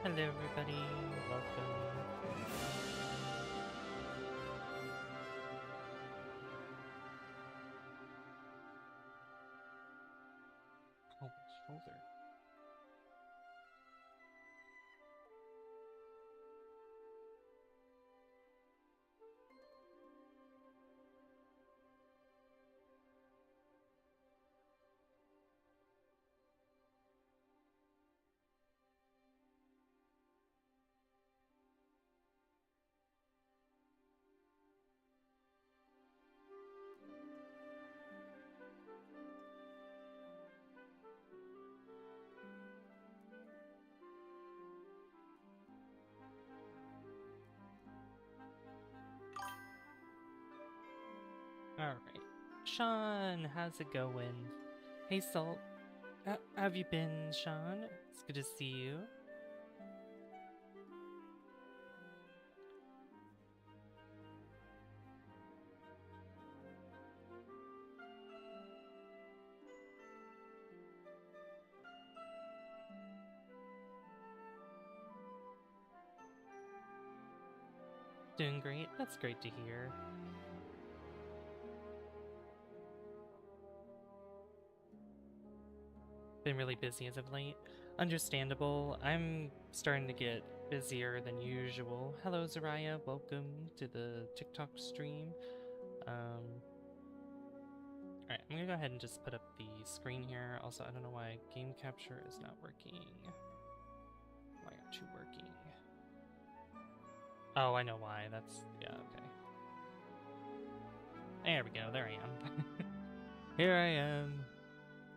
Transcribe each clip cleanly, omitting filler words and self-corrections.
Hello everybody, welcome. Oh, my shoulder. Alright. Sean, how's it going? Hey Salt, have you been, Sean? It's good to see you. Doing great, that's great to hear. Been really busy as of late. Understandable, I'm starting to get busier than usual. Hello Zaraya, welcome to the TikTok stream. Alright, I'm gonna go ahead and just put up the screen here. Also, I don't know why game capture is not working. Why aren't you working? Oh, I know why. That's, yeah, okay. There we go, there I am. Here I am.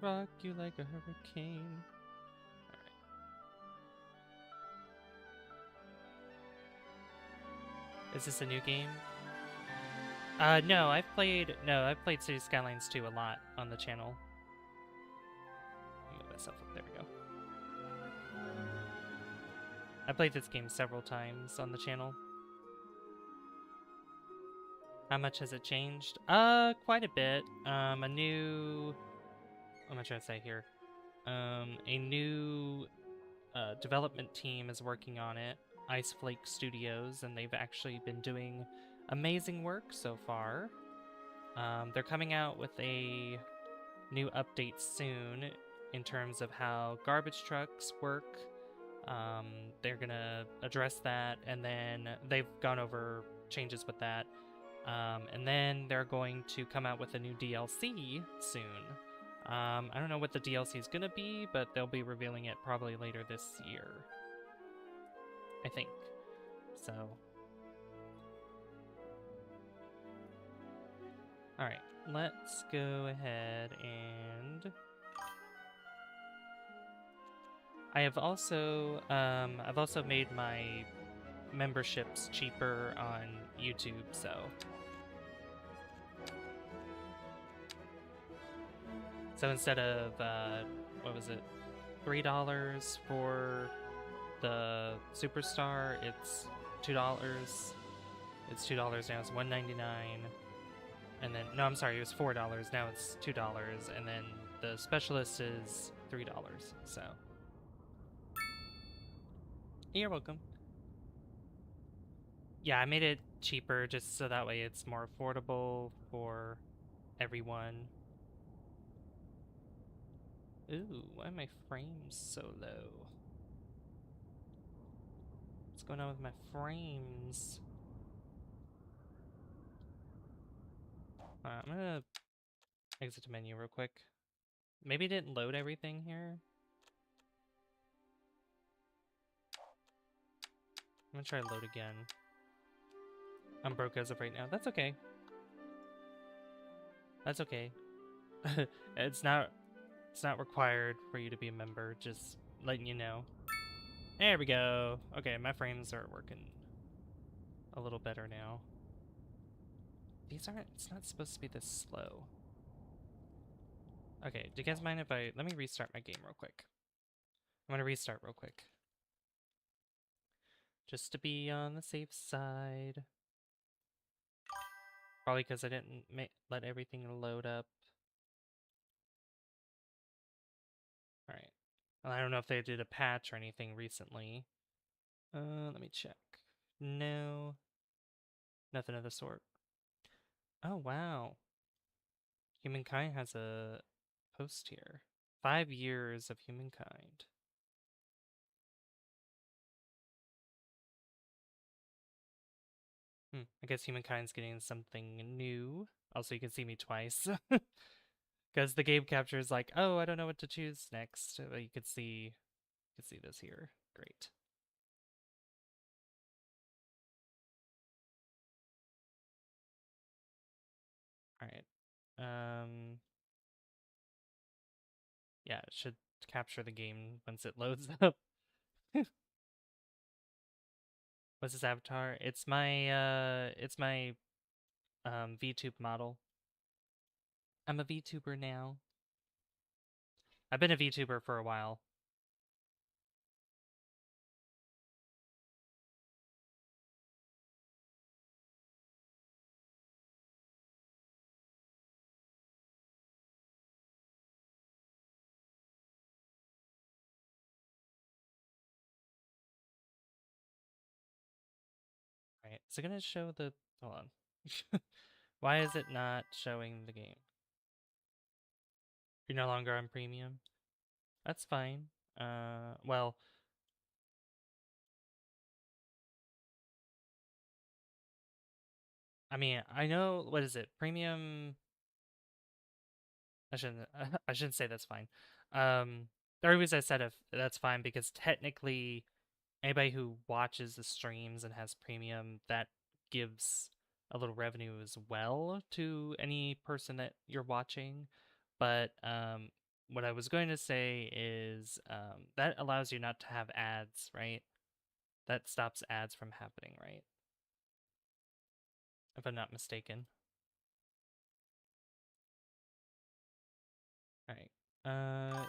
Rock you like a hurricane. Alright. Is this a new game? No, I've played City Skylines 2 a lot on the channel. Let me move myself up, there we go. I played this game several times on the channel. How much has it changed? Quite a bit. A new... What am I trying to say here? A new development team is working on it, Ice Flake Studios, and they've actually been doing amazing work so far. They're coming out with a new update soon in terms of how garbage trucks work. They're gonna address that, and then they've gone over changes with that. And then they're going to come out with a new DLC soon. I don't know what the DLC is gonna be, but they'll be revealing it probably later this year. I think. So. Alright, let's go ahead and... I've also made my memberships cheaper on YouTube, so... So instead of, what was it, $3 for the Superstar, it's $2. It's $2 now, it's $1.99. And then, no, I'm sorry, it was $4, now it's $2. And then the Specialist is $3, so. You're welcome. Yeah, I made it cheaper just so that way it's more affordable for everyone. Ooh, why are my frames so low? What's going on with my frames? I'm gonna exit the menu real quick. Maybe it didn't load everything here. I'm gonna try to load again. I'm broke as of right now. That's okay. That's okay. It's not required for you to be a member, just letting you know. There we go. Okay, my frames are working a little better now. These aren't, it's not supposed to be this slow. Okay, do you guys mind if let me restart my game real quick. I'm gonna restart real quick. Just to be on the safe side. Probably because I didn't let everything load up. Alright. Well, I don't know if they did a patch or anything recently. Let me check. No, nothing of the sort. Oh, wow. Humankind has a post here. 5 years of humankind. I guess humankind's getting something new. Also, you can see me twice. Because the game capture is like, oh, I don't know what to choose next. But you can see this here. Great. All right. Yeah, it should capture the game once it loads up. What's this avatar? It's my VTube model. I'm a VTuber now. I've been a VTuber for a while. Right. Is it gonna show the hold on. Why is it not showing the game? You're no longer on premium? That's fine. Well, I mean, I know what is it? Premium I shouldn't say that's fine. The only reason I said if that's fine because technically anybody who watches the streams and has premium, that gives a little revenue as well to any person that you're watching. But what I was going to say is that allows you not to have ads, right? That stops ads from happening, right? If I'm not mistaken. All right.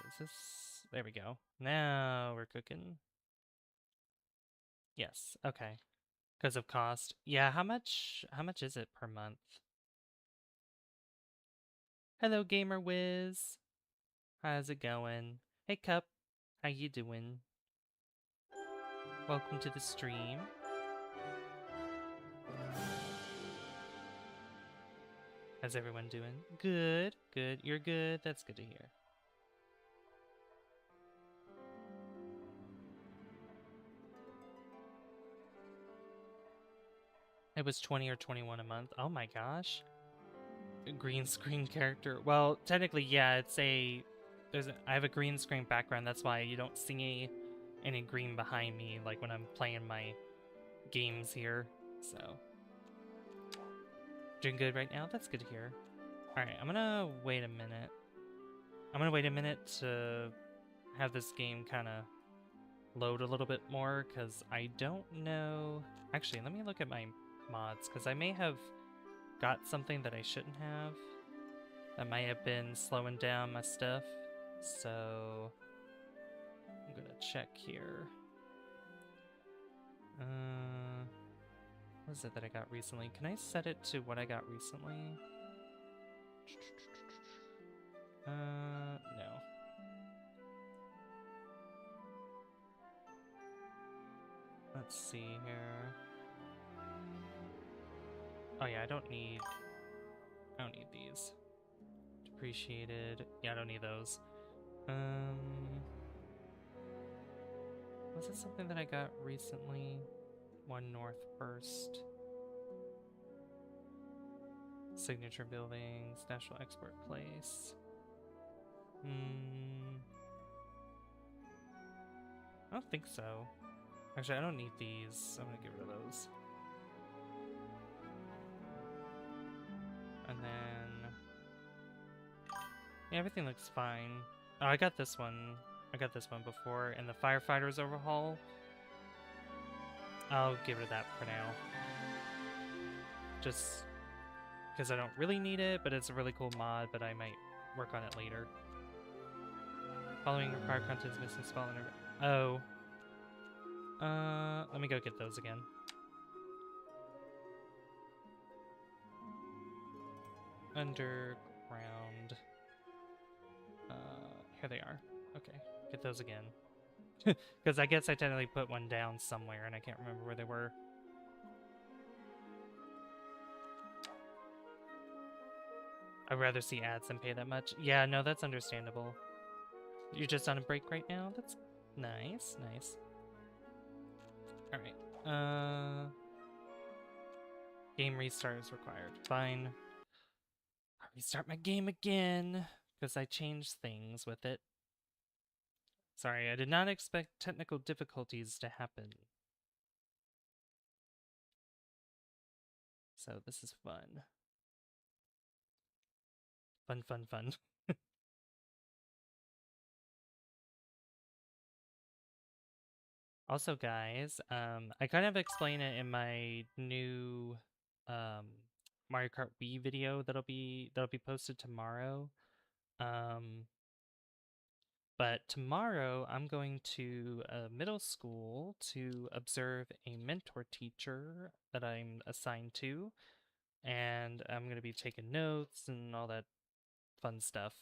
Is this? There we go. Now we're cooking. Yes. Okay. Because of cost. Yeah. How much? How much is it per month? Hello, Gamer Wiz. How's it going? Hey, Cup. How you doing? Welcome to the stream. How's everyone doing? Good. Good. You're good. That's good to hear. It was 20 or 21 a month. Oh my gosh. A green screen character. Well, technically, yeah, it's a I have a green screen background. That's why you don't see any green behind me like when I'm playing my games here. So doing good right now. That's good to hear. All right, I'm gonna wait a minute. I'm gonna wait a minute to have this game kind of load a little bit more because I don't know. Actually, let me look at my mods because I may have got something that I shouldn't have. That might have been slowing down my stuff. So I'm gonna check here. What is it that I got recently? Can I set it to what I got recently? No. Let's see here. Oh yeah, I don't need these. Depreciated. Yeah, I don't need those. Was it something that I got recently? One North first. Signature buildings, National Export Place. I don't think so. Actually, I don't need these. I'm gonna get rid of those. And then yeah, everything looks fine. Oh, I got this one. I got this one before, and the Firefighters overhaul. I'll give it that for now. Just because I don't really need it, but it's a really cool mod, but I might work on it later. Following required content is missing spell and oh. Let me go get those again. Underground. Here they are. Okay, get those again. Because I guess I technically put one down somewhere, and I can't remember where they were. I'd rather see ads than pay that much. Yeah, no, that's understandable. You're just on a break right now? That's nice, nice. Alright. Game restart is required. Fine. I'll restart my game again, because I changed things with it. Sorry, I did not expect technical difficulties to happen. So this is fun. Fun, fun, fun. Also, guys, I kind of explain it in my new Mario Kart Wii video that'll be posted tomorrow. But tomorrow I'm going to a middle school to observe a mentor teacher that I'm assigned to, and I'm going to be taking notes and all that fun stuff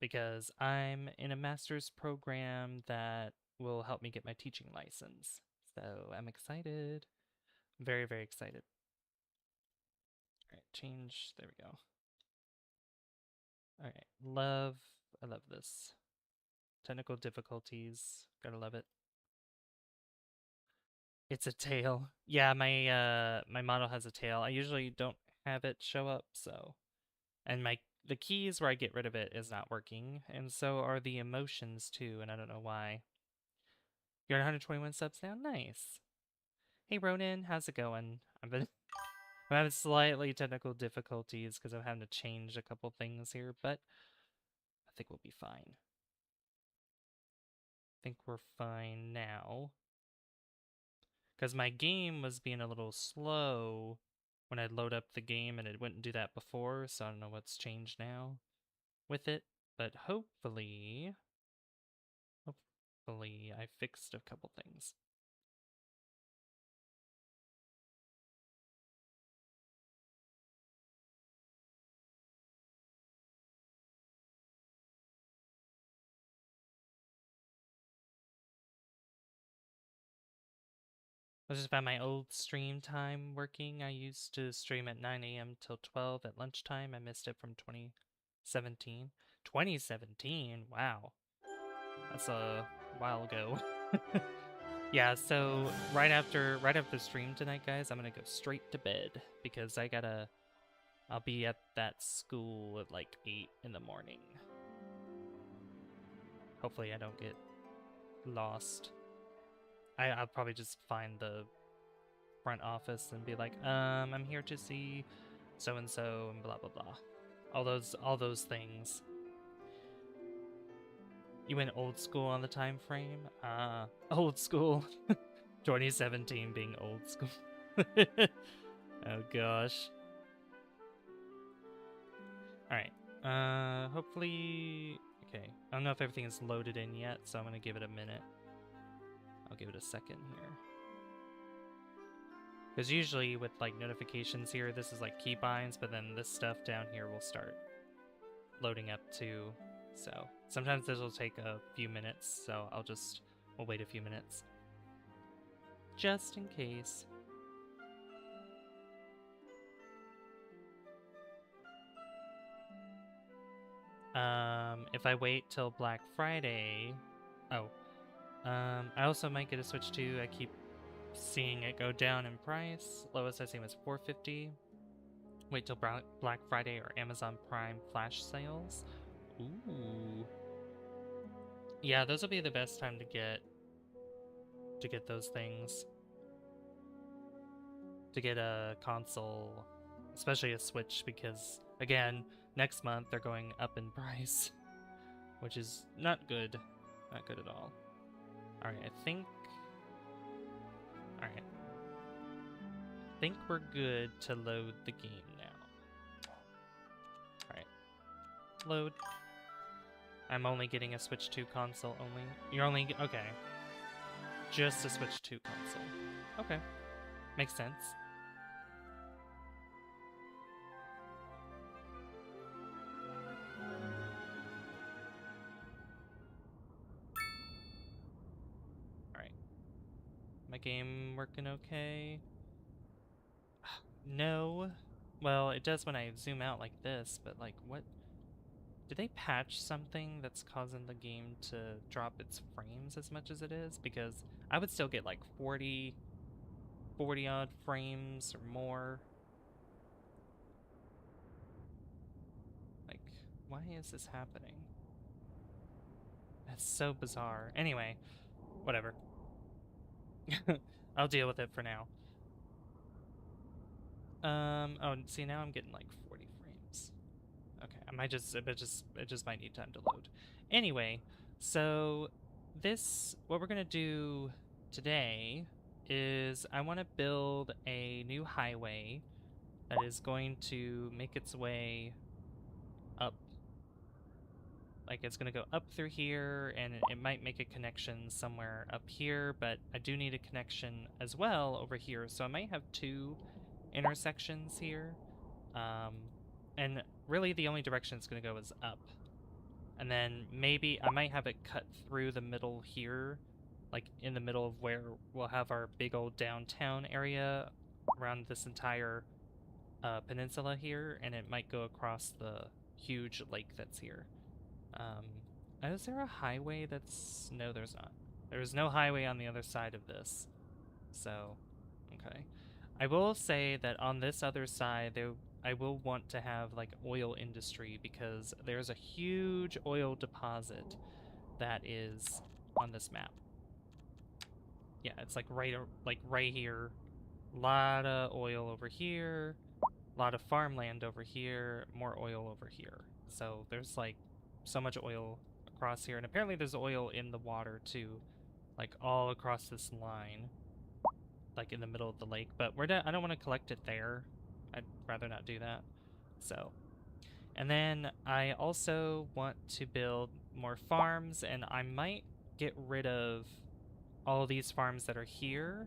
because I'm in a master's program that will help me get my teaching license. So I'm excited. Very, very excited. All right, change. There we go. All right, I love this. Technical difficulties, gotta love it. It's a tail. Yeah, my model has a tail. I usually don't have it show up, so. And the keys where I get rid of it is not working, and so are the emotions too, and I don't know why. You're at 121 subs now? Nice. Hey Ronan, how's it going? I'm having slightly technical difficulties because I'm having to change a couple things here, but I think we'll be fine. I think we're fine now. Because my game was being a little slow when I'd load up the game and it wouldn't do that before, so I don't know what's changed now with it. But hopefully I fixed a couple things. I just found my old stream time working. I used to stream at 9 a.m. till 12 at lunchtime. I missed it from 2017. 2017? Wow. That's a while ago. Yeah, so right after stream tonight, guys, I'm gonna go straight to bed because I'll be at that school at like 8 in the morning. Hopefully I don't get lost. I'll probably just find the front office and be like, I'm here to see so and so and blah blah blah. All those things. You went old school on the time frame? Old school. 2017 being old school. Oh gosh. Alright. Hopefully... Okay. I don't know if everything is loaded in yet, so I'm gonna give it a minute. I'll give it a second here. Because usually with like notifications here, this is like keybinds, but then this stuff down here will start loading up too. So sometimes this will take a few minutes, so we'll wait a few minutes. Just in case. If I wait till Black Friday... Oh. I also might get a Switch 2. I keep seeing it go down in price. Lowest I've seen was $450. Wait till Black Friday or Amazon Prime flash sales. Ooh. Yeah, those will be the best time to get those things. To get a console, especially a Switch, because again, next month they're going up in price, which is not good. Not good at all. Alright, I think we're good to load the game now. Alright. Load. I'm only getting a Switch 2 console only. You're only... Okay. Just a Switch 2 console. Okay. Makes sense. My game working okay? No. Well, it does when I zoom out like this, but like what? Did they patch something that's causing the game to drop its frames as much as it is? Because I would still get like 40 odd frames or more. Like, why is this happening? That's so bizarre. Anyway, whatever. I'll deal with it for now. Oh, see, now I'm getting like 40 frames. Okay, I might just, it just might need time to load. Anyway, so what we're gonna do today is I want to build a new highway that is going to make its way up. Like, it's gonna go up through here, and it might make a connection somewhere up here, but I do need a connection as well over here, so I might have two intersections here. And really the only direction it's going to go is up. And then maybe I might have it cut through the middle here, like in the middle of where we'll have our big old downtown area around this entire peninsula here, and it might go across the huge lake that's here. Is there a highway that's... No, there's not. There's no highway on the other side of this. So, okay. I will say that on this other side, I will want to have like oil industry because there's a huge oil deposit that is on this map. Yeah, it's like right here. A lot of oil over here, a lot of farmland over here, more oil over here. So there's like so much oil across here, and apparently there's oil in the water too, like all across this line, like in the middle of the lake. But I don't want to collect it there. I'd rather not do that. So, and then I also want to build more farms, and I might get rid of all of these farms that are here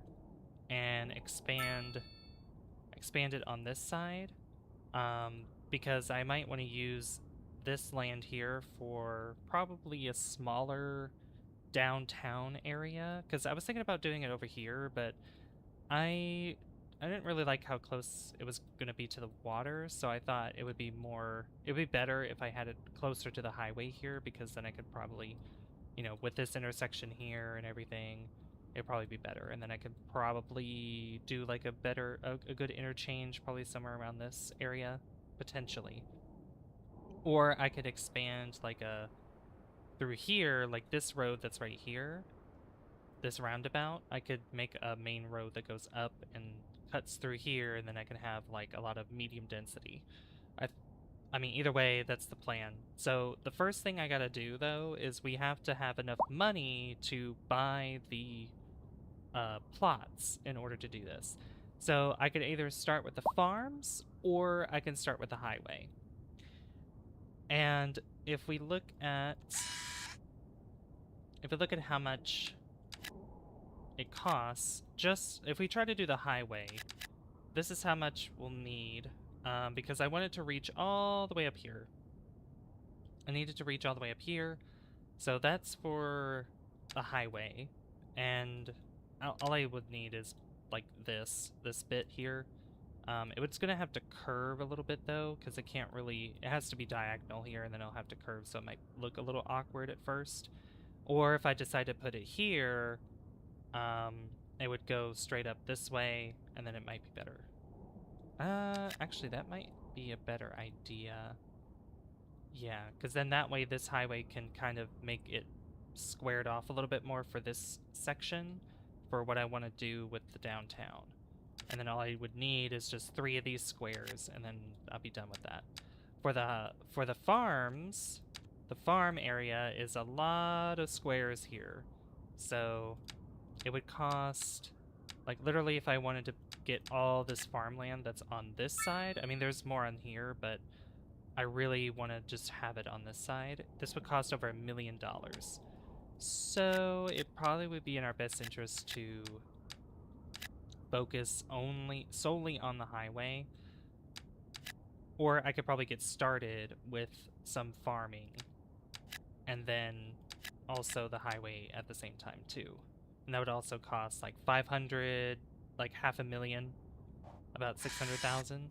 and expand it on this side, because I might want to use this land here for probably a smaller downtown area, because I was thinking about doing it over here, but I didn't really like how close it was going to be to the water, so I thought it would be better if I had it closer to the highway here, because then I could probably, you know, with this intersection here and everything, it'd probably be better, and then I could probably do like a good interchange, probably somewhere around this area, potentially. Or I could expand like through here, like this road that's right here, this roundabout, I could make a main road that goes up and cuts through here, and then I can have like a lot of medium density. I mean, either way, that's the plan. So the first thing I gotta do, though, is we have to have enough money to buy the plots in order to do this. So I could either start with the farms, or I can start with the highway. And if we look at how much it costs, just if we try to do the highway, this is how much we'll need, because I wanted to reach all the way up here. I needed to reach all the way up here, so that's for the highway, and all I would need is like this bit here. It's gonna have to curve a little bit though, because it has to be diagonal here, and then it'll have to curve, so it might look a little awkward at first. Or if I decide to put it here, it would go straight up this way, and then it might be better. Actually, that might be a better idea. Yeah, because then that way this highway can kind of make it squared off a little bit more for this section, for what I want to do with the downtown. And then all I would need is just 3 of these squares, and then I'll be done with that. For the farms, the farm area is a lot of squares here. So it would cost, like literally if I wanted to get all this farmland that's on this side, I mean there's more on here, but I really want to just have it on this side. This would cost over $1 million. So it probably would be in our best interest to focus solely on the highway. Or I could probably get started with some farming and then also the highway at the same time too. and that would also cost like 500, like half a million, about 600,000.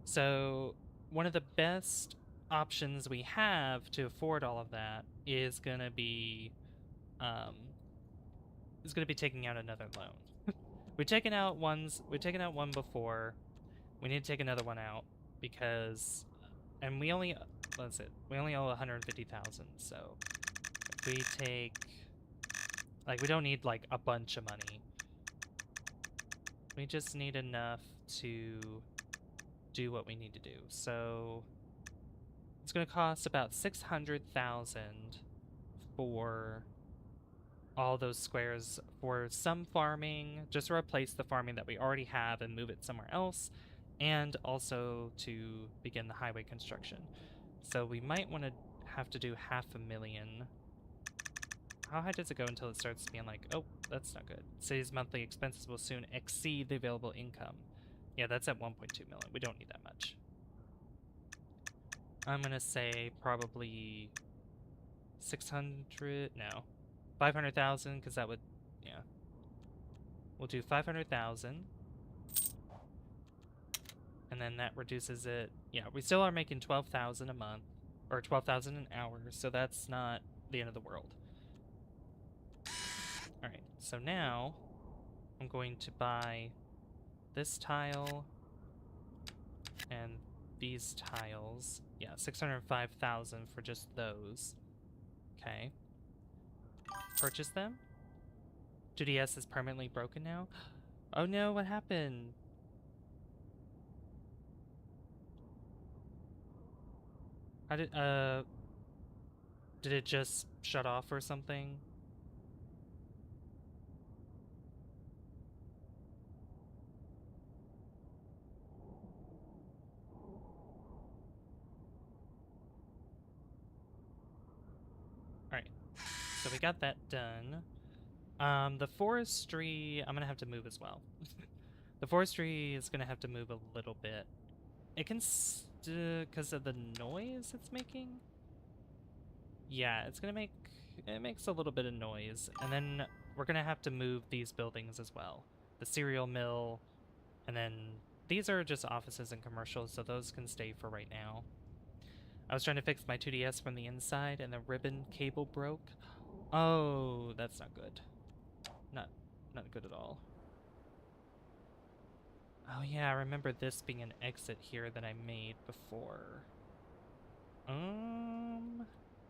So one of the best options we have to afford all of that is gonna be taking out another loan. We've taken out one before. We need to take another one out because, and we only, we only owe 150,000. So if we take, like, we don't need like a bunch of money. We just need enough to do what we need to do. So it's going to cost about 600,000 for all those squares for some farming, just to replace the farming that we already have and move it somewhere else, and also to begin the highway construction. So we might want to have to do 500,000. How high does it go until it starts being like, oh, that's not good. City's monthly expenses will soon exceed the available income. Yeah, that's at 1.2 million. We don't need that much. I'm gonna say probably 600, no, 500,000, because that would, yeah. We'll do 500,000. And then that reduces it. Yeah, we still are making 12,000 a month, or 12,000 an hour, so that's not the end of the world. Alright, so now I'm going to buy this tile and these tiles. Yeah, 605,000 for just those. Okay. Purchase them. 2DS is permanently broken now. Oh no, what happened? How did it just shut off or something? Alright, so we got that done. The forestry, I'm gonna have to move as well. The forestry is gonna have to move a little bit. It can, because of the noise it's making? Yeah, it's gonna make, it makes a little bit of noise. And then we're gonna have to move these buildings as well. The cereal mill, and then these are just offices and commercials, so those can stay for right now. I was trying to fix my 2DS from the inside, and the ribbon cable broke. Oh, that's not good. Not good at all. Oh yeah, I remember this being an exit here that I made before.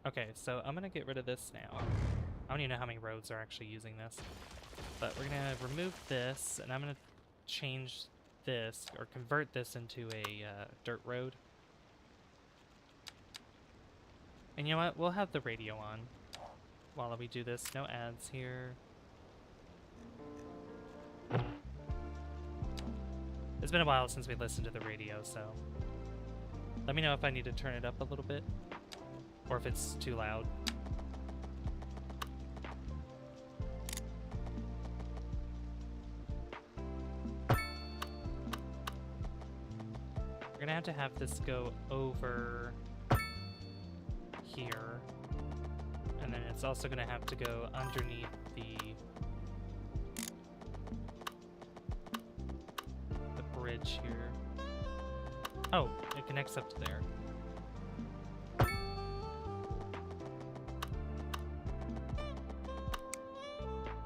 Okay, so I'm gonna get rid of this now. I don't even know how many roads are actually using this. But we're gonna remove this, and I'm gonna change this, or convert this into a dirt road. And you know what? We'll have the radio on while we do this. No ads here. It's been a while since we listened to the radio, so let me know if I need to turn it up a little bit, or if it's too loud. We're gonna have this go over here, and then it's also gonna have to go underneath the bridge here. Oh, it connects up to there.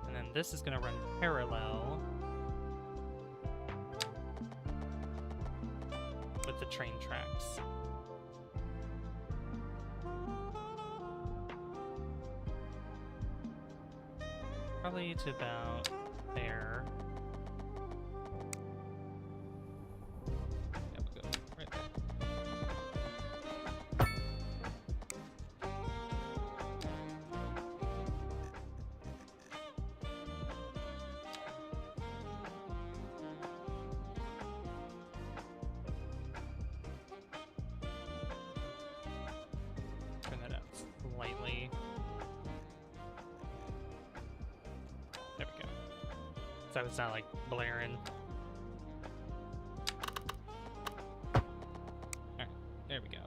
And then this is gonna run parallel with the train tracks. Probably to about there. Yeah, we'll go right there. Turn that out slightly. There we go. So it's not like blaring. Alright, there we go.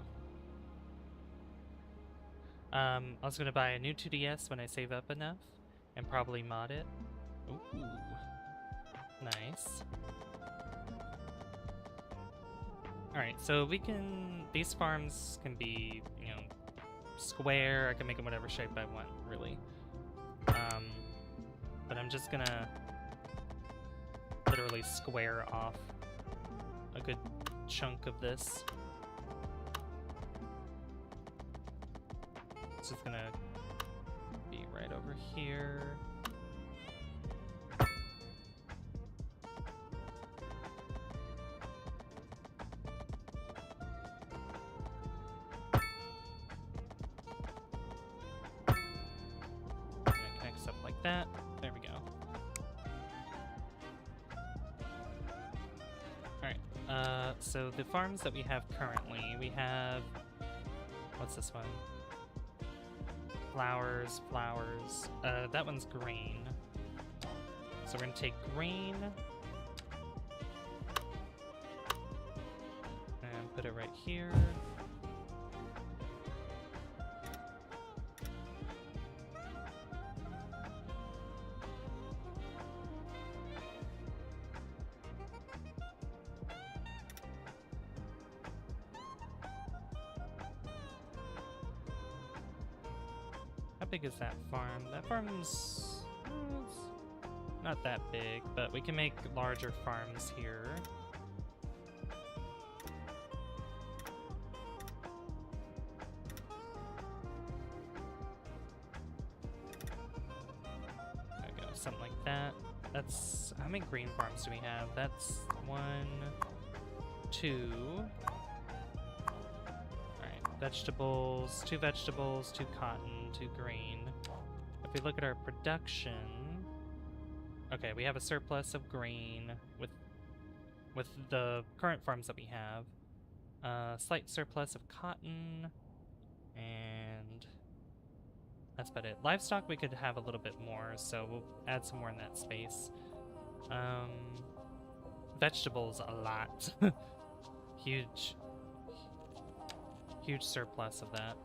I was gonna buy a new 2DS when I save up enough, and probably mod it. Ooh, nice. Alright, so these farms can be, you know, square. I can make them whatever shape I want, really. But I'm just gonna literally square off a good chunk of this. This is gonna be right over here. That. There we go. Alright, so the farms that we have currently, we have... What's this one? Flowers. That one's grain. So we're gonna take grain and put it right here. How big is that farm? That farm's not that big, but we can make larger farms here. There we go, something like that. That's, how many green farms do we have? That's 1, 2. Vegetables, 2 vegetables, 2 cotton, 2 grain. If we look at our production, okay, we have a surplus of grain with the current farms that we have. Slight surplus of cotton, and that's about it. Livestock we could have a little bit more, so we'll add some more in that space. Vegetables, a lot. Huge surplus of that.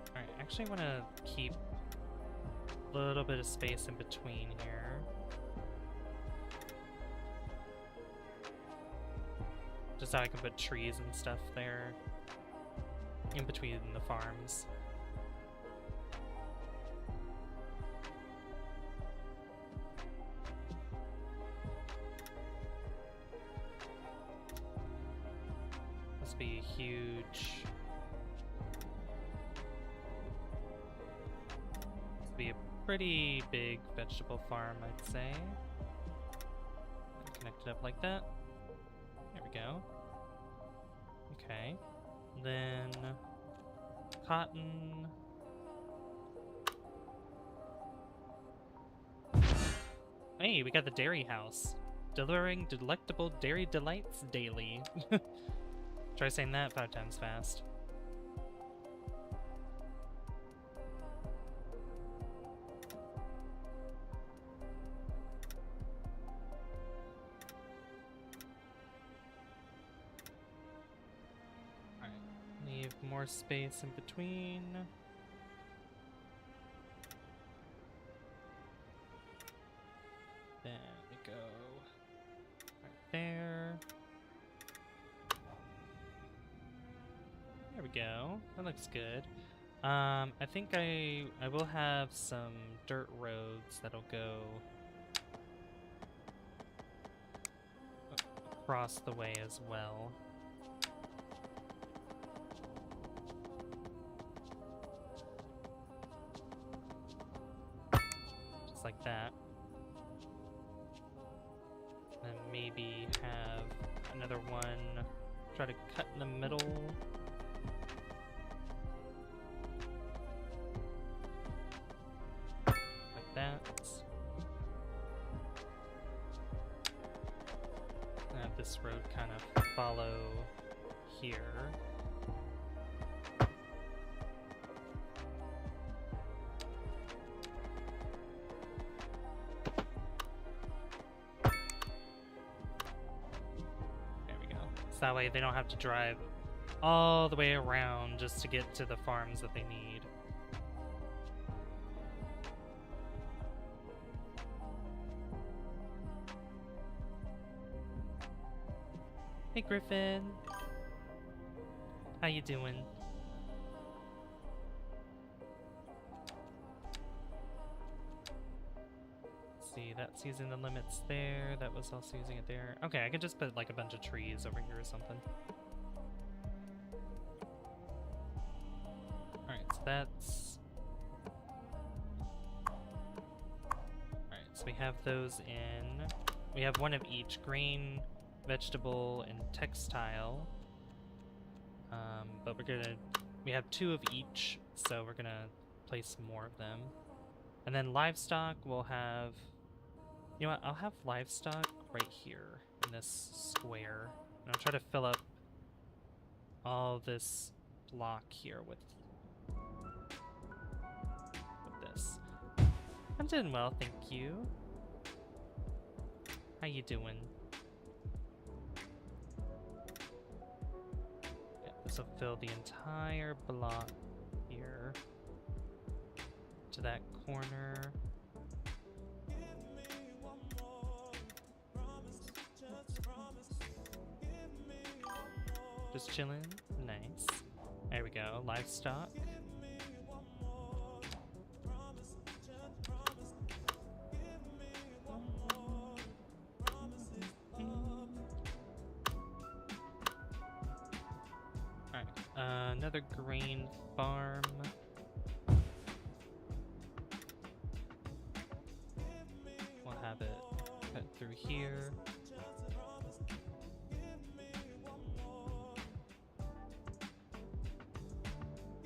Alright, I actually want to keep a little bit of space in between here. Just so I can put trees and stuff there in between the farms. Be a huge, be a pretty big vegetable farm, I'd say. Connect it up like that. There we go. Okay, then cotton. Hey, we got the dairy house, delivering delectable dairy delights daily. Try saying that 5 times fast. Alright, leave more space in between. There we go. Right there. There we go. That looks good. I think I will have some dirt roads that'll go across the way as well. Just like that. And maybe have another one, try to cut in the middle. That. Have this road kind of follow here. So that way they don't have to drive all the way around just to get to the farms that they need. Hey Griffin, how you doing? Let's see, that's using the limits there, that was also using it there. Okay, I can just put like a bunch of trees over here or something. Alright, so that's... Alright, so we have those in. We have one of each, grain, vegetable, and textile. But we have two of each, so we're gonna place more of them. And then livestock, we'll have, you know what, I'll have livestock right here in this square. And I'll try to fill up all this block here with this. I'm doing well, thank you. How you doing? Yeah, this will fill the entire block here to that corner. Just chilling. Nice. There we go. Livestock. Alright. Another grain farm. We'll have it cut through here.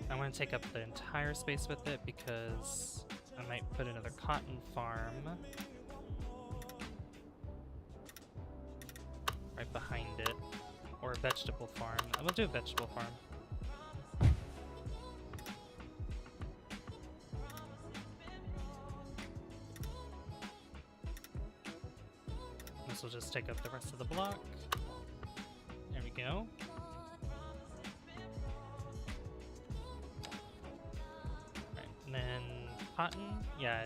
I want to take up the entire space with it because I might put another cotton farm right behind it, or a vegetable farm. I will do a vegetable farm. This will just take up the rest of the block. There we go. Right, and then cotton, yeah.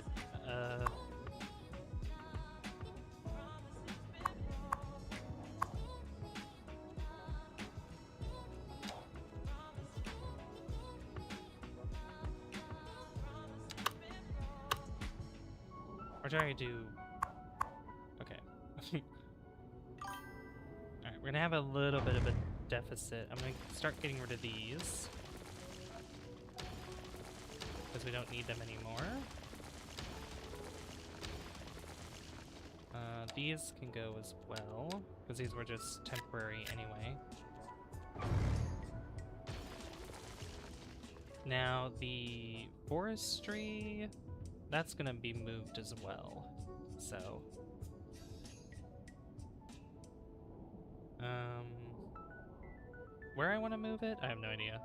Or try to do. Okay. Alright, we're gonna have a little bit of a deficit. I'm gonna start getting rid of these because we don't need them anymore. These can go as well because these were just temporary anyway. Now the forestry, that's gonna be moved as well. So where I want to move it, I have no idea.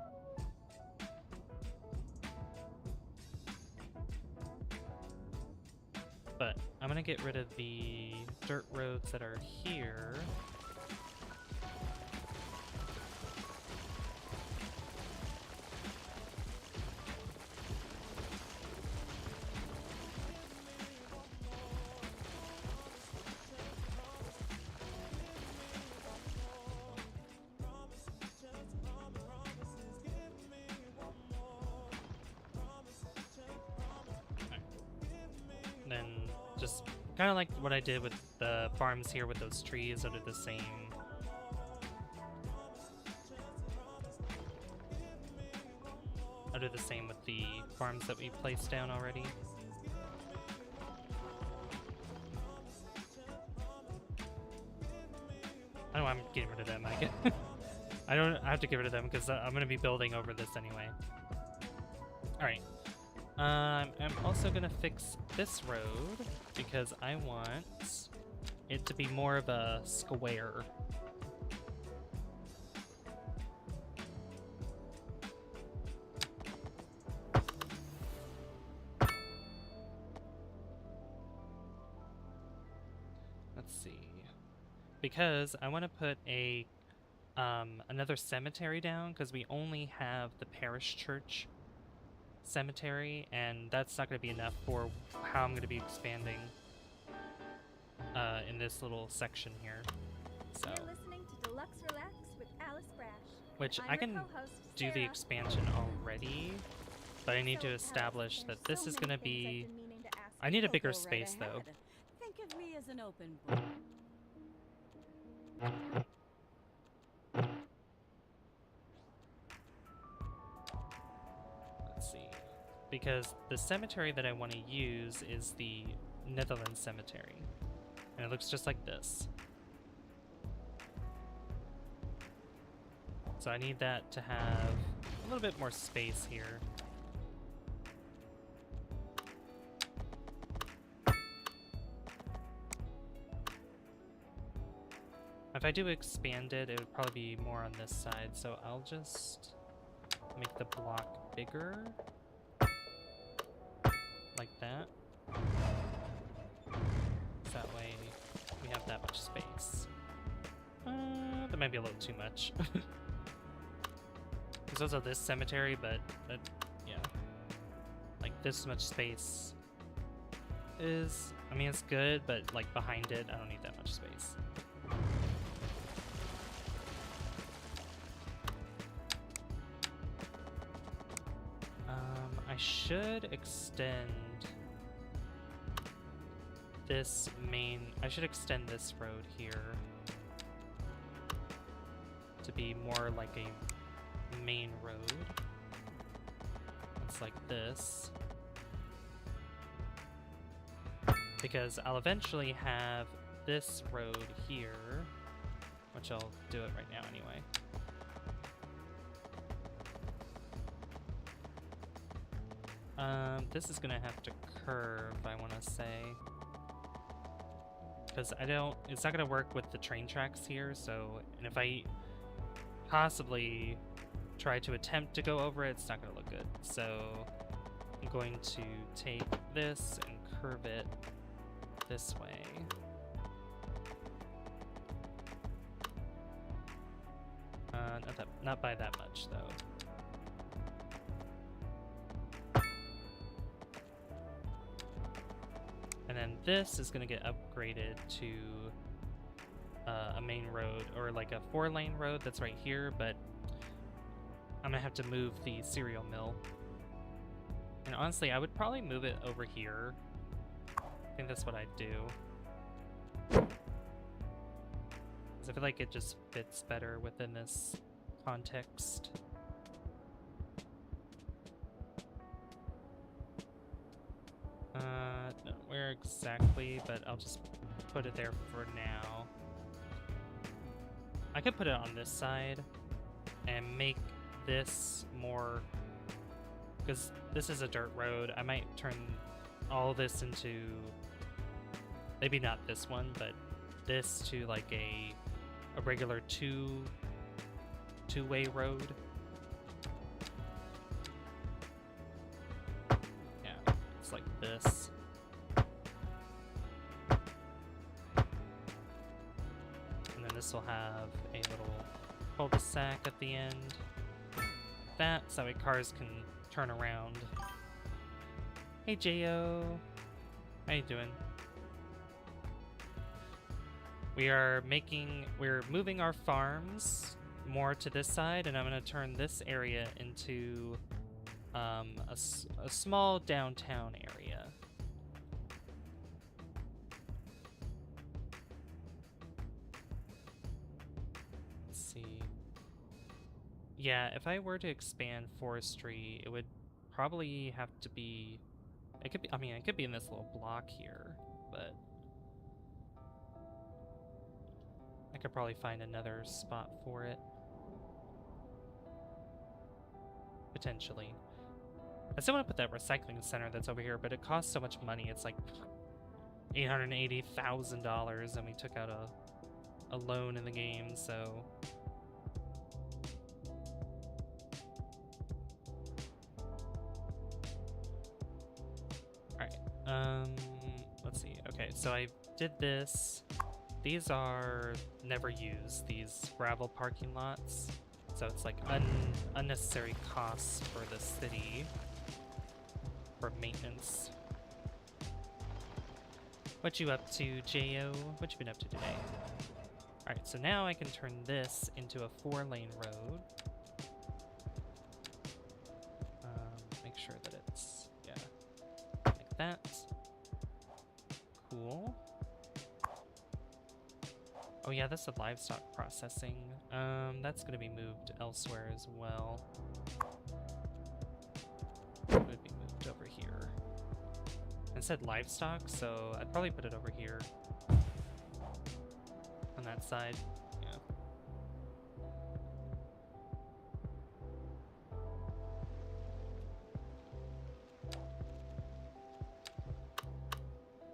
But I'm gonna get rid of the dirt roads that are here. Then just kind of like what I did with the farms here with those trees, I'll do the same. I'll do the same with the farms that we placed down already. I know I'm getting rid of them. I have to get rid of them because I'm going to be building over this anyway. Alright. I'm also gonna fix this road because I want it to be more of a square. Let's see. Because I want to put a another cemetery down, because we only have the parish church cemetery, and that's not going to be enough for how I'm going to be expanding in this little section here. So, You're listening to Deluxe Relax with Alice Brash. which I'm I your can co-host, do the Sarah. expansion already, but I need So, to establish Alice, that there's this so is many going to things I've be... been meaning to ask I need a You'll bigger go right space, though. ahead. Think of me as an open book. Let's see. Because the cemetery that I want to use is the Netherlands Cemetery. And it looks just like this. So I need that to have a little bit more space here. If I do expand it, it would probably be more on this side, so I'll just make the block bigger. Like that. So that way we have that much space. That might be a little too much. There's also this cemetery, but that, yeah. Like this much space is, I mean, it's good, but like behind it, I don't need that much space. I should extend this I should extend this road here to be more like a main road. It's like this. Because I'll eventually have this road here, which I'll do it right now anyway. This is gonna have to curve, I wanna say. Because it's not gonna work with the train tracks here, so, and if I possibly try to attempt to go over it, it's not gonna look good. So, I'm going to take this and curve it this way. Not by that much, though. And then this is going to get upgraded to a main road, or like a 4-lane road that's right here, but I'm going to have to move the cereal mill. And honestly, I would probably move it over here. I think that's what I'd do. Because I feel like it just fits better within this context. No, where exactly, but I'll just put it there for now. I could put it on this side and make this more, because this is a dirt road. I might turn all this into, maybe not this one, but this to like a regular two-way road. Yeah, it's like this. And then this will have a little cul-de-sac at the end. That, so that way cars can turn around. Hey, J.O. How you doing? We're moving our farms more to this side, and I'm going to turn this area into a small downtown area. Let's see. Yeah, if I were to expand forestry, it would probably have to be... It could be, I mean, it could be in this little block here, but... I could probably find another spot for it. Potentially. I still want to put that recycling center that's over here, but it costs so much money. It's like $880,000, and we took out a loan in the game, so... Alright, let's see. Okay, so I did this. these are never used, these gravel parking lots. So it's like unnecessary costs for the city for maintenance. What you up to, Jo? What you been up to today? Alright, so now I can turn this into a 4-lane road. Make sure that it's, yeah, like that. Cool. Oh yeah, that's the livestock processing. That's gonna be moved elsewhere as well. It would be moved over here. It said livestock, so I'd probably put it over here. On that side, yeah.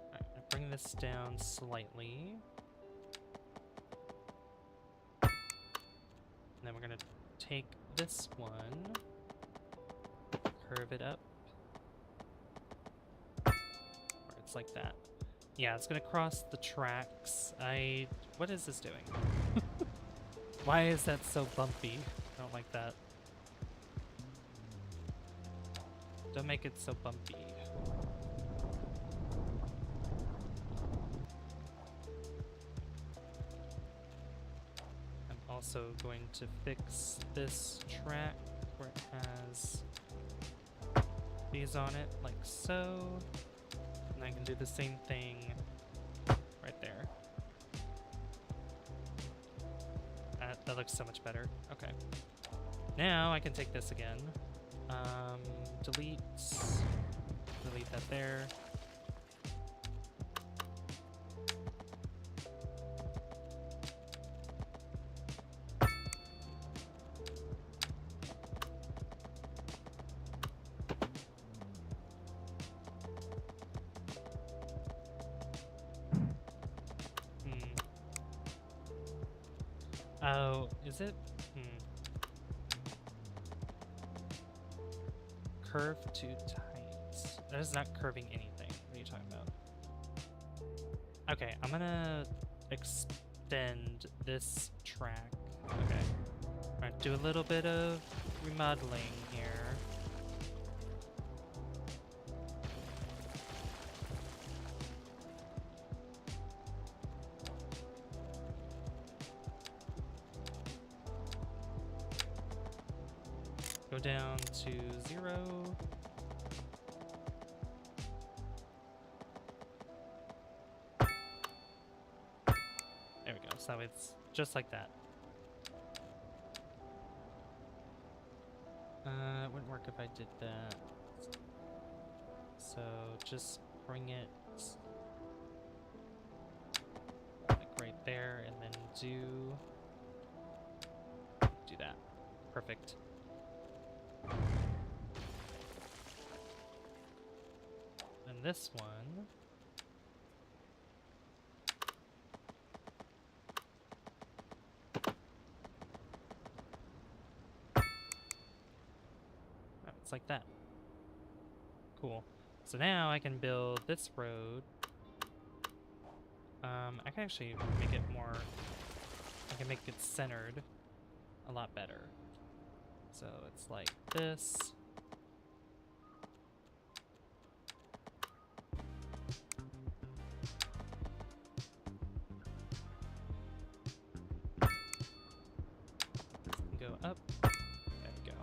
Alright, I'll bring this down slightly. And then we're gonna take this one, curve it up. Or it's like that. Yeah, it's gonna cross the tracks. What is this doing? Why is that so bumpy? I don't like that. Don't make it so bumpy. I'm also going to fix this track where it has these on it, like so. And I can do the same thing right there. That looks so much better. Okay. Now I can take this again. Delete that there. Oh, is it? Curve too tight. That is not curving anything. What are you talking about? Okay, I'm gonna extend this track. Okay. Alright, do a little bit of remodeling here. Go down to 0. There we go. So it's just like that. It wouldn't work if I did that. So just bring it like right there and then do that. Perfect. And this one, oh, it's like that. Cool. So now I can build this road. I can actually make it more, I can make it centered a lot better. So it's like this. Go up. There we go.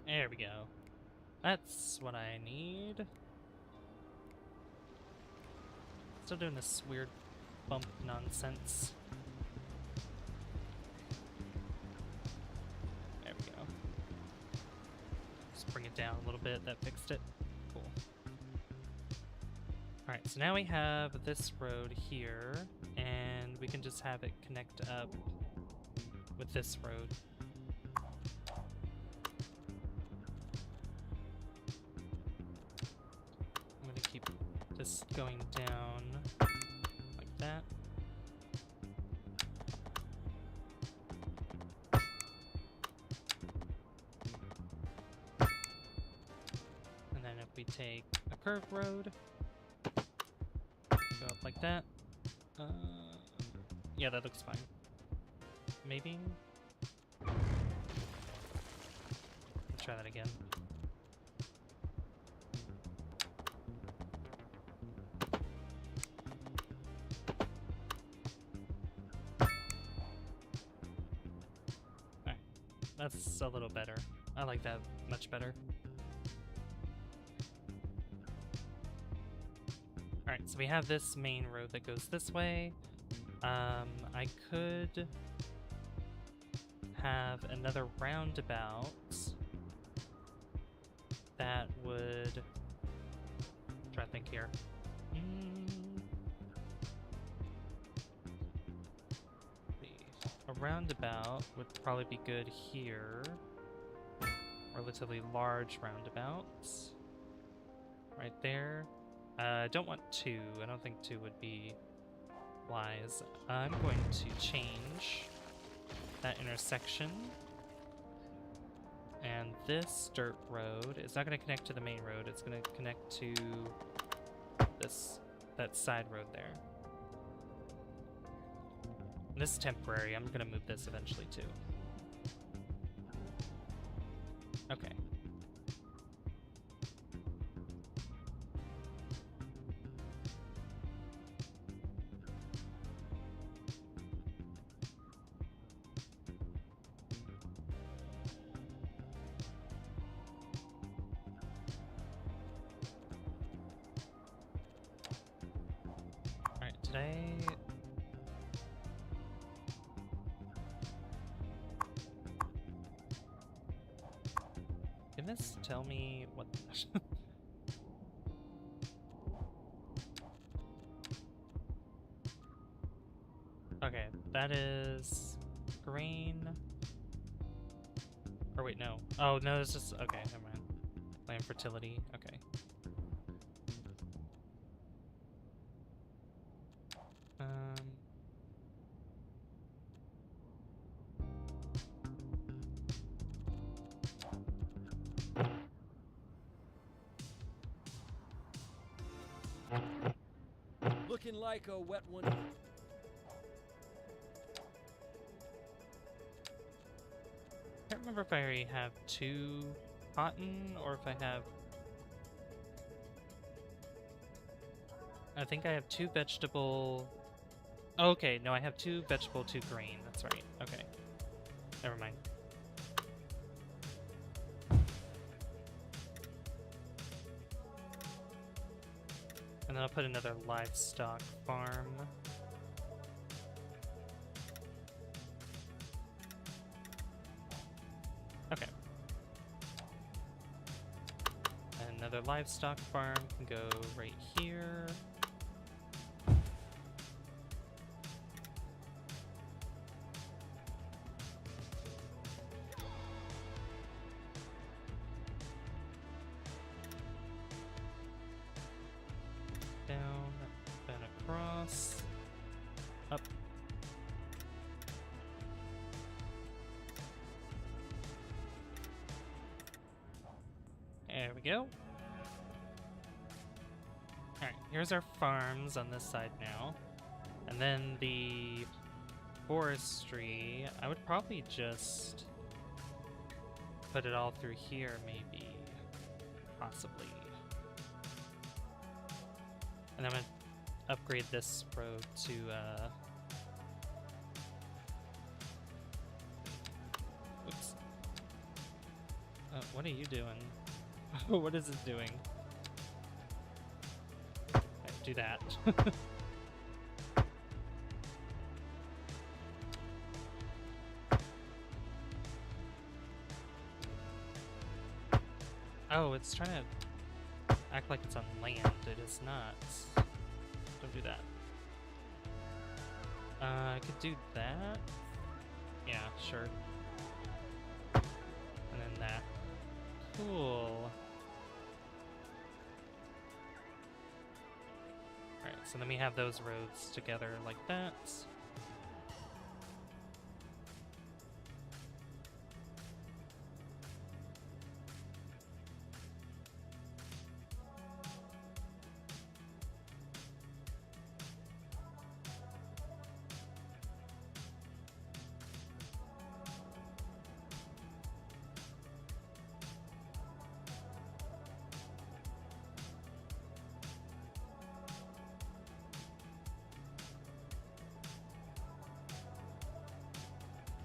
There we go. That's what I need. Still doing this weird bump nonsense. There we go. Just bring it down a little bit. That fixed it. Cool. Alright, so now we have this road here, and we can just have it connect up with this road. I'm gonna keep this going down like that. And then if we take a curved road, go up like that. Yeah, that looks fine. Maybe? Let's try that again. Alright, that's a little better. I like that much better. Alright, so we have this main road that goes this way. I could have another roundabout that would... try to think here. A roundabout would probably be good here. Relatively large roundabouts. Right there. I don't want two. I don't think two would be wise. I'm going to change that intersection. And this dirt road is not going to connect to the main road. It's going to connect to that side road there. And this is temporary. I'm going to move this eventually too. Okay. Can this tell me what... Okay, that is green. Or wait, no. Oh, no, it's just... Okay, never mind. Land fertility. Okay. Looking like a wet one. I can't remember if I already have 2 cotton or if I have... I think I have 2 vegetable... Oh, okay, no, I have 2 vegetable, 2 grain. That's right. Okay. Never mind. And then I'll put another livestock farm. Okay. And another livestock farm can go right here. Up. There we go. Alright, here's our farms on this side now. And then the forestry, I would probably just put it all through here, maybe. Possibly. And I'm gonna upgrade this road to, oops. What are you doing? What is it doing? Okay, do that. Oh, it's trying to act like it's on land. It is not. Don't do that. I could do that. Yeah, sure. And then that. Cool. Alright, so then we have those roads together like that.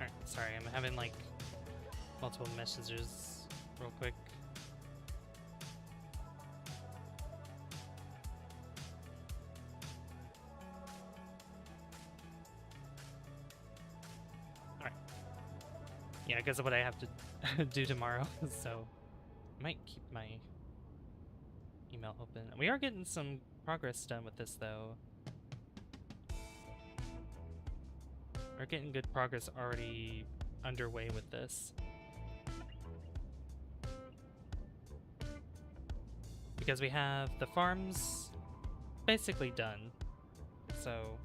Alright, sorry, I'm having like multiple messages real quick. Alright. Yeah, because of what I have to do tomorrow, so I might keep my email open. We are getting some progress done with this though. We're getting good progress already underway with this. Because we have the farms basically done. So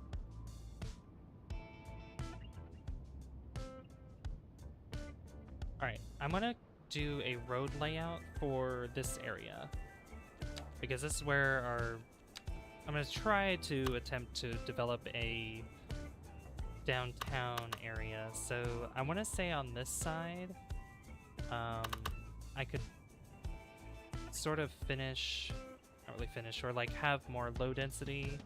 alright, I'm gonna do a road layout for this area. Because this is where I'm gonna try to attempt to develop a downtown area. So I want to say on this side, I could sort of finish, not really finish, or like have more low density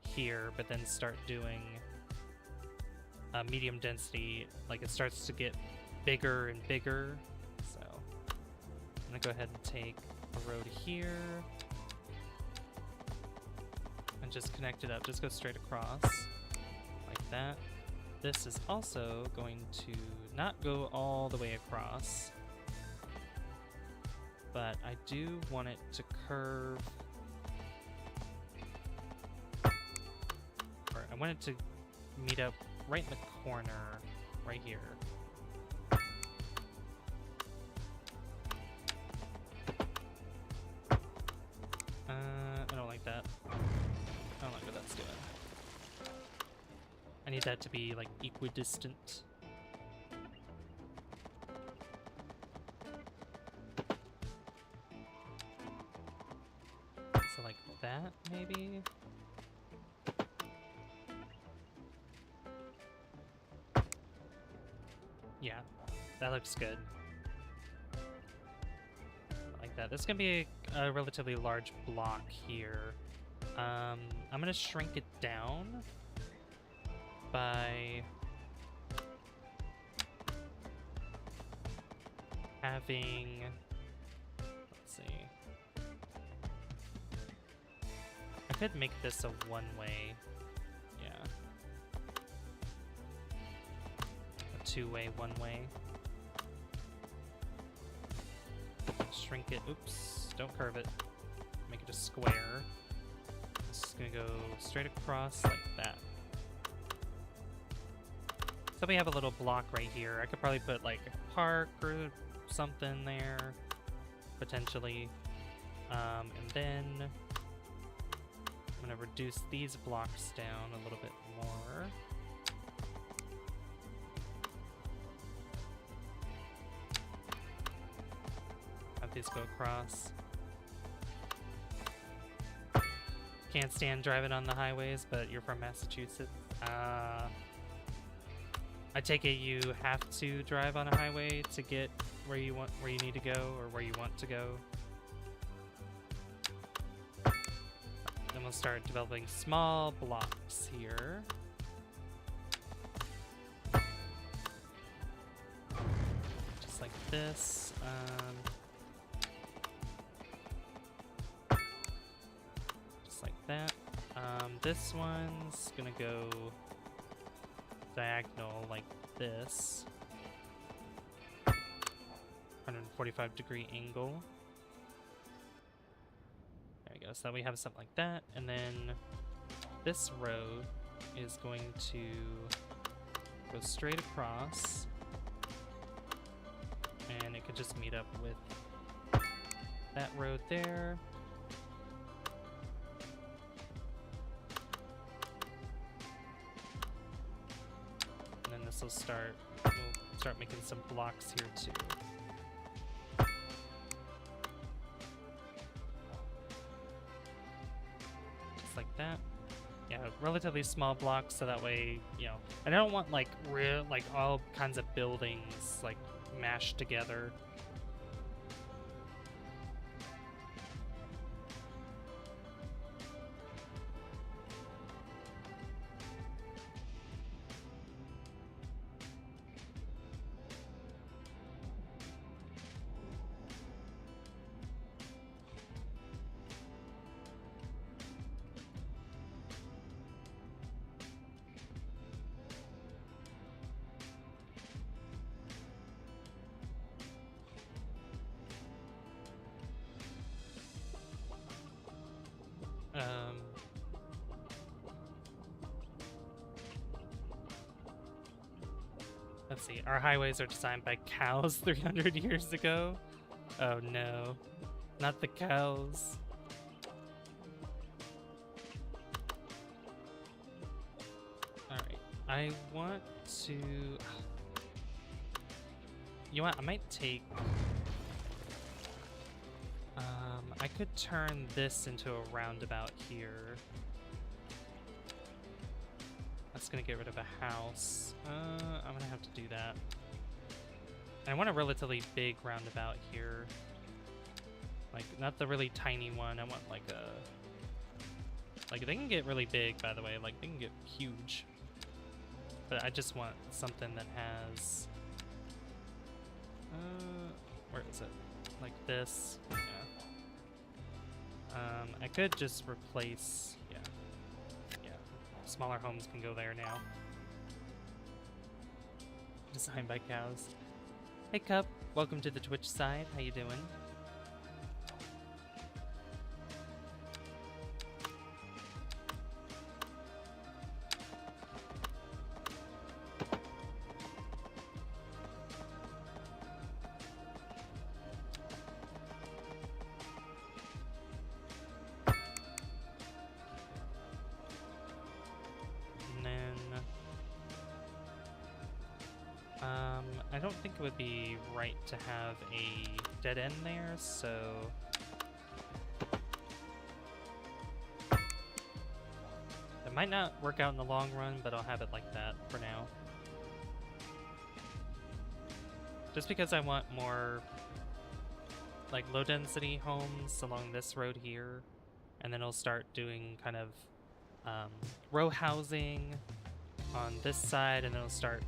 here, but then start doing medium density. Like it starts to get bigger and bigger. So I'm gonna go ahead and take a road here and just connect it up. Just go straight across like that. This is also going to not go all the way across, but I do want it to curve, or I want it to meet up right in the corner, right here. I don't like that. I don't like what that's doing. I need that to be like equidistant. So like that, maybe? Yeah, that looks good. Like that. This is gonna be a relatively large block here. I'm gonna shrink it down by having, let's see, I could make this a one-way, yeah, a two-way, one-way, shrink it, oops, don't curve it, make it a square. This is gonna go straight across like that. So we have a little block right here. I could probably put like a park or something there, potentially. And then I'm gonna reduce these blocks down a little bit more. Have these go across. Can't stand driving on the highways, but you're from Massachusetts. I take it you have to drive on a highway to get where you need to go, or where you want to go. Then we'll start developing small blocks here. Just like this. Just like that. This one's gonna go diagonal like this. 145-degree angle. There we go. So we have something like that. And then this road is going to Go straight across. And it could just meet up with that road there. And then this will start, we'll start making some blocks here too. Just like that. Yeah, relatively small blocks so that way, you know, and I don't want like real, like all kinds of buildings like mashed together. Let's see, our highways are designed by cows 300 years ago. Oh no, not the cows. Alright, I want to... You know what, I might take... I could turn this into a roundabout here. That's gonna get rid of a house. I'm gonna have to do that. And I want a relatively big roundabout here. Like, not the really tiny one. I want like a... Like, they can get really big, by the way. Like, they can get huge. But I just want something that has... where is it? Like this. Yeah. I could just replace... Yeah. Yeah. Smaller homes can go there now. Designed by cows. Hey Cup, welcome to the Twitch side. How you doing? I don't think it would be right to have a dead end there, so... It might not work out in the long run, but I'll have it like that for now. Just because I want more, like, low-density homes along this road here, and then I'll start doing kind of row housing on this side, and then it'll start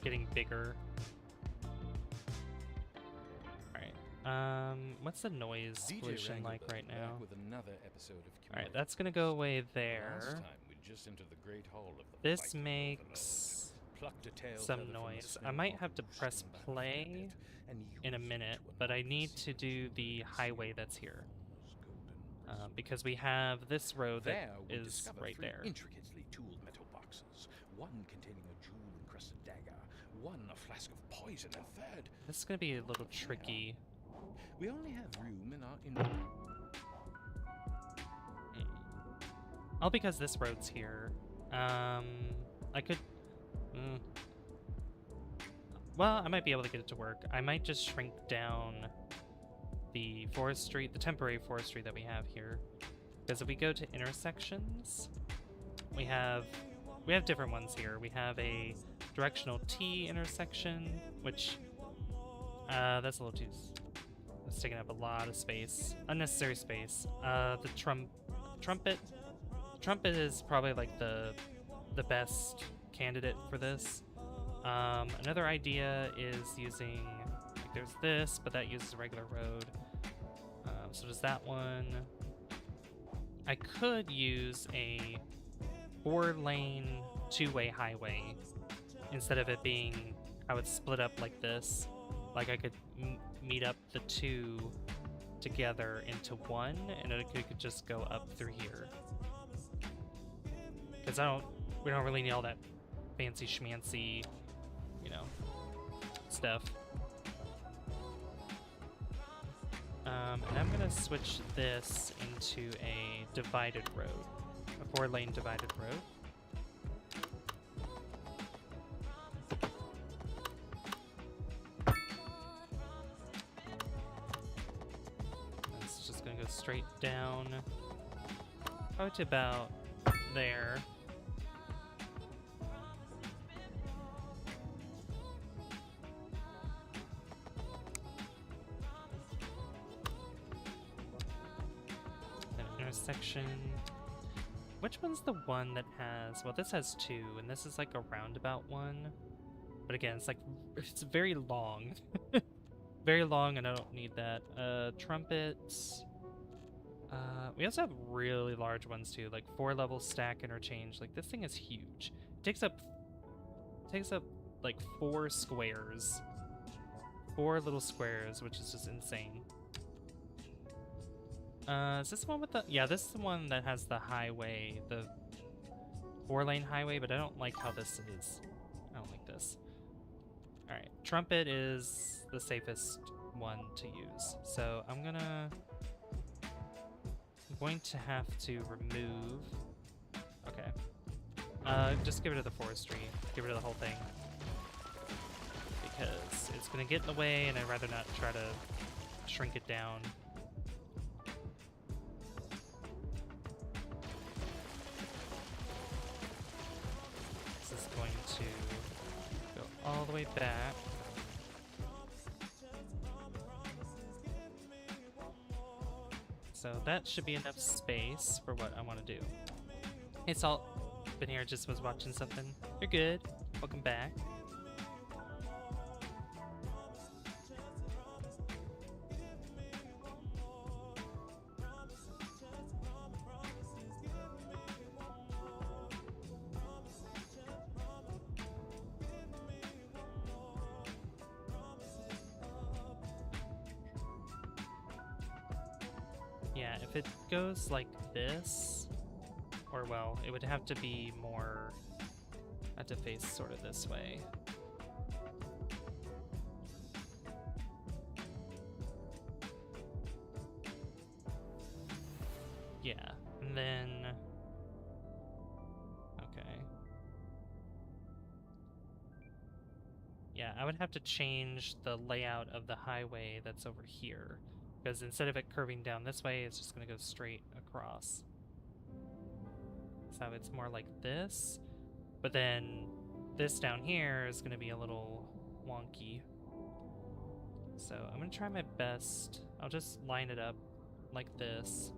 getting bigger. What's the noise pollution like right now? Alright, that's gonna go away there. This makes some noise. I might have to press play in a minute, but I need to do the highway that's here. Because we have this road that is right there. Intricately tooled metal boxes, one containing a jewel-encrusted dagger, one a flask of poison, and third... This is gonna be a little tricky. We only have room in our inventory. All because this road's here. I could... Well, I might be able to get it to work. I might just shrink down the forestry, the temporary forestry that we have here. Because if we go to intersections, we have different ones here. We have a directional T intersection, which that's a little too... It's taking up a lot of space, unnecessary space. The trumpet is probably like the best candidate for this. Another idea is using, like, there's this, but that uses a regular road. So does that one. I could use a 4-lane 2-way highway instead of it being, I would split up like this. Like I could meet up the two together into one, and it could just go up through here. Because we don't really need all that fancy schmancy, you know, stuff. And I'm gonna switch this into a divided road, a 4-lane divided road. It's just gonna go straight down, probably to about there. Intersection. Which one's the one that has, well, this has 2, and this is like a roundabout one. But again, it's like, it's very long. Very long, and I don't need that. Trumpets. We also have really large ones too, like 4-level stack interchange. Like, this thing is huge. It takes up like 4 squares. 4 little squares, which is just insane. Is this the one with the... Yeah, this is the one that has the highway, the 4-lane highway, but I don't like how this is. I don't like this. Alright, Trumpet is the safest one to use. So I'm going to have to remove... Okay. Just get rid of the forestry. Get rid of the whole thing. Because it's going to get in the way, and I'd rather not try to shrink it down. All the way back. So that should be enough space for what I want to do. Hey Salt, been here, just was watching something. You're good. Welcome back. Yeah, if it goes like this, or well, it would have to be more, I have to face sort of this way. Yeah, and then, okay. Yeah, I would have to change the layout of the highway that's over here. Because instead of it curving down this way, it's just going to go straight across. So it's more like this. But then this down here is going to be a little wonky. So I'm going to try my best. I'll just line it up like this.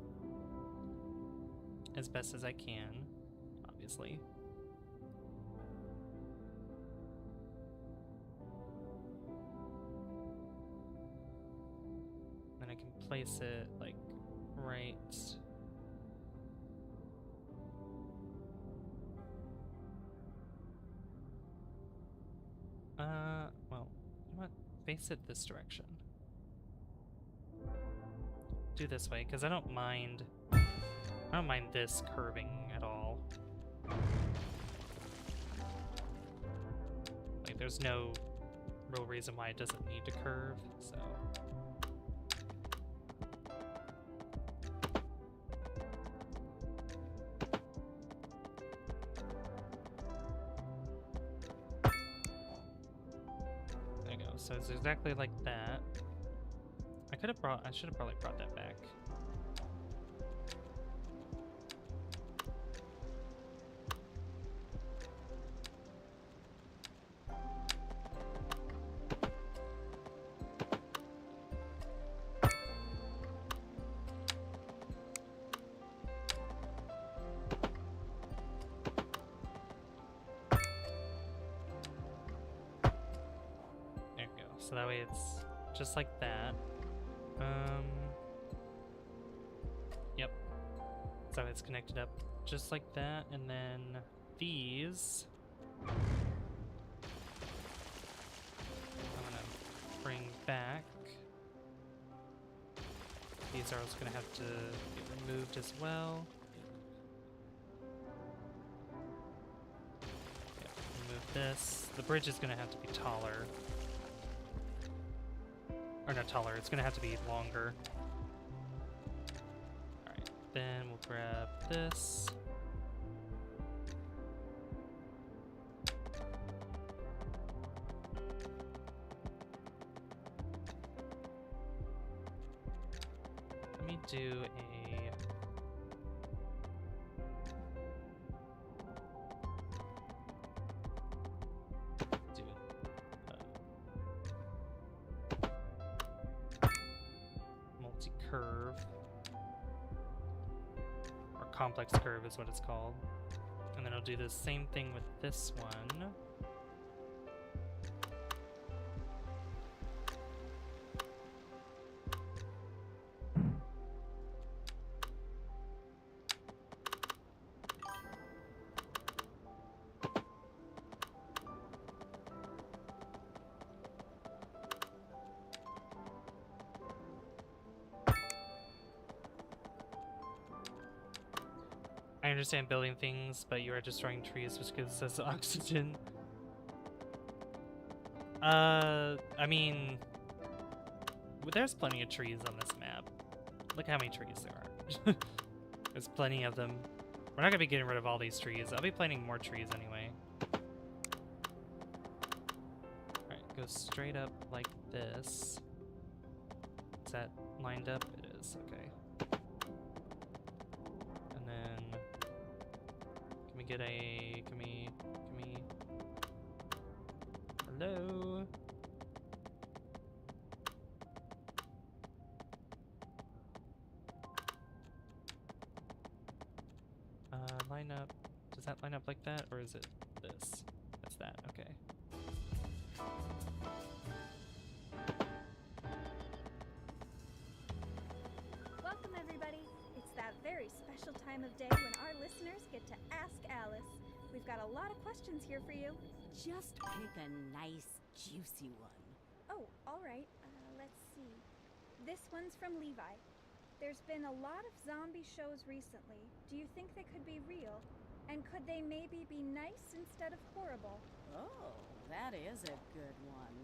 As best as I can, obviously. I can place it like right. Well, you want face it this direction. Do this way, because I don't mind this curving at all. Like, there's no real reason why it doesn't need to curve, so. So it's exactly like that. I should have probably brought that back. So that way it's just like that. Yep. So it's connected up just like that, and then these I'm gonna bring back. These are also gonna have to get removed as well. Yep, this. The bridge is gonna have to be taller. Or not taller, it's gonna have to be longer. Alright, then we'll grab this. Let me do multi-curve. Or complex curve is what it's called. And then I'll do the same thing with this one. I understand building things, but you are destroying trees just because it says oxygen. I mean, there's plenty of trees on this map. Look how many trees there are. There's plenty of them. We're not gonna be getting rid of all these trees. I'll be planting more trees anyway. Alright, go straight up like this. Is that lined up? It is, okay. And then can we get a hello? Line up. Does that line up like that, or is it this? That's that, okay. Welcome, everybody. It's that very special time of day when our listeners get to ask Alice. We've got a lot of questions here for you. Just pick a nice, juicy one. Oh, all right. Let's see. This one's from Levi. There's been a lot of zombie shows recently. Do you think they could be real? And could they maybe be nice instead of horrible? Oh, that is a good one.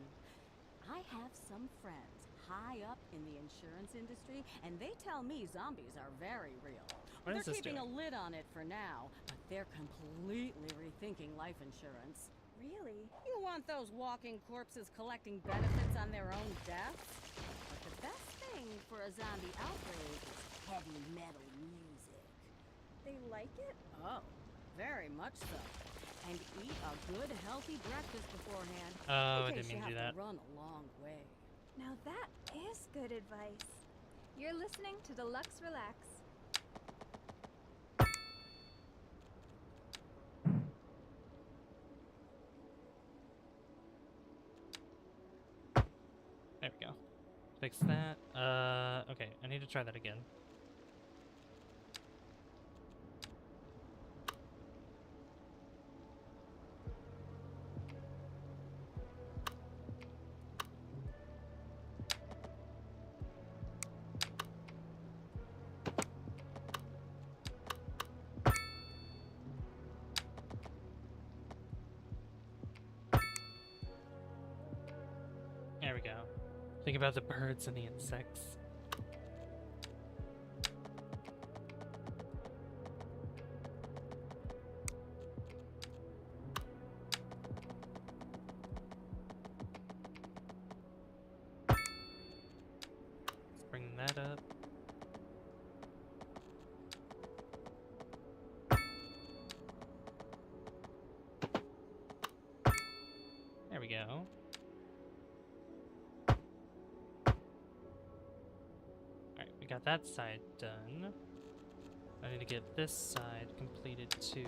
I have some friends high up in the insurance industry, and they tell me zombies are very real. What is They're this keeping doing? a lid on it for now, but they're completely rethinking life insurance. Really? You want those walking corpses collecting benefits on their own deaths? But the best thing for a zombie outbreak is heavy metal music. They like it? Oh, very much so. And eat a good, healthy breakfast beforehand. Oh, I in case didn't mean to you do have that. to run a long way. Now that is good advice. You're listening to Deluxe Relax. There we go. Fix that. Okay, I need to try that again. There we go. Think about the birds and the insects. Let's bring that up. There we go. Got that side done. I need to get this side completed too.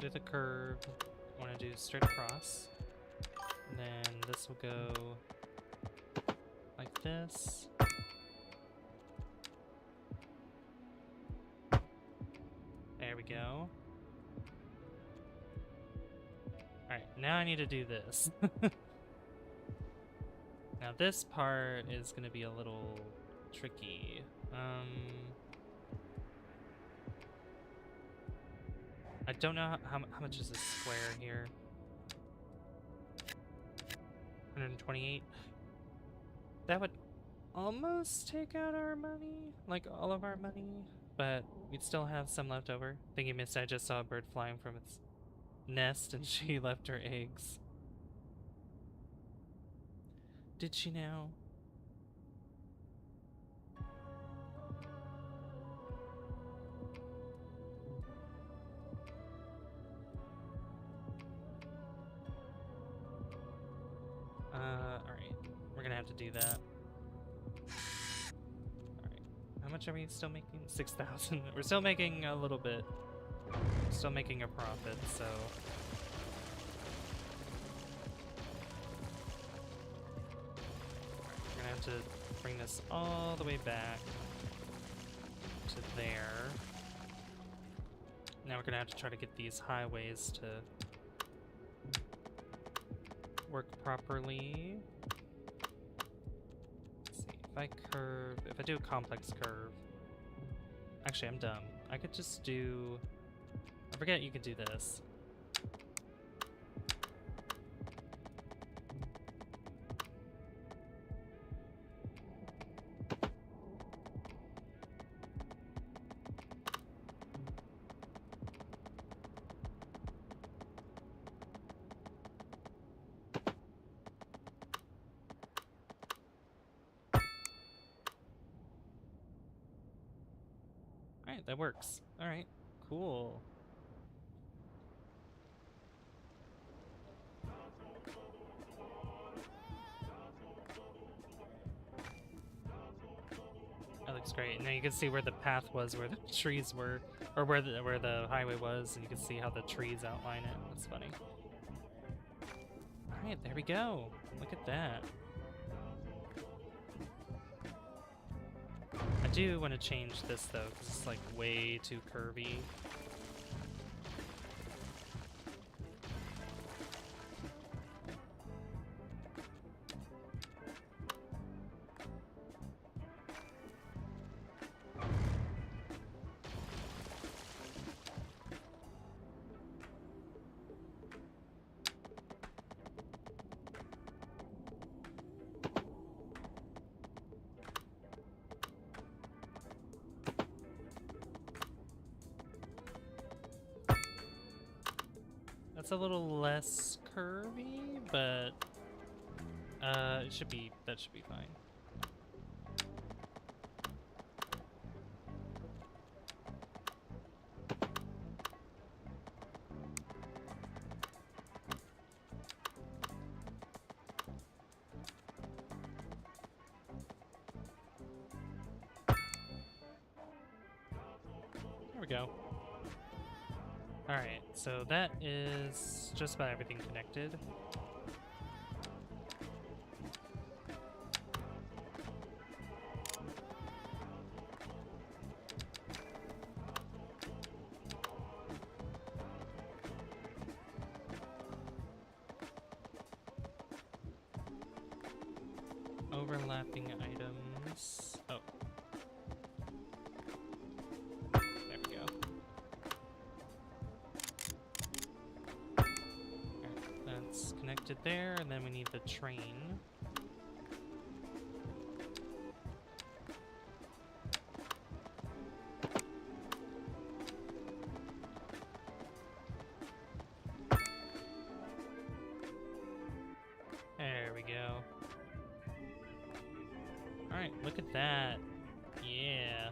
do the curve. I want to do straight across. And then this will go like this. There we go. Alright, now I need to do this. Now this part is going to be a little tricky. I don't know how much is a square here. 128. That would almost take out our money, like all of our money, but we'd still have some left over. Thinking missed, I just saw a bird flying from its nest and she left her eggs. Did she now? Alright. We're gonna have to do that. Alright. How much are we still making? 6,000. We're still making a little bit. Still making a profit, so... We're gonna have to bring this all the way back to there. Now we're gonna have to try to get these highways to work properly. Let's see, if I curve, if I do a complex curve, actually I'm dumb. I could just do, I forget you could do this. Alright, that works. Alright, cool. That looks great. And now you can see where the path was, where the trees were, or where the highway was, and you can see how the trees outline it. That's funny. Alright, there we go. Look at that. I do want to change this though, because it's like way too curvy. It's a little less curvy, but it should be, that should be fine. There we go. Alright, so that is just about everything connected. Overlapping items. Oh. There we go. That's connected there, and then we need the train. There we go. Alright, look at that. Yeah.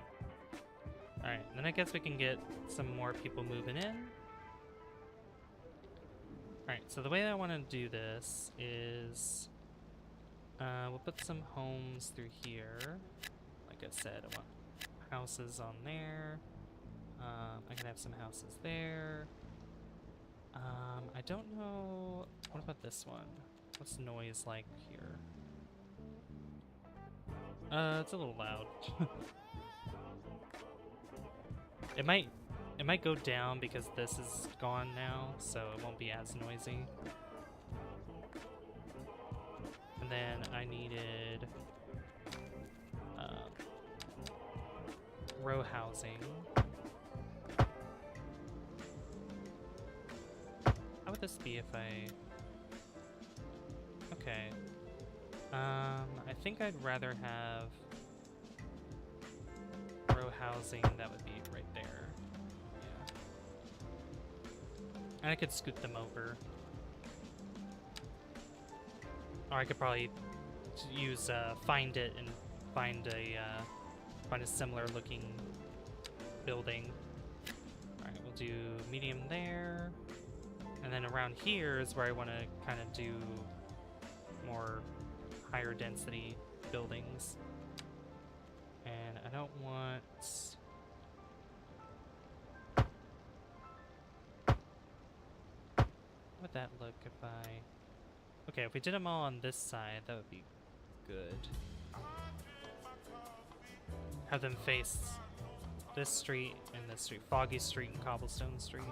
Alright, then I guess we can get some more people moving in. Alright, so the way I want to do this is we'll put some homes through here. Like I said, I want houses on there. I can have some houses there. I don't know. What about this one? What's noise like here? It's a little loud. It might go down because this is gone now, so it won't be as noisy. And then I needed row housing. How would this be if I... Okay. I think I'd rather have row housing. That would be right there. Yeah. And I could scoot them over. Or I could probably use find it and find a similar looking building. Alright, we'll do medium there. And then around here is where I want to kind of do more higher density buildings. And I don't want... How would that look if I... Okay, if we did them all on this side, that would be good. Have them face this street and this street. Foggy Street and Cobblestone Street.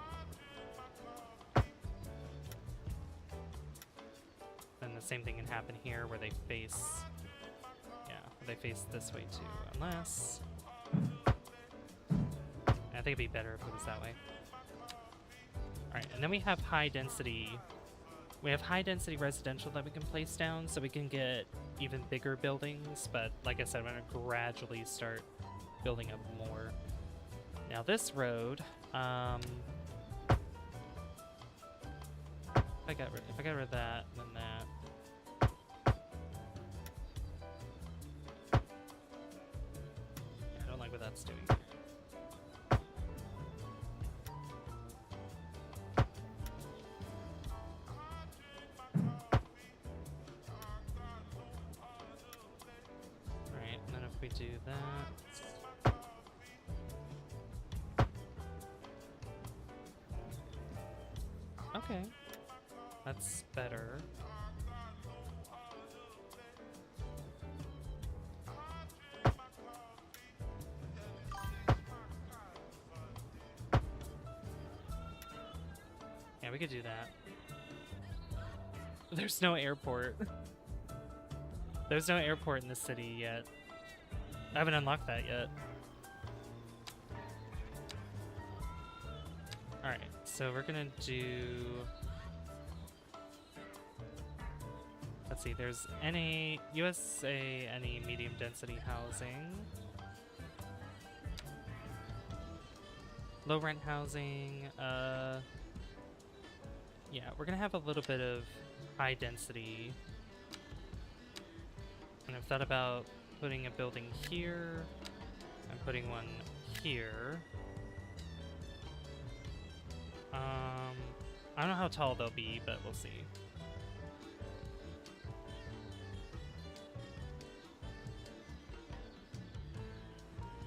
And the same thing can happen here where they face... Yeah, they face this way too. Unless... I think it'd be better if it was that way. Alright, and then we have high density... We have high density residential that we can place down, so we can get even bigger buildings, but like I said, I'm gonna gradually start building up more. Now this road, if I got rid of that, then that. Yeah, I don't like what that's doing. We do that. Okay. That's better. Yeah, we could do that. There's no airport. There's no airport in the city yet. I haven't unlocked that yet. Alright, so we're gonna do... Let's see, there's NA, USA, any medium density housing. Low rent housing, yeah, we're gonna have a little bit of high density. And I've thought about putting a building here, and putting one here. I don't know how tall they'll be, but we'll see.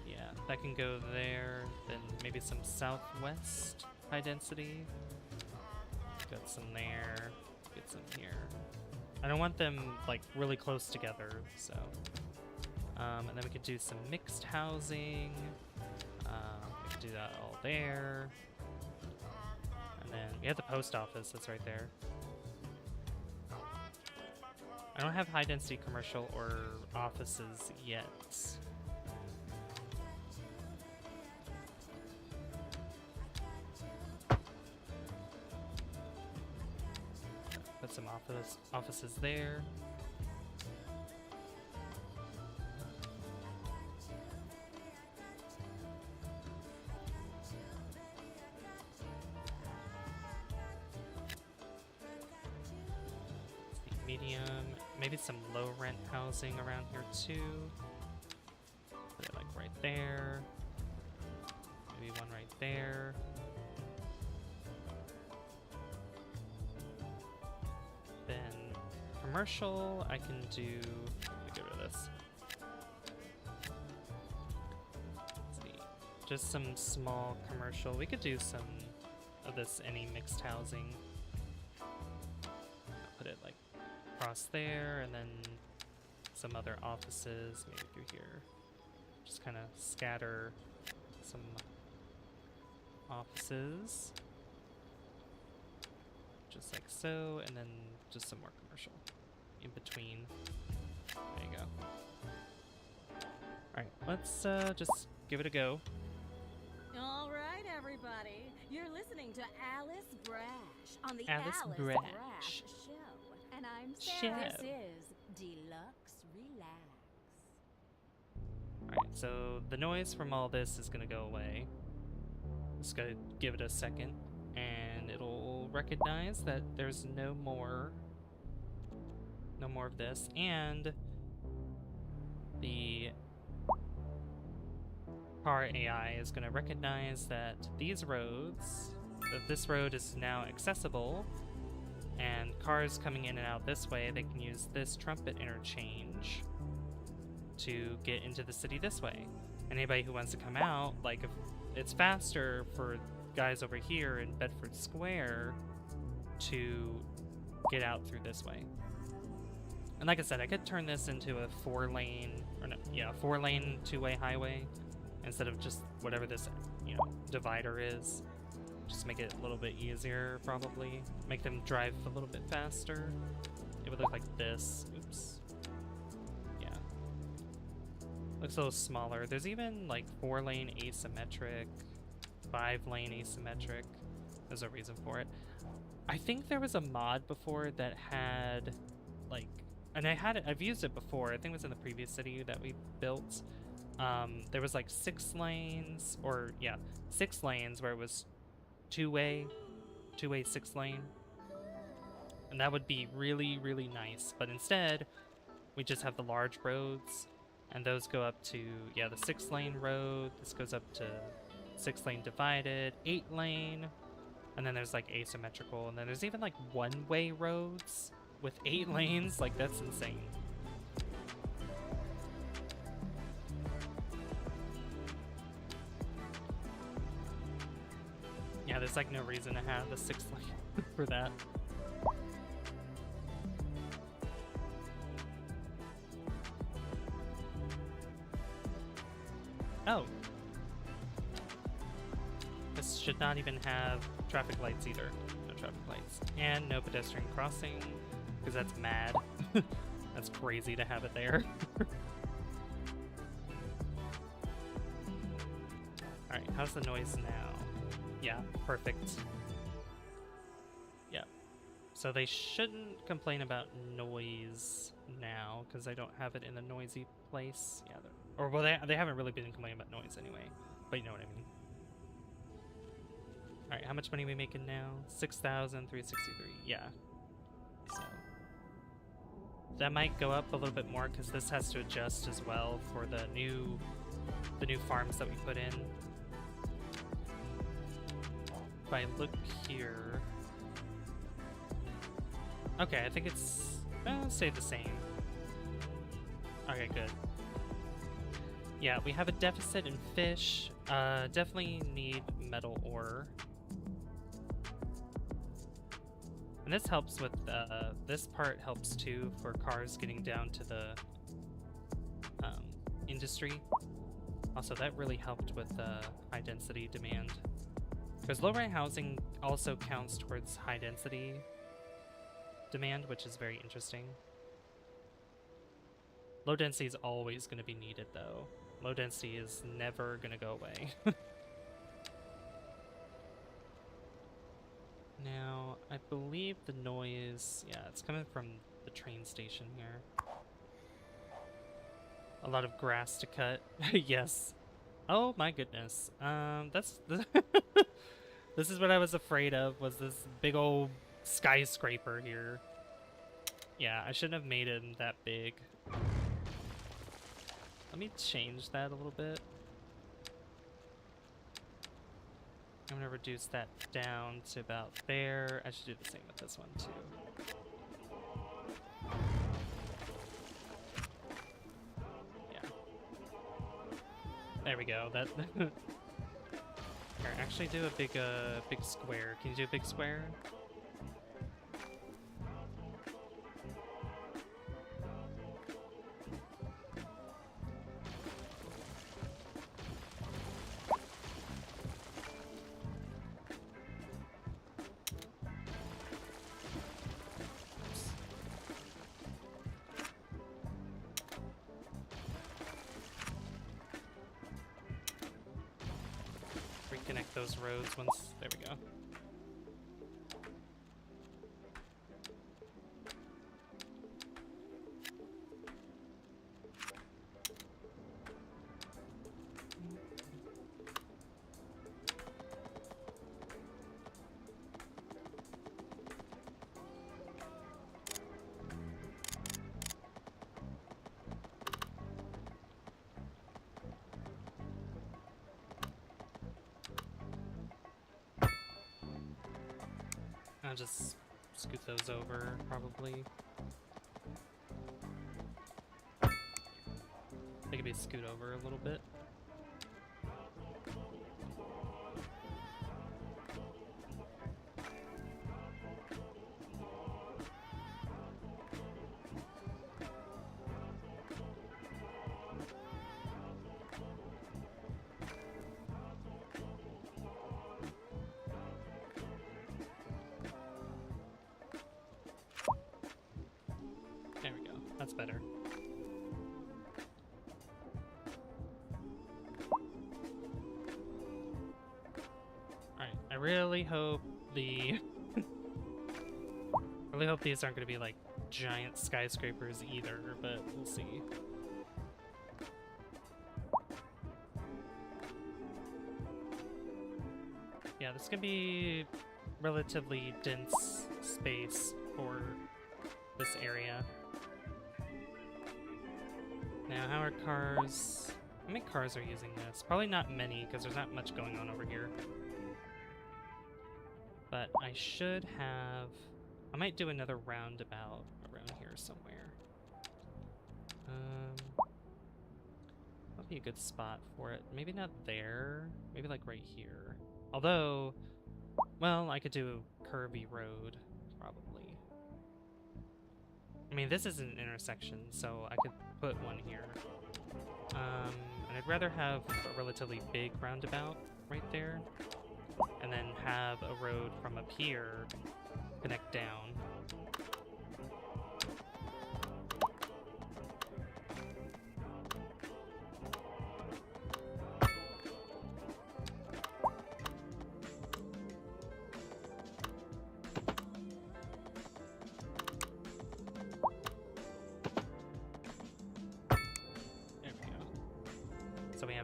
Yeah, that can go there, then maybe some southwest high density. Got some there, get some here. I don't want them like really close together, so. And then we could do some mixed housing. We could do that all there. And then we have the post office that's right there. I don't have high density commercial or offices yet. Put some offices there. Medium, maybe some low rent housing around here too. Put it like right there. Maybe one right there. Then commercial, I can do. Let me get rid of this. Let's see, just some small commercial. We could do some of this any mixed housing. I'll put it like across there, and then some other offices maybe through here. Just kind of scatter some offices, just like so, and then just some more commercial in between. There you go. Alright, let's just give it a go. All right, everybody. You're listening to Alice Brash on the Alice Alice Brash. Brash Show. And I'm Show. Sarah. This is Deluxe Relax. Alright, so the noise from all this is gonna go away. Just gotta give it a second, and it'll recognize that there's no more of this, and the car AI is gonna recognize that these roads, that this road is now accessible, and cars coming in and out this way, they can use this trumpet interchange to get into the city this way. Anybody who wants to come out, like if it's faster for guys over here in Bedford Square to get out through this way. And like I said, I could turn this into a 4-lane, or no, yeah, 4-lane two-way highway instead of just whatever this, you know, divider is. Just make it a little bit easier, probably. Make them drive a little bit faster. It would look like this. Oops. Yeah. Looks a little smaller. There's even like 4-lane asymmetric, 5-lane asymmetric. There's a reason for it. I think there was a mod before that had like, and I've used it before. I think it was in the previous city that we built. There was like 6 lanes, or yeah, 6 lanes where it was two-way 6-lane. And that would be really, really nice. But instead, we just have the large roads, and those go up to, yeah, the 6-lane road. This goes up to 6-lane divided, 8-lane, and then there's like asymmetrical, and then there's even like 1-way roads with 8 lanes. Like, that's insane. Yeah, there's like no reason to have a 6-lane for that. Oh. This should not even have traffic lights either. No traffic lights. And no pedestrian crossing, because that's mad. That's crazy to have it there. Alright, how's the noise now? Yeah, perfect. Yeah. So they shouldn't complain about noise now, because I don't have it in a noisy place. Yeah, or well, they haven't really been complaining about noise anyway, but you know what I mean. Alright, how much money are we making now? 6,363. Yeah. So that might go up a little bit more, because this has to adjust as well for the new farms that we put in. If I look here, okay, I think it's stay the same. Okay, good. Yeah, we have a deficit in fish. Definitely need metal ore. And this helps with, this part helps too for cars getting down to the industry. Also, that really helped with high density demand. Because low-rise housing also counts towards high density demand, which is very interesting. Low density is always going to be needed though. Low density is never going to go away. Now, I believe the noise, yeah, it's coming from the train station here. A lot of grass to cut. Yes. Oh my goodness. That's this is what I was afraid of, was this big old skyscraper here. Yeah, I shouldn't have made it that big. Let me change that a little bit. I'm gonna reduce that down to about there. I should do the same with this one too. Yeah. There we go. That. Here, actually do a big square. Can you do a big square? Reconnect those roads once. There we go. I'll just scoot those over, probably. They could be scoot over a little bit. There we go. That's better. Alright, I really hope the... really hope these aren't going to be like giant skyscrapers either, but we'll see. Yeah, this can be relatively dense space for this area. Now, how are cars... How many cars are using this? Probably not many, because there's not much going on over here. But I should have... I might do another roundabout around here somewhere. That'd be a good spot for it. Maybe not there. Maybe like right here. Although, well, I could do a curvy road, probably. I mean, this is an intersection, so I could put one here. And I'd rather have a relatively big roundabout right there, and then have a road from up here connect down.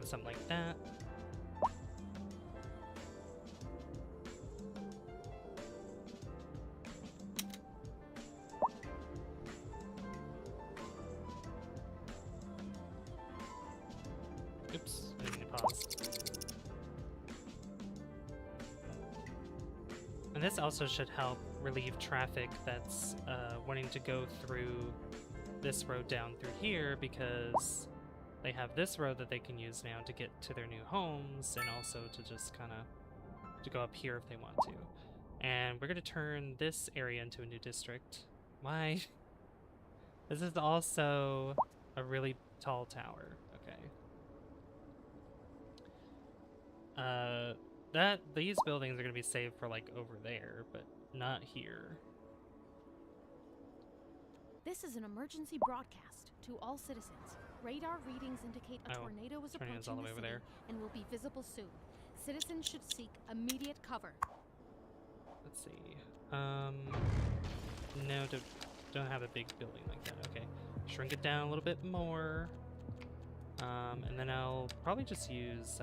Something like that. Oops, I didn't pause. And this also should help relieve traffic that's wanting to go through this road down through here, because they have this road that they can use now to get to their new homes, and also to just kind of to go up here if they want to. And we're going to turn this area into a new district. Why? This is also a really tall tower. Okay. These buildings are going to be saved for like over there, but not here. This is an emergency broadcast to all citizens. Radar readings indicate a tornado is approaching all the way the over city there. and will be visible soon. Citizens should seek immediate cover. Let's see. No, don't have a big building like that. Okay, shrink it down a little bit more. And then I'll probably just use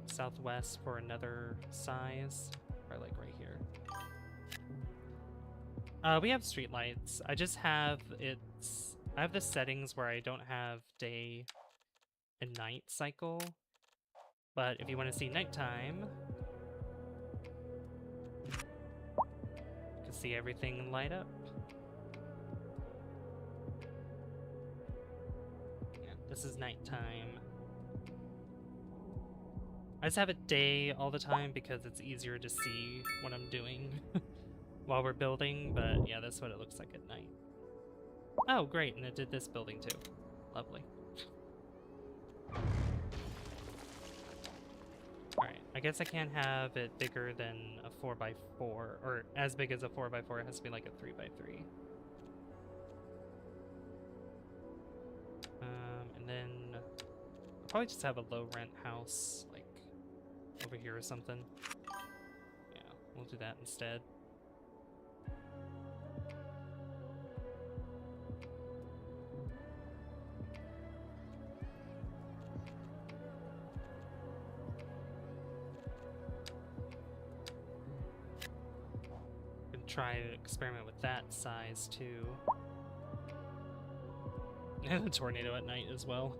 Southwest for another size, or like right here. We have streetlights. I just have I have the settings where I don't have day and night cycle, but if you want to see nighttime, you can see everything light up. Yeah, this is nighttime. I just have it day all the time because it's easier to see what I'm doing while we're building, but yeah, that's what it looks like at night. Oh, great, and it did this building too. Lovely. Alright, I guess I can't have it bigger than a 4x4, or as big as a 4x4, it has to be like a 3x3. And then I'll probably just have a low rent house, like over here or something. Yeah, we'll do that instead. Gonna try to experiment with that size too. And a tornado at night as well.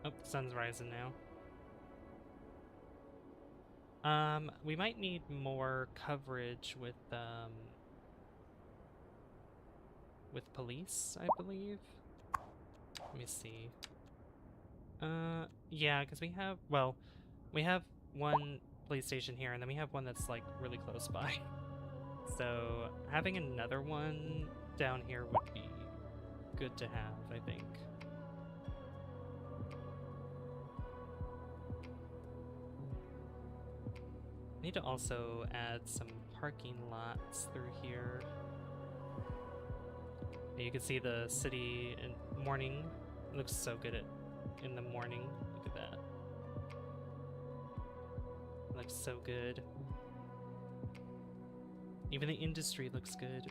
Oh, the sun's rising now. We might need more coverage with police, I believe. Let me see. Yeah, because we have one police station here, and then we have one that's like really close by. So having another one down here would be good to have, I think. Need to also add some parking lots through here. You can see the city in morning. It looks so good in the morning. Look at that. It looks so good. Even the industry looks good.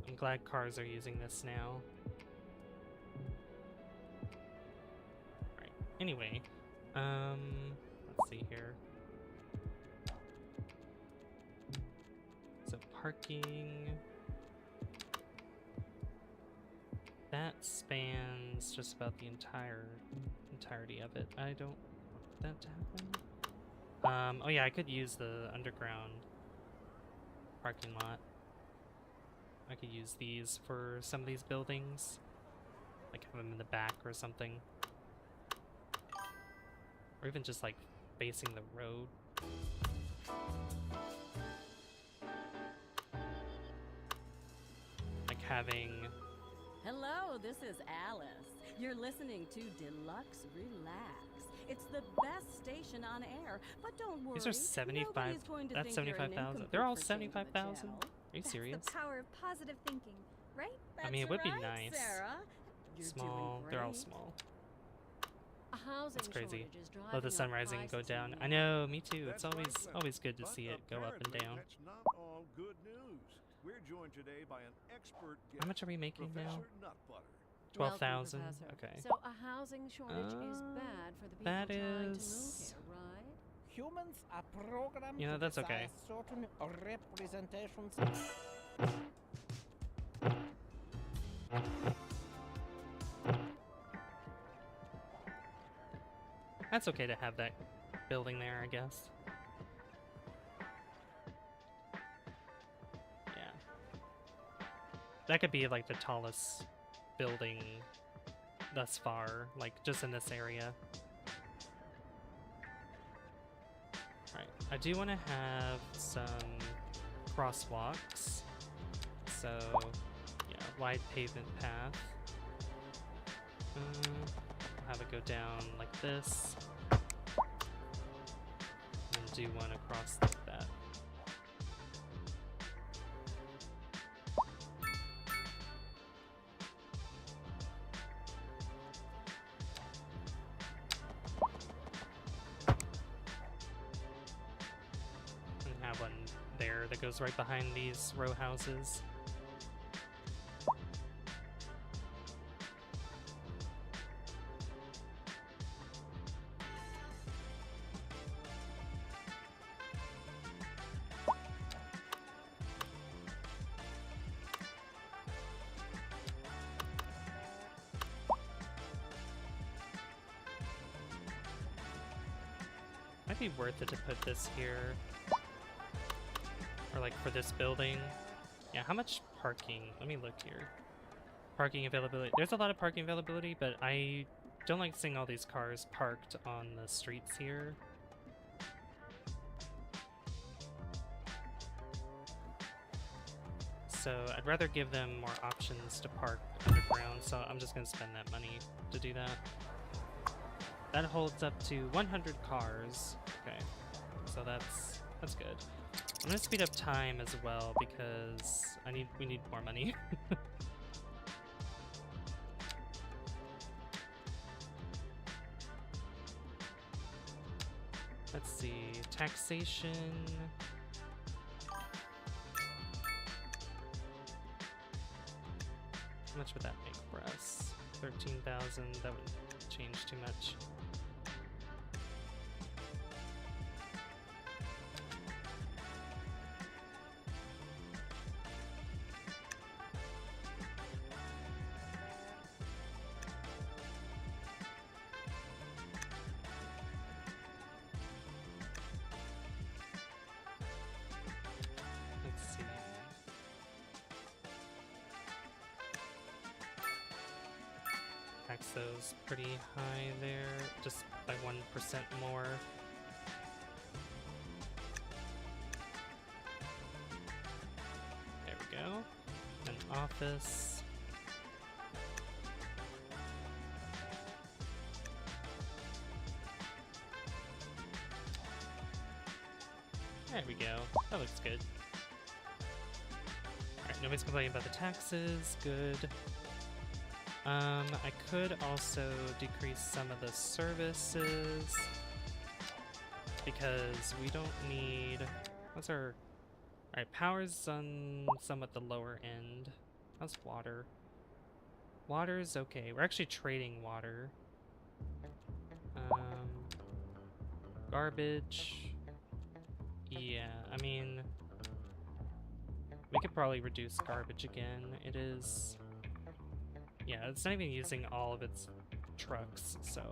I'm glad cars are using this now. Alright, anyway, let's see here. So parking, that spans just about the entirety of it. I don't want that to happen. Oh yeah, I could use the underground parking lot. I could use these for some of these buildings. Like have them in the back or something. Or even just like facing the road. Like having... Hello, this is Alice. You're listening to Deluxe Relax. It's the best station on air, but don't worry. These are 75. Nobody's going to That's think you're an 75,000. They're all incomplete for changing the 75,000. channel. Are you serious? That's the power of positive thinking, right? I mean, it would be That's nice. right, Sarah. You're Small. doing They're all great. small. A housing That's crazy. shortage is driving Let the sun up rising and go prices down. in I the know, me too. It's That's right, always sir. good to But see it go up and apparently down. That's not all good news. We're joined today by an expert guest, How much are we making now? Professor Nutbutter. 12,000. Welcome, Professor. Okay. So a housing shortage is bad for the people that trying to move is- here, right? Humans are programmed You know, to that's desire okay. certain representations. That's okay to have that building there, I guess. Yeah. That could be like the tallest building thus far, like just in this area. Alright, I do want to have some crosswalks. So, yeah, wide pavement path. I'll have it go down like this. And do one across like that. that goes right behind these row houses. Might be worth it to put this here. Or like for this building. Yeah, how much parking? Let me look here. Parking availability. There's a lot of parking availability, but I don't like seeing all these cars parked on the streets here. So I'd rather give them more options to park underground, so I'm just gonna spend that money to do that. That holds up to 100 cars. Okay, so that's good. I'm gonna speed up time as well because we need more money. Let's see, taxation. How much would that make for us? 13,000. That would change too much. Those pretty high there, just by 1% more. There we go. An office. There we go. That looks good. Alright, nobody's complaining about the taxes. Good. I could also decrease some of the services because we don't need. What's our? Alright, power's on somewhat the lower end. How's water? Water's okay. We're actually trading water. Garbage. Yeah, I mean, we could probably reduce garbage again. It is. Yeah, it's not even using all of its trucks, so...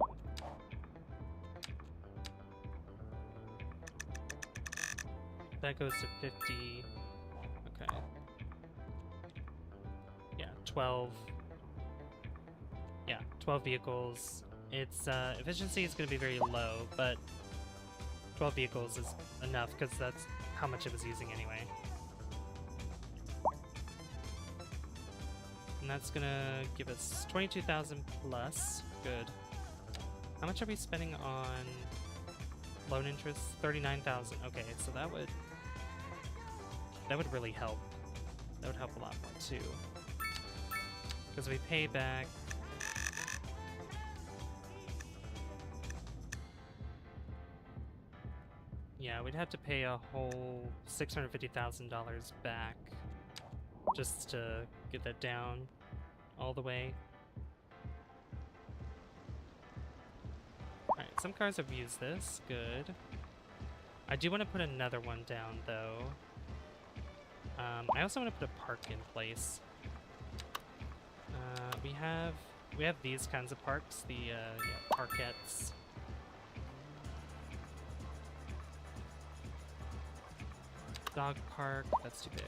That goes to 50. Okay. Yeah, 12. Yeah, 12 vehicles. Its efficiency is going to be very low, but 12 vehicles is enough, because that's how much it was using anyway. And that's gonna give us 22,000 plus. Good. How much are we spending on loan interest? 39,000. Okay, so that would really help. That would help a lot more too. Because we pay back. Yeah, we'd have to pay a whole $650,000 back just to get that down all the way. Alright, some cars have used this. Good. I do want to put another one down, though. I also want to put a park in place. We have these kinds of parks, the yeah, parkettes. Dog park, that's too big.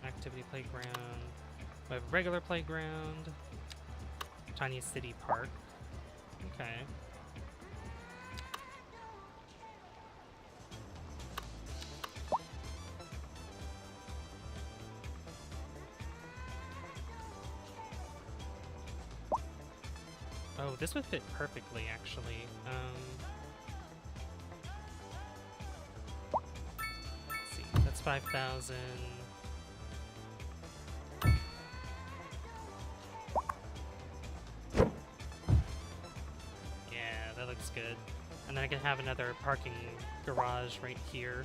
Activity playground. We have a regular playground. Tiny city park. Okay. Oh, this would fit perfectly, actually. Let's see. That's 5,000. Looks good. And then I can have another parking garage right here.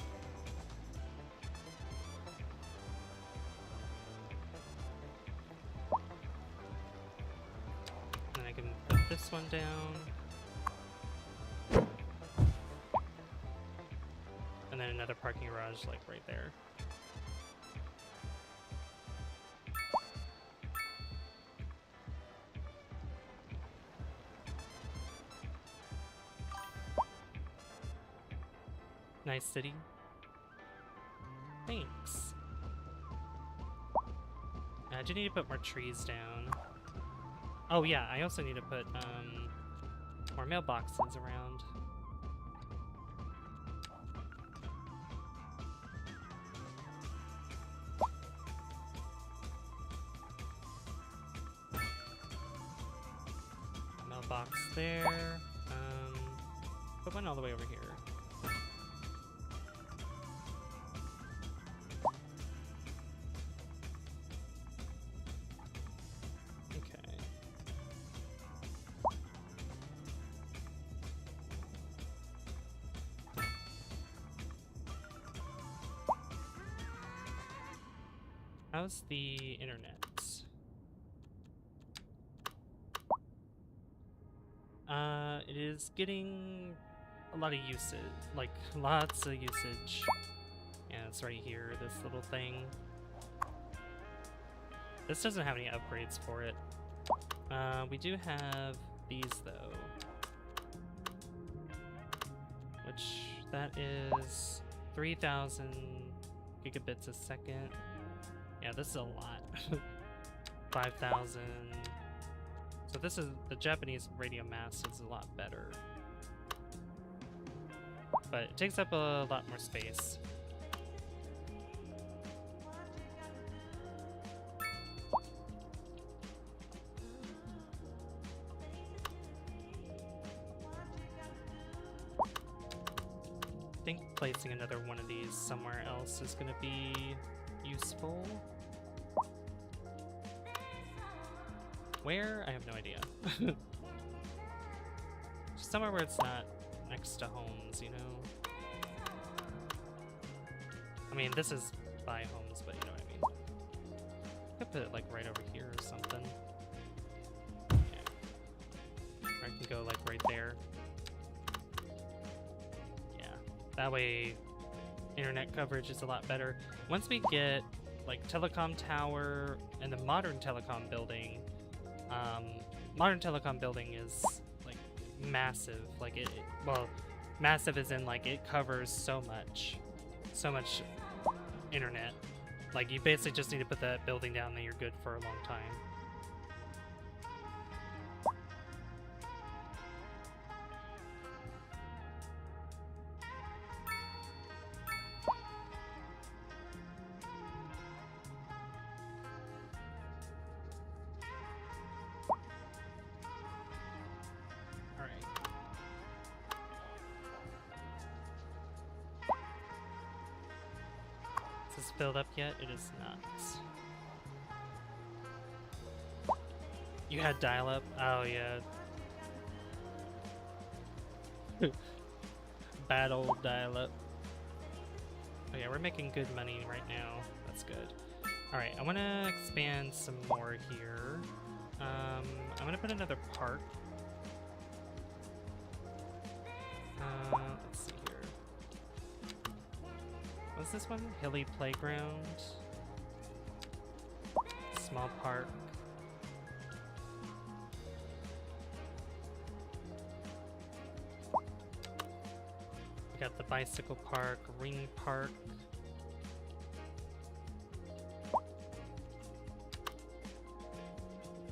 this one down. And then another parking garage, like, right there. Nice city. Thanks. I do need to put more trees down. Oh yeah, I also need to put more mailboxes around. Mailbox there. Put one all the way over here. How's the internet? It is getting a lot of usage, like lots of usage. Yeah, it's right here, this little thing. This doesn't have any upgrades for it. We do have these though. Which, that is 3,000 gigabits a second. Yeah, this is a lot. 5,000. So this is, the Japanese radio mass is a lot better. But it takes up a lot more space. I think placing another one of these somewhere else is going to be useful. Where? I have no idea. Just somewhere where it's not next to homes, you know? I mean, this is by homes, but you know what I mean. I could put it like right over here or something. Yeah. Or I can go like right there. Yeah. That way internet coverage is a lot better. Once we get like telecom tower and the modern telecom building, modern telecom building is like massive. Like well, massive as in like it covers so much internet. Like you basically just need to put that building down and you're good for a long time. Filled up yet? It is not. You had dial-up? Oh yeah. Bad old dial-up. Oh yeah, we're making good money right now. That's good. Alright, I want to expand some more here. I'm going to put another park. Let's see here. What's this one? Hilly Playground. Small park. We got the bicycle park, ring park. Oh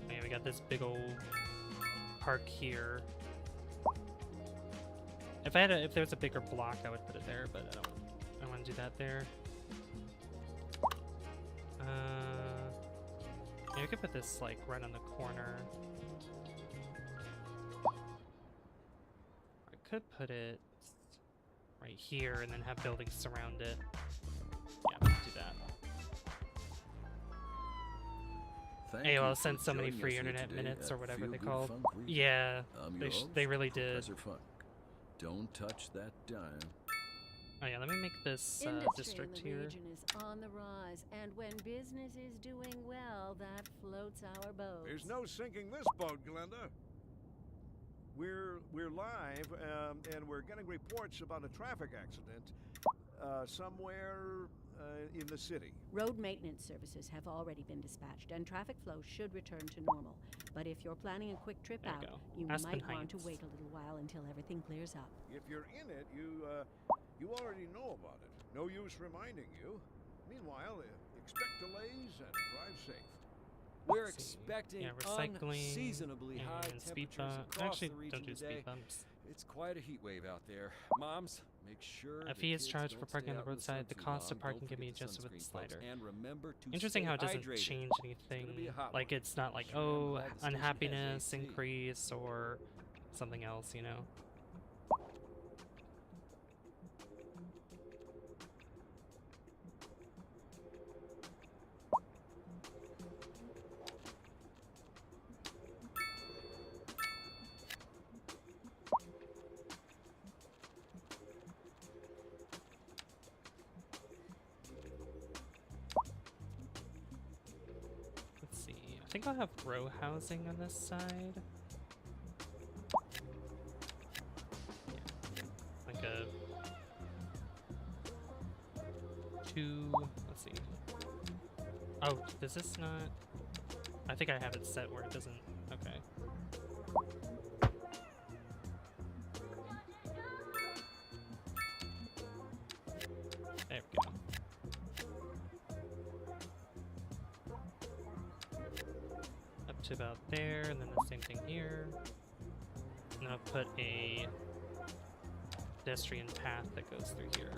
yeah, we got this big old park here. If if there was a bigger block, I would put it there, but I don't want to do that there. Yeah, we could put this like right on the corner. I could put it right here and then have buildings surround it. Yeah, we can do that. AOL sent so many free internet minutes or whatever they called. Yeah, they really did. Don't touch that dime. Oh yeah, let me make this district in the here. region is on the rise, and when business is doing well, that floats our boat. There's no sinking this boat, Glenda. We're live, and we're getting reports about a traffic accident somewhere in the city. Road maintenance services have already been dispatched, and traffic flow should return to normal. But if you're planning a quick trip There out, you go. you Aspen might want to Heights. wait a little while until everything clears up. If you're in it, you already know about it. No use reminding you. Meanwhile, expect delays and drive safe. We're Let's see. expecting Yeah, recycling unseasonably high and speed temperatures bump. across Actually, the region don't do today. speed bumps. It's quite a heat wave out there. Moms, make sure A the fee is kids charged for don't parking stay on the out in roadside. The sun too cost of long. parking Don't can be forget the adjusted with the sunscreen, folks. slider. And remember to Interesting stay how it doesn't hydrated. change It's anything. gonna be a hot Like one. it's not like, Sure am oh, glad the station has unhappiness AC. increase or something else, you know? Let's see. I think I'll have row housing on this side. Yeah. Like a two. Let's see. Oh, does this not? I think I have it set where it doesn't. Okay. There we go. Up to about there, and then the same thing here. And then I'll put a pedestrian path that goes through here.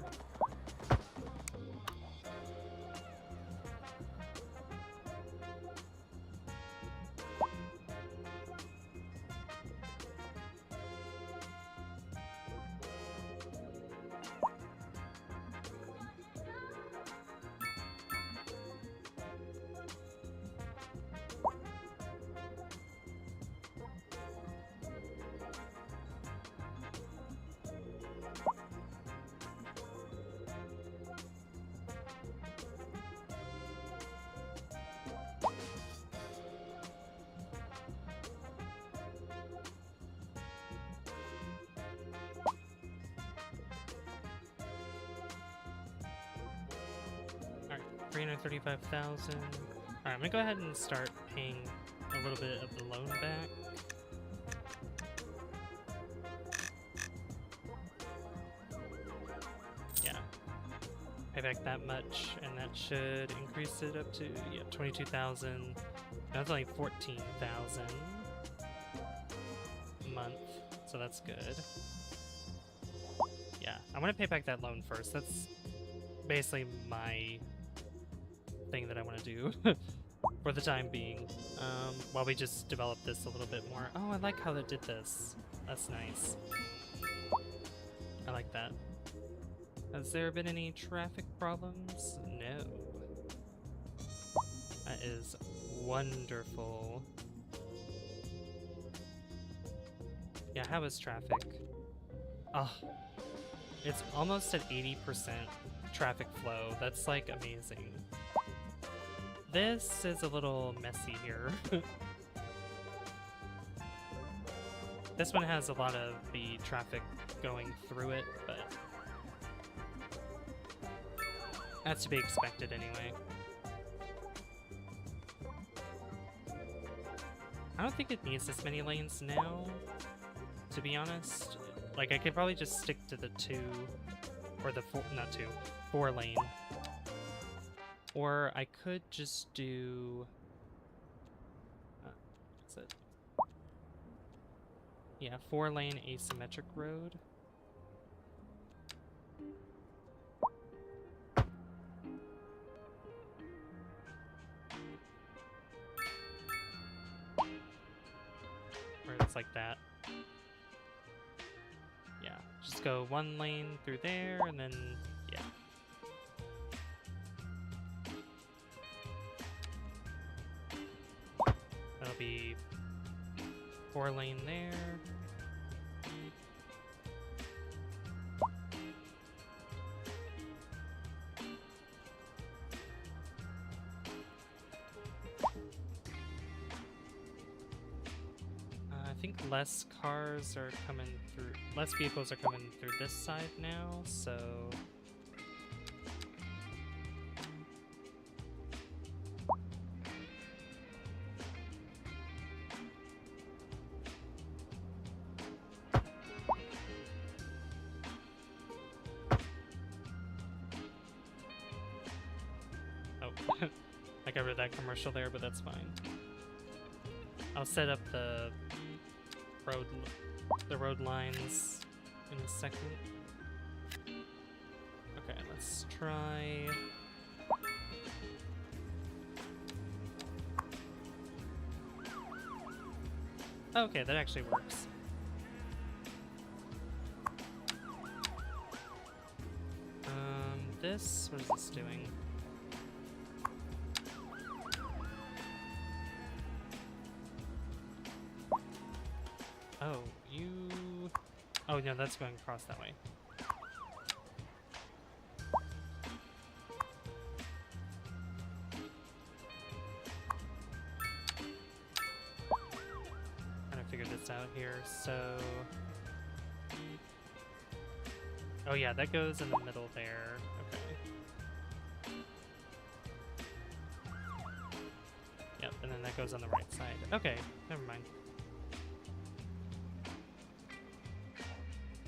Alright, 335,000. Alright, I'm gonna go ahead and start paying a little bit of the loan back. Yeah. Pay back that much, and that should increase it up to, yeah, 22,000. That's only 14,000 a month, so that's good. Yeah, I want to pay back that loan first. That's basically my thing that I want to do for the time being, while we just develop this a little bit more. Oh, I like how they did this. That's nice. I like that. Has there been any traffic problems? No. That is wonderful. Yeah, how is traffic? Oh, it's almost at 80% traffic flow. That's like amazing. This is a little messy here. This one has a lot of the traffic going through it, but that's to be expected anyway. I don't think it needs this many lanes now, to be honest. Like, I could probably just stick to the 2, or the 4, not 2, 4 lane. Or I could just do, is it? Yeah, 4 lane asymmetric road. Where it's like that. Yeah, just go 1 lane through there, and then, yeah. That'll be 4 lane there. I think less cars are coming through, less vehicles are coming through this side now, so... Oh, I got rid of that commercial there, but that's fine. I'll set up the road lines in a second. Okay, let's try. Okay, that actually works. This, what is this doing? Oh, you... Oh, no, that's going across that way. Trying to figure this out here, so... Oh yeah, that goes in the middle there. Okay. Yep, and then that goes on the right side. Okay, never mind.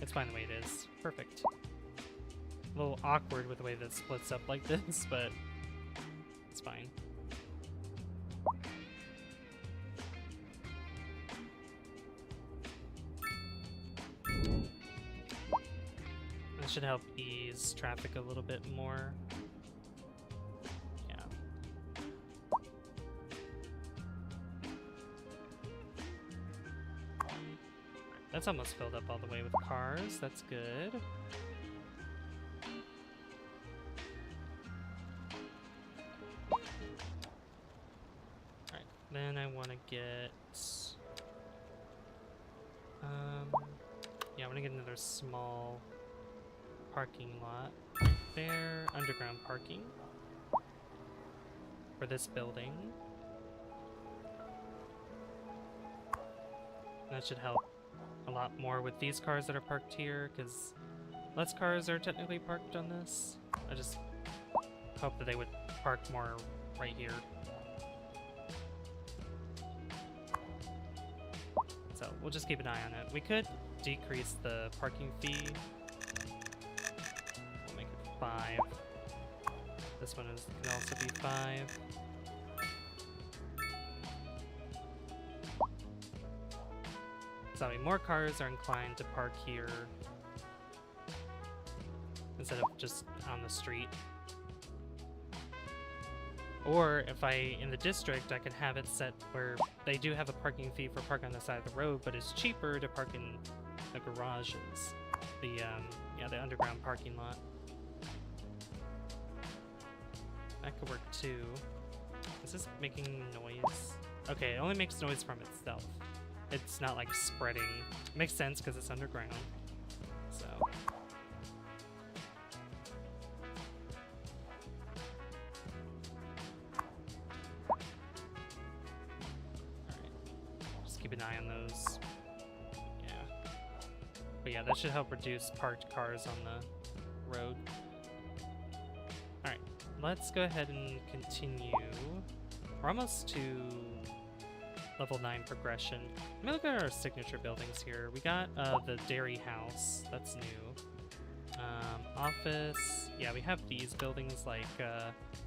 It's fine the way it is. Perfect. A little awkward with the way that splits up like this, but it's fine. That should help ease traffic a little bit more. Yeah. That's almost filled up all the way with cars. That's good. Alright, then I want to get... yeah, I want to get another small parking lot right there. Underground parking for this building. That should help a lot more with these cars that are parked here, because less cars are technically parked on this. I just hope that they would park more right here. So we'll just keep an eye on it. We could decrease the parking fee. We'll make it 5. This one can also be 5. So more cars are inclined to park here instead of just on the street. Or if in the district, I could have it set where they do have a parking fee for parking on the side of the road, but it's cheaper to park in the garages, the underground parking lot. That could work too. Is this making noise? Okay, it only makes noise from itself. It's not like spreading. It makes sense because it's underground. So. Alright. Just keep an eye on those. Yeah. But yeah, that should help reduce parked cars on the road. Alright. Let's go ahead and continue. We're almost to level 9 progression. Let me look at our signature buildings here. We got the dairy house. That's new. Office. Yeah, we have these buildings like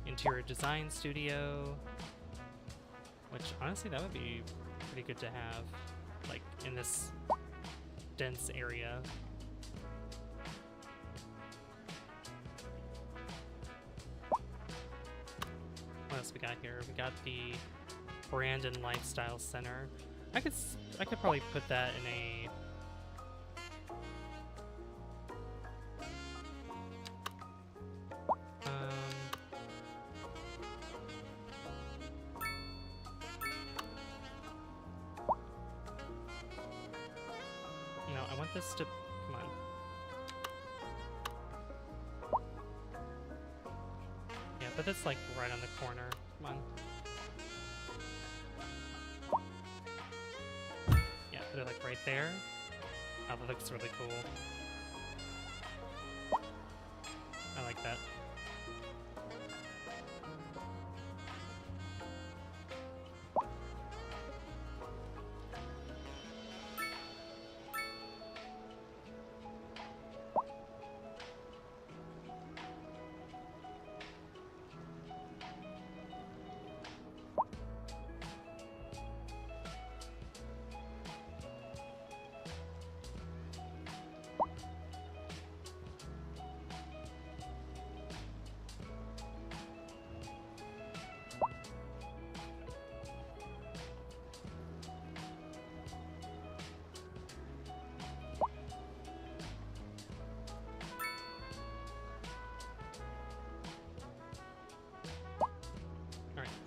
interior design studio. Which, honestly, that would be pretty good to have. Like, in this dense area. What else we got here? We got the Brandon Lifestyle Center. I could probably put that in a... No, I want this to... Come on. Yeah, but that's like right on the corner. Come on. right there. Oh, that looks really cool. I like that.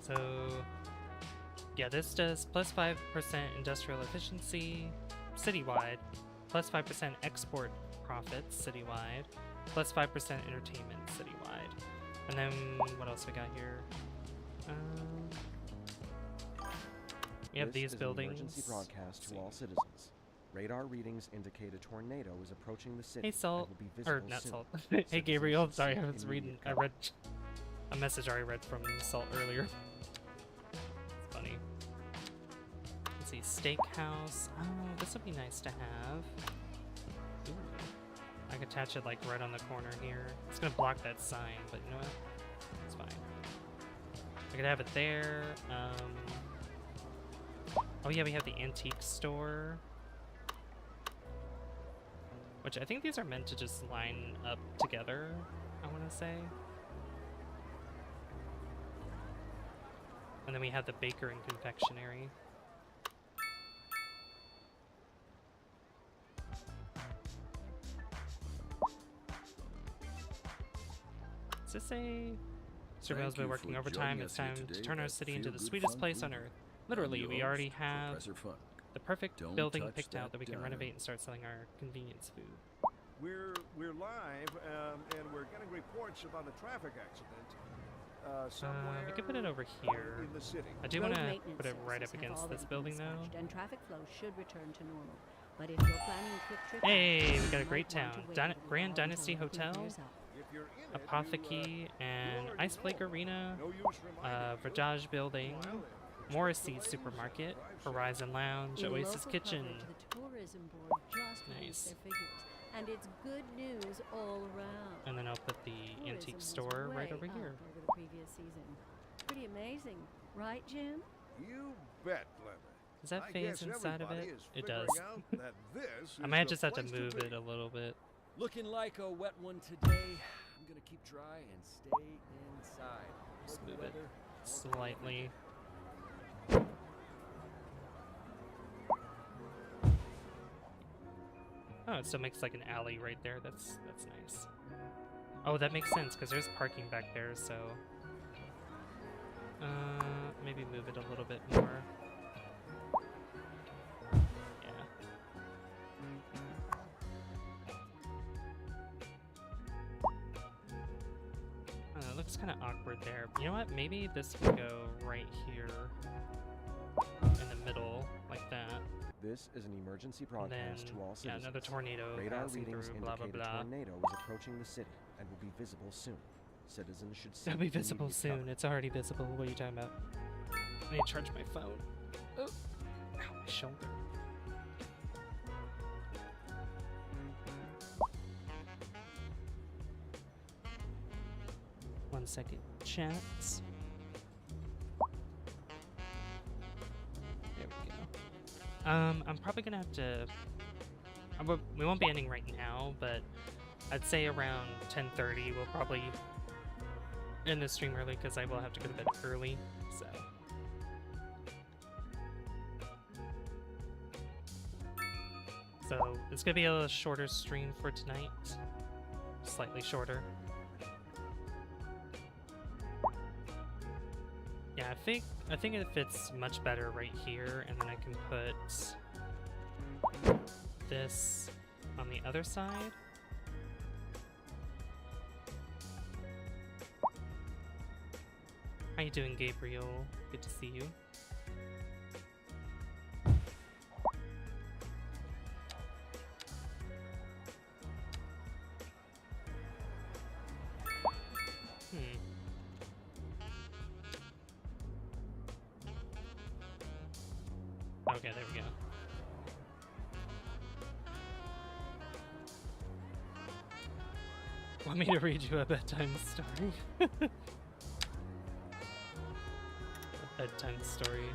So, yeah, this does plus 5% industrial efficiency citywide, plus 5% export profits citywide, plus 5% entertainment citywide. And then, what else we got here? We have these buildings. Emergency broadcast to all citizens. Radar readings indicate a tornado is approaching the city. Hey, Salt. And will be visible Or not soon. Salt. Hey, Gabriel. Citizens Sorry, I seek was reading. I immediate read a message I read from Salt earlier. It's funny. Let's see, steakhouse. Oh, this would be nice to have. Ooh. I could attach it like right on the corner here. It's gonna block that sign, but you know what? It's fine. I could have it there. Oh yeah, we have the antique store. Which I think these are meant to just line up together, I want to say. And then we have the baker and confectionery. Does this say Surveil's been working overtime? It's time to turn our city into the sweetest place on earth. Literally, we already have the perfect building picked out that we can renovate and start selling our convenience food. We're live, and we're getting reports about a traffic accident somewhere we could put it over here. in the city. I do want to put it right up against this building, though. And traffic flow should return to normal. But if you're planning a quick trip, Hey, we got a great town. Grand Dynasty Hotel, If you're in it, Apothecary, and Ice Lake Arena, no use reminding you. Virage Building, Meanwhile, Morrissey Supermarket, Horizon Lounge, Oasis Kitchen. The tourism board just Nice. released their figures, and it's good news all around. And then I'll put the antique Tourism was store right way over here. up over the previous season. Pretty amazing, right, Jim? You bet, Leonard. Does that I phase guess inside of everybody it? is It figuring does. out that this I is might the just have to place move be. it a little bit. Looking like a wet one today. I'm gonna keep dry and stay inside. Just Cold move it weather, slightly. Oh, it still makes like an alley right there. That's nice. Oh, that makes sense because there's parking back there. So maybe move it a little bit more. Yeah. It looks kind of awkward there. You know what? Maybe this would go right here in the middle, like that. This is an emergency And then, broadcast to all yeah, citizens. another tornado Radar passing readings through, blah, blah, indicate blah. a tornado is approaching the city and will be visible soon. Citizens should seek It'll be visible immediate soon. cover. It's already visible. What are you talking about? I need to charge my phone. Oh, ow, my shoulder. One second, chats. There we go. I'm probably gonna have to. We won't be ending right now, but I'd say around 10:30 we'll probably end the stream early because I will have to go to bed early. So it's gonna be a little shorter stream for tonight, slightly shorter. Yeah, I think it fits much better right here, and then I can put this on the other side. How you doing, Gabriel? Good to see you. okay, there we go. Want me to read you a bedtime story? A bedtime story.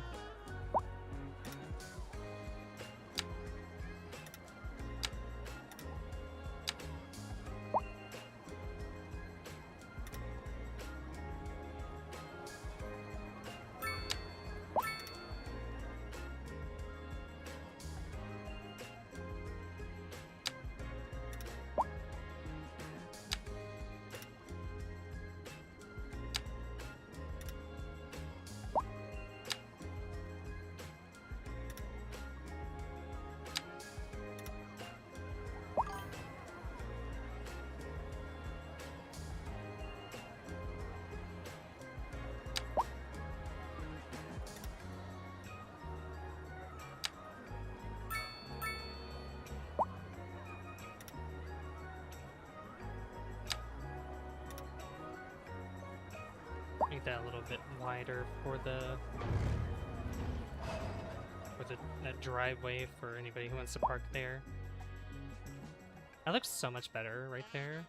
Make that a little bit wider for that driveway for anybody who wants to park there. That looks so much better right there.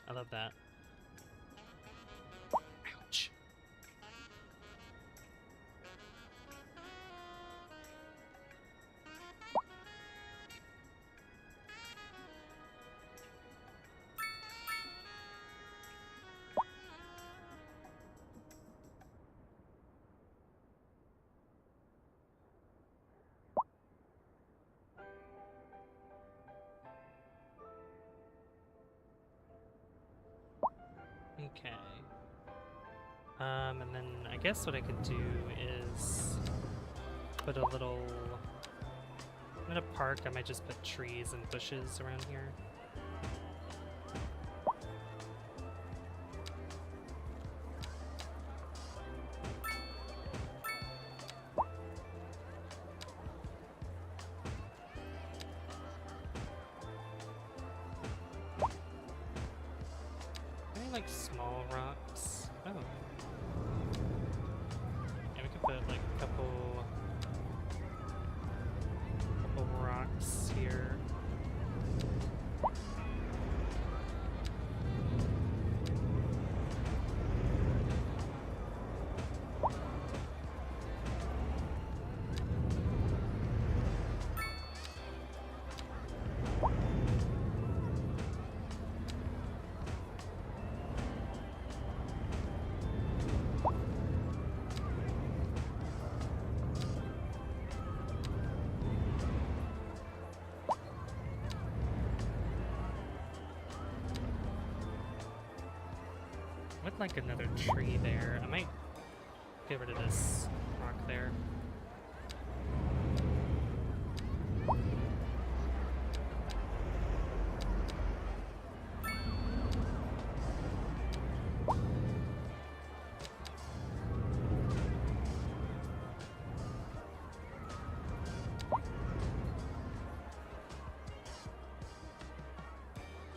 I love that. Ouch. Okay. And then I guess what I could do is put a little... I'm gonna park, I might just put trees and bushes around here. Like small rocks. Oh. Yeah, we could put like a couple rocks here. With like another tree there. I might get rid of this rock there.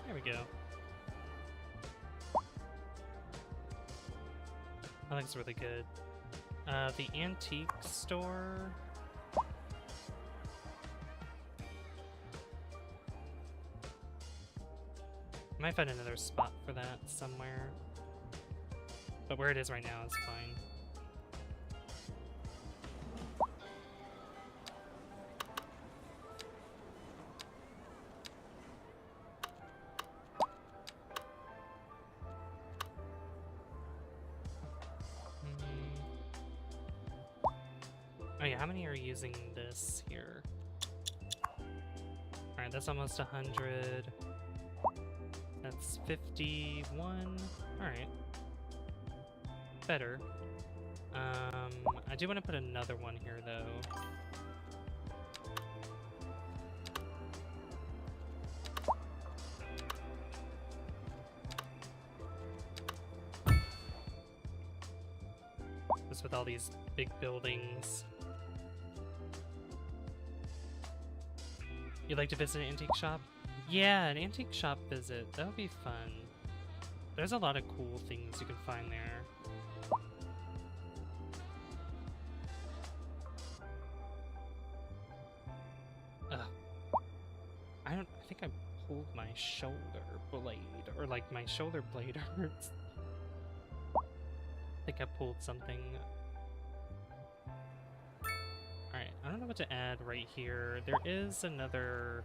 There we go. That looks really good. The antique store. I might find another spot for that somewhere. But where it is right now is fine. Oh yeah, how many are using this here? Alright, that's almost 100. That's 51. Alright. Better. I do want to put another one here though. Just with all these big buildings. You'd like to visit an antique shop? Yeah, an antique shop visit. That would be fun. There's a lot of cool things you can find there. think I pulled my shoulder blade, or like my shoulder blade hurts. I think I pulled something. Alright, I don't know what to add right here. There is another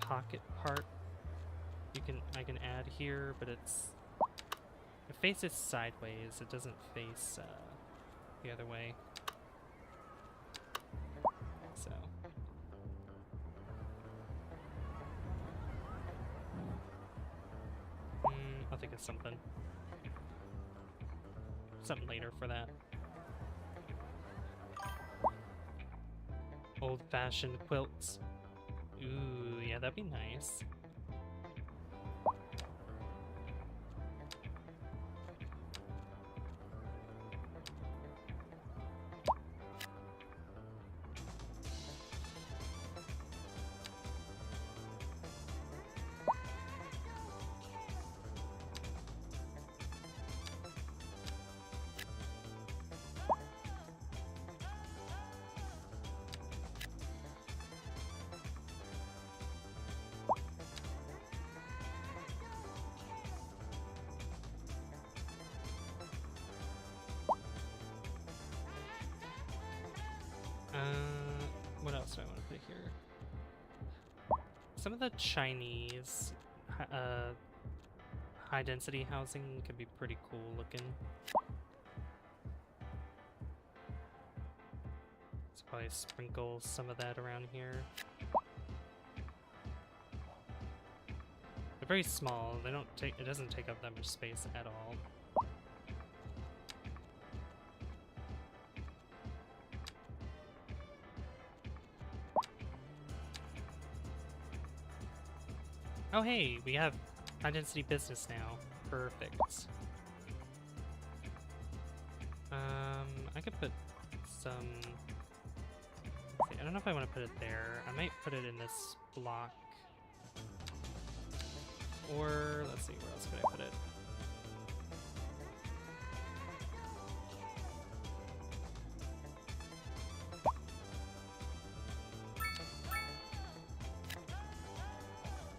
pocket part I can add here, but it faces sideways. It doesn't face the other way. So I'll think of something later for that. Old-fashioned quilts. Ooh, yeah, that'd be nice. What else do I want to put here? Some of the Chinese high-density housing could be pretty cool looking. Let's probably sprinkle some of that around here. They're very small. They don't take. It doesn't take up that much space at all. Oh hey, we have high-density business now. Perfect. I could put some... Let's see, I don't know if I want to put it there. I might put it in this block. Or, let's see, where else could I put it?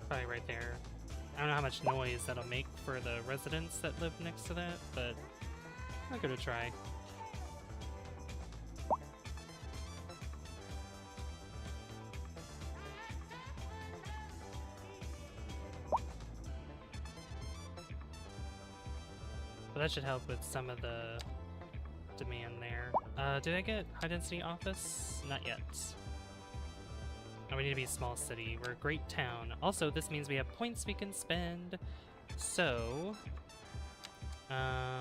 Probably right there. I don't know how much noise that'll make for the residents that live next to that, but I'll give it a try. But that should help with some of the demand there. Did I get high density office? Not yet. Oh, we need to be a small city. We're a great town. Also, this means we have points we can spend. So, what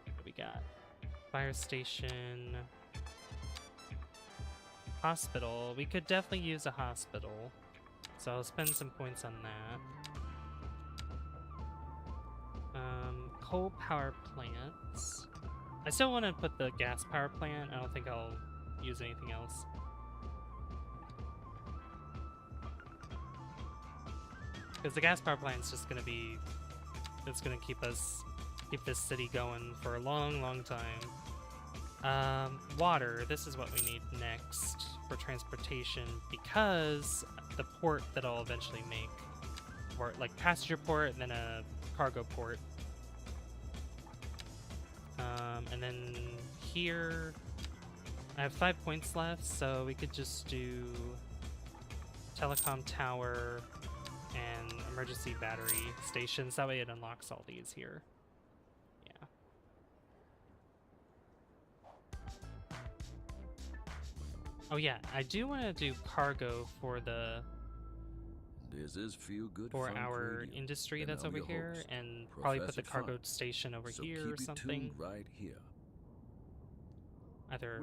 do we got? Fire station, hospital. We could definitely use a hospital, so I'll spend some points on that. Coal power plants. I still want to put the gas power plant. I don't think I'll use anything else. Because the gas power plant's just gonna be, it's gonna keep this city going for a long, long time. Water, this is what we need next for transportation, because the port that I'll eventually make, or like passenger port and then a cargo port. And then here, I have 5 points left, so we could just do telecom tower and emergency battery stations. That way it unlocks all these here. Yeah. Oh yeah, I do want to do cargo for the This is feel good for fun our radio. industry And that's I'm over your here, host, and probably put the Professor cargo Fun. station over So here keep or it something. tuned right here. Either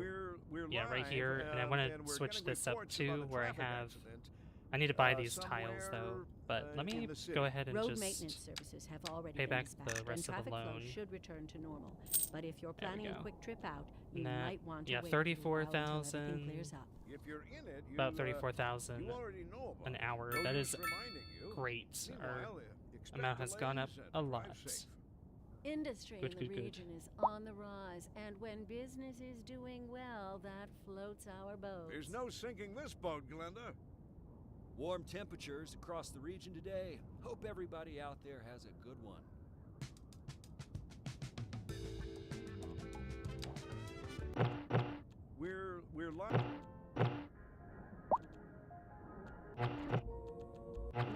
We're yeah, right live, here, and I want and to we're switch getting this up reports about too, a where I traffic have. accident, I need to buy these tiles though, somewhere, but let me in the city. go ahead and Road just maintenance services have already pay been back the dispatched, rest and of the traffic loan. flow should return to normal. But if you're There we planning a go. quick trip out, you And that, might want to yeah, wait a little while until 34,000. everything clears up. If you're in it, you, About 34,000 you already know about an it. hour. No That use is reminding you. great. Our Meanwhile, expect amount has gone up delays a and lot. drive safe. Industry Good, in the good, good. region is on the rise, and when business is doing well, that floats our boats. There's no sinking this boat, Glenda. Warm temperatures across the region today. Hope everybody out there has a good one. We're live.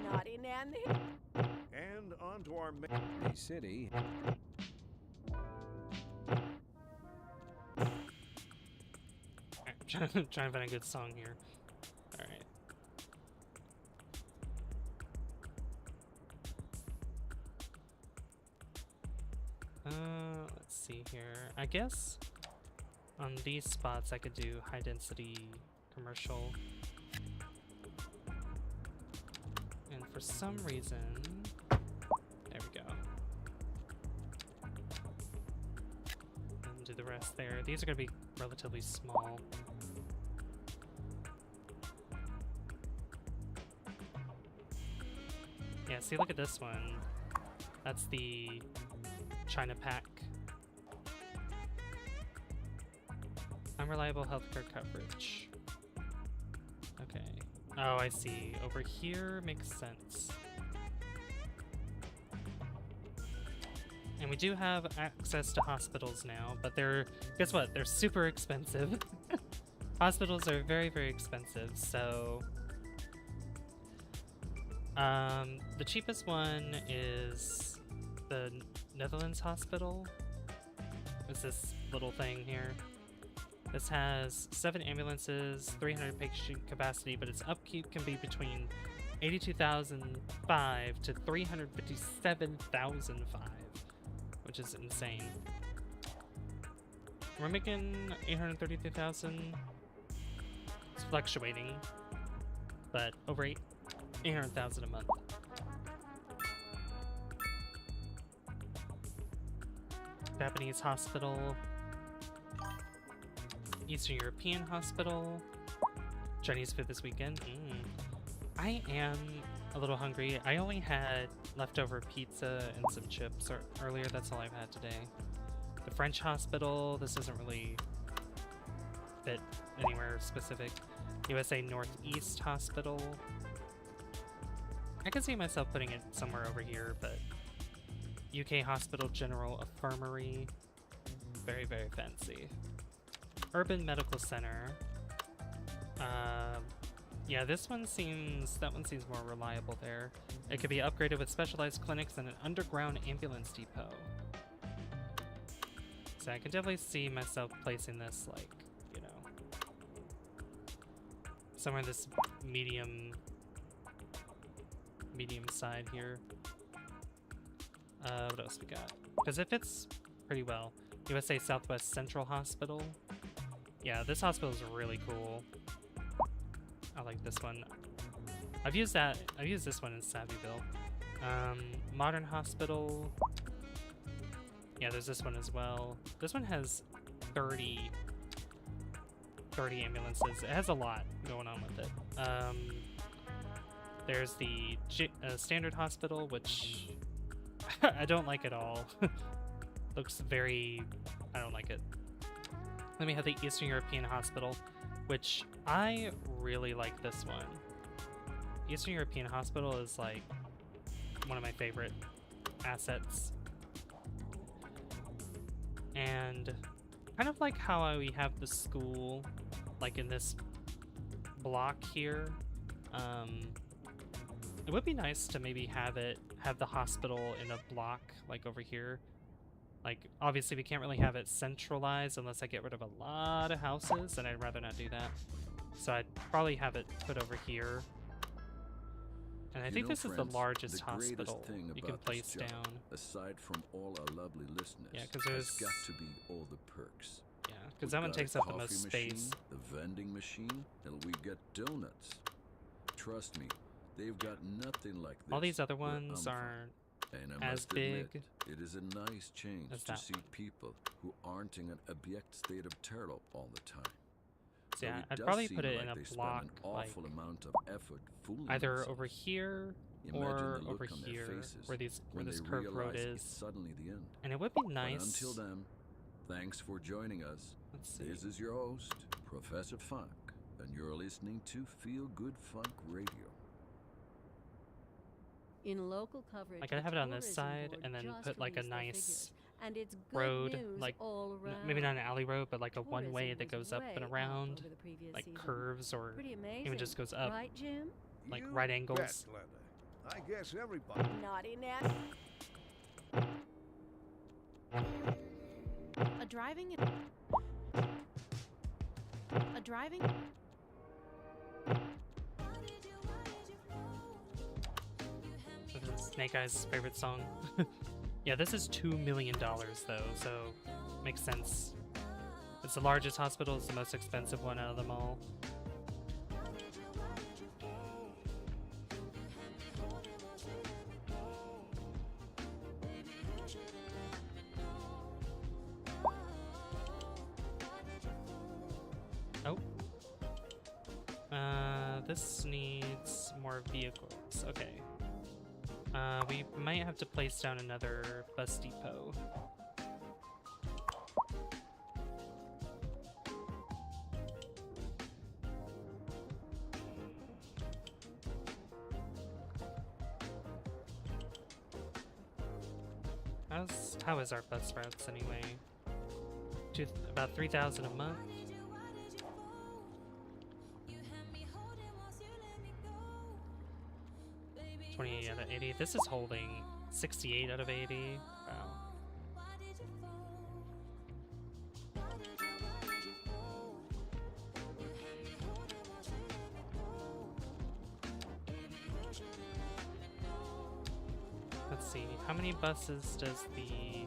Naughty Nanny. And on to our main city. Alright, trying to find a good song here. Alright. Let's see here. I guess on these spots I could do high density commercial. And for some reason, there we go. And do the rest there. These are going to be relatively small. Yeah, see, look at this one. That's the China pack. Unreliable healthcare coverage. Okay. Oh, I see. Over here makes sense. And we do have access to hospitals now, but they're, guess what? They're super expensive. Hospitals are very, very expensive, so... the cheapest one is the Netherlands Hospital. It's this little thing here. This has 7 ambulances, 300 patient capacity, but its upkeep can be between 82,005 to 357,005, which is insane. We're making 833,000. It's fluctuating, but over 800,000 a month. Japanese hospital. Eastern European hospital. Chinese food this weekend. I am a little hungry. I only had leftover pizza and some chips earlier. That's all I've had today. The French hospital. This doesn't really fit anywhere specific. USA Northeast Hospital. I can see myself putting it somewhere over here, but UK Hospital General Infirmary. Very, very fancy. Urban Medical Center. Yeah, that one seems more reliable there. It could be upgraded with specialized clinics and an underground ambulance depot. So I can definitely see myself placing this, like, you know, somewhere in this medium side here. What else we got? Because it fits pretty well. USA Southwest Central Hospital. Yeah, this hospital is really cool. I like this one. I've used this one in Savvyville. Modern Hospital. Yeah, there's this one as well. This one has 30 ambulances. It has a lot going on with it. There's the Standard Hospital, which I don't like at all. Looks very... I don't like it. Then we have the Eastern European Hospital, which I really like this one. Eastern European Hospital is like one of my favorite assets. And kind of like how we have the school like in this block here. It would be nice to maybe have the hospital in a block like over here. Like, obviously we can't really have it centralized unless I get rid of a lot of houses, and I'd rather not do that. So I'd probably have it put over here. And I think this is the largest hospital you can place down. Aside from all our lovely listeners, yeah, because there's got to be all the perks. Yeah, because that one takes up the most space. The vending machine, and we get donuts. Trust me, they've got nothing like this. All these other ones aren't as big. It is a nice change to see people who aren't in an abject state of terror all the time. So yeah, I'd probably put it in a block, like either over here or over here, where this curved road is. Suddenly the end. And it would be nice. But until then, thanks for joining us. This is your host, Professor Funk, and you're listening to Feel Good Funk Radio. In local coverage, I gotta have it on this the side tourism and then board put just like a released their nice figures, and it's good road, news like all around. maybe not an alley road, but like a Tourism one-way that was goes up and way around, over the previous like season. curves or Pretty amazing, even just goes up, right, Jim? like You right bet, angles. Glenda. I guess everybody. Naughty Nat. A driving. This is Snake Eyes' favorite song. Yeah, this is $2 million though, so makes sense. It's the largest hospital, it's the most expensive one out of them all. Oh. This needs more vehicles. Okay. We might have to place down another bus depot. How is our bus routes anyway? About 3,000 a month. 28 out of 80. This is holding 68 out of 80. Wow. Let's see. How many buses does the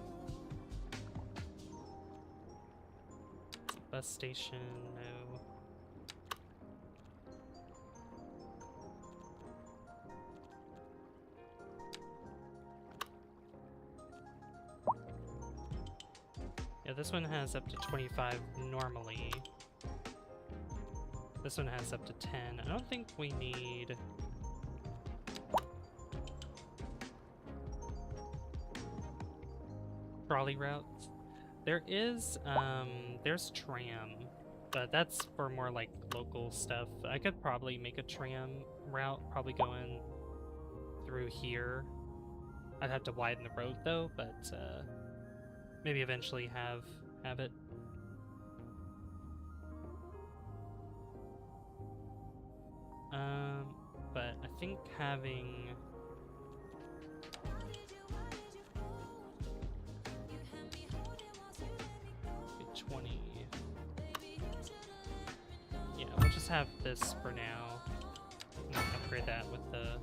bus station know? Yeah, this one has up to 25 normally. This one has up to 10. I don't think we need... trolley routes. There is, there's tram, but that's for more like local stuff. I could probably make a tram route, probably going through here. I'd have to widen the road though, but maybe eventually have it. But I think having 20. Yeah, we'll just have this for now. And upgrade that with the...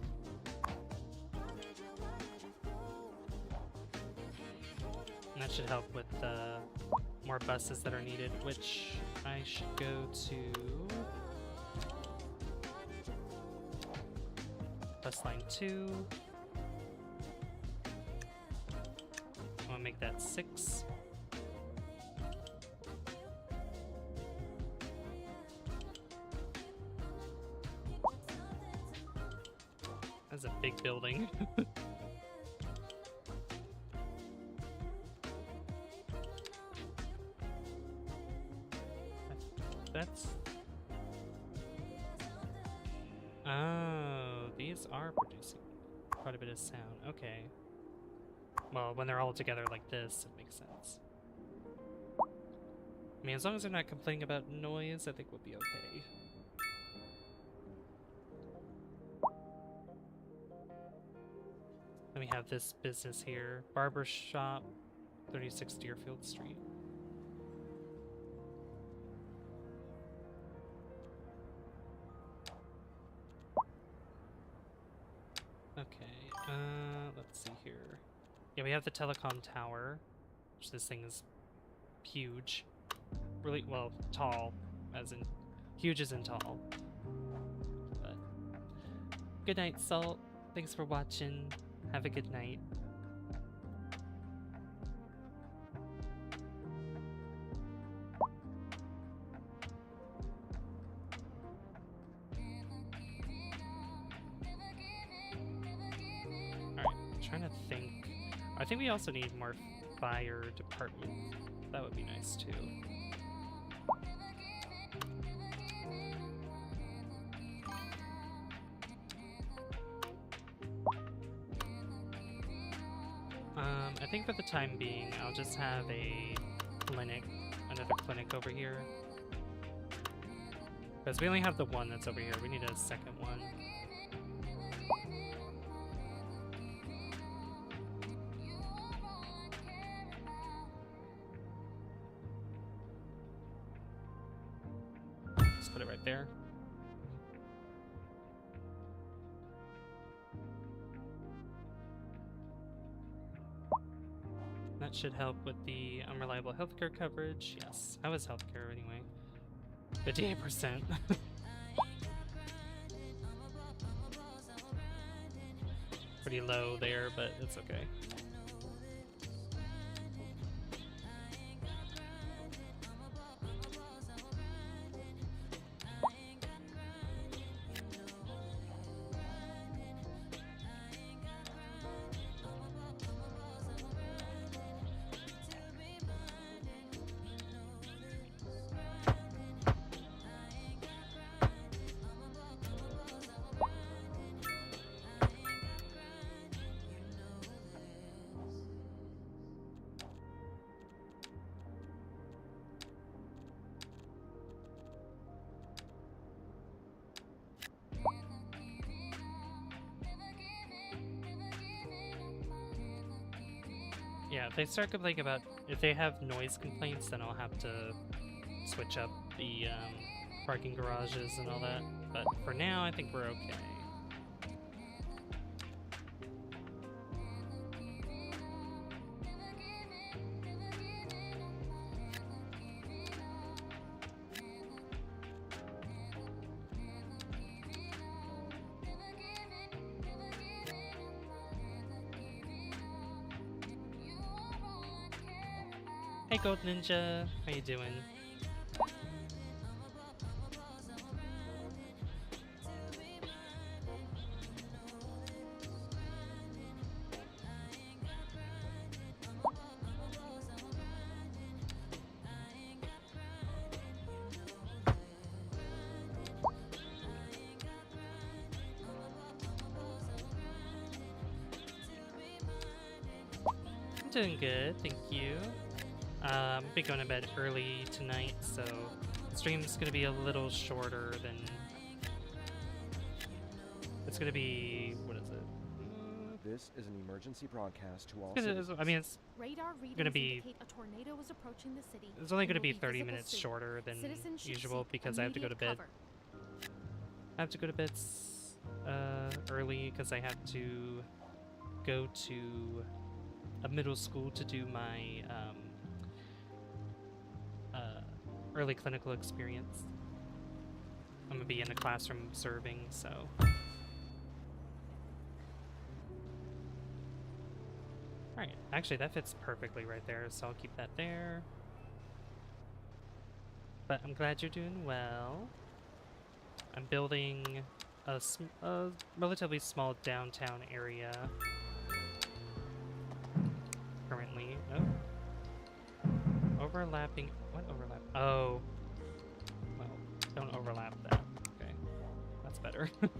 And that should help with more buses that are needed, which I should go to... Bus line 2. I'm gonna make that 6. That's a big building. That's... Oh, these are producing quite a bit of sound. Okay. Well, when they're all together like this, it makes sense. I mean, as long as they're not complaining about noise, I think we'll be okay. Then we have this business here. Barber shop, 36 Deerfield Street. Okay, let's see here. Yeah, we have the telecom tower, which this thing is huge. Really, well, tall, as in, huge as in tall. But, good night, Salt. Thanks for watching. Have a good night. Alright, trying to think. I think we also need more fire department. That would be nice too. think for the time being, I'll just have a clinic, another clinic over here. Because we only have the one that's over here. We need a second one. Just put it right there. That should help with the unreliable healthcare coverage. Yes, how is healthcare anyway? 58%. Pretty low there, but it's okay. Yeah, if they start complaining about, if they have noise complaints, then I'll have to switch up the parking garages and all that. But for now, I think we're okay. Hey Gold Ninja, how you doing? I'm doing good, thank you. I'll be going to bed early tonight, so the stream's going to be a little shorter than... It's going to be... what is it? This is an emergency broadcast to all I citizens. mean, it's Radar readings gonna be... indicate a tornado is approaching the city. It's only and going to will be 30 visible minutes soon. shorter than Citizens should usual seek because I have to go to immediate bed. cover. I have to go to bed early because I have to go to a middle school to do my early clinical experience. I'm gonna be in the classroom observing, so. Alright, actually that fits perfectly right there, so I'll keep that there. But I'm glad you're doing well. I'm building a relatively small downtown area currently. Oh. Overlapping. What overlap? Oh. Well, don't overlap that. Okay. That's better. Here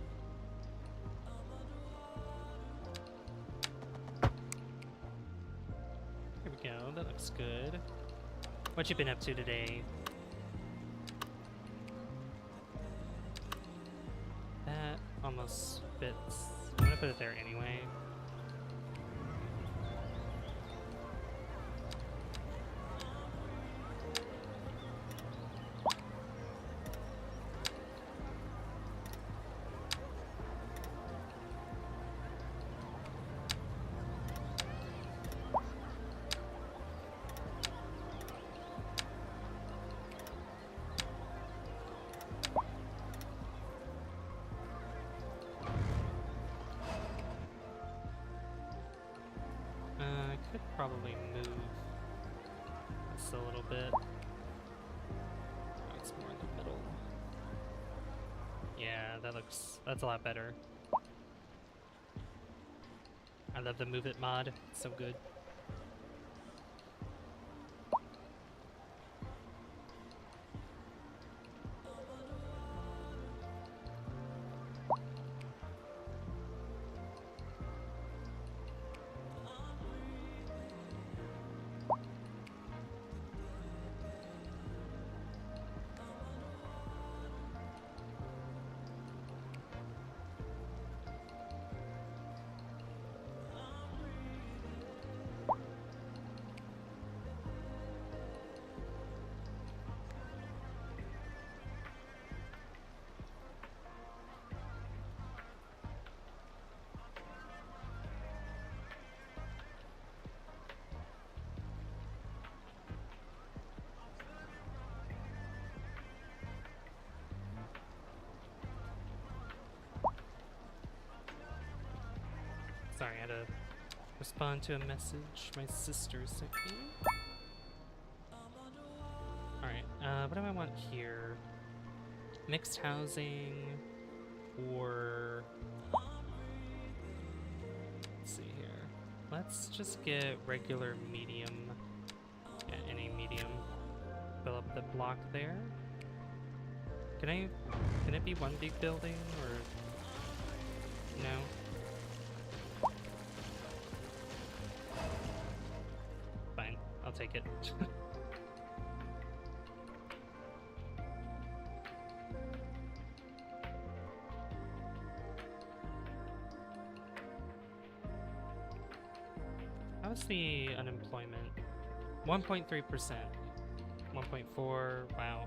we go. That looks good. What you been up to today? That almost fits. I'm gonna put it there anyway. Could probably move this a little bit. Oh, it's more in the middle. Yeah, that's a lot better. I love the Move It mod. It's so good. Sorry, I had to respond to a message my sister sent me. Alright, what do I want here? Mixed housing, or... Let's see here. Let's just get regular medium. Yeah, any medium. Fill up the block there. Can it be one big building, or... No? Fine, I'll take it. How's the unemployment? 1.3%. 1.4, wow.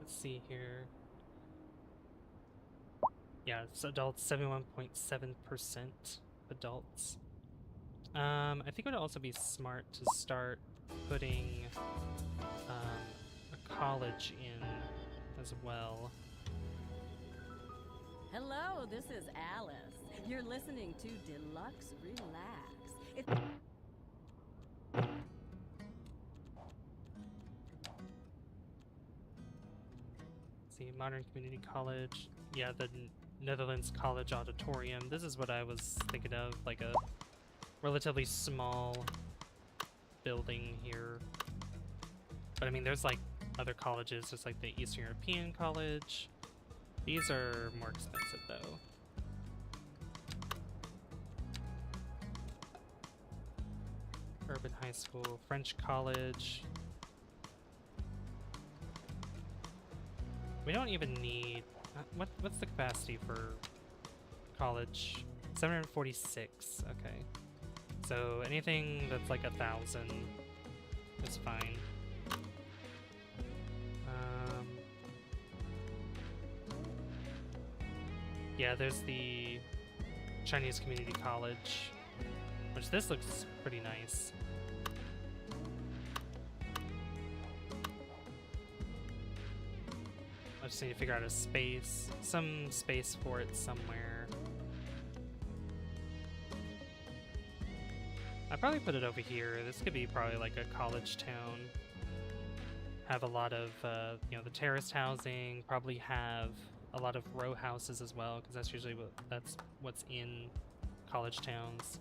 Let's see here. Yeah, it's adults, 71.7% adults. I think it would also be smart to start putting a college in as well. Hello, this is Alice. You're listening to Deluxe Relax. See, Modern Community College. Yeah, the Netherlands College Auditorium. This is what I was thinking of, like a relatively small building here. But I mean, there's like other colleges, just like the Eastern European College. These are more expensive though. Urban High School, French College. We don't even need... what's the capacity for college? 746, okay. So anything that's like 1,000 is fine. Yeah, there's the Chinese Community College, which this looks pretty nice. I just need to figure out a space, some space for it somewhere. I'd probably put it over here. This could be probably like a college town. Have a lot of, you know, the terraced housing, probably have a lot of row houses as well, because that's usually what's in college towns.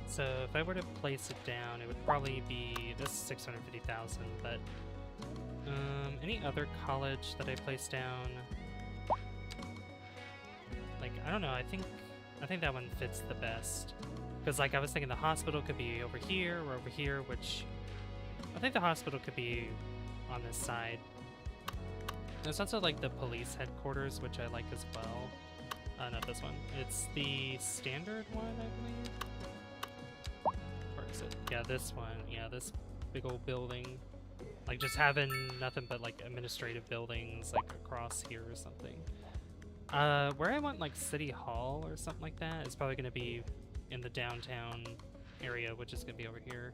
So if I were to place it down, it would probably be this 650,000. But any other college that I place down, like I don't know. I think that one fits the best because like I was thinking the hospital could be over here or over here, which I think the hospital could be on this side. There's also like the police headquarters, which I like as well. Not this one. It's the standard one, I believe. Yeah, this one. Yeah, this big old building. Like, just having nothing but, like, administrative buildings, like, across here or something. Where I want, like, City Hall or something like that is probably going to be in the downtown area, which is going to be over here.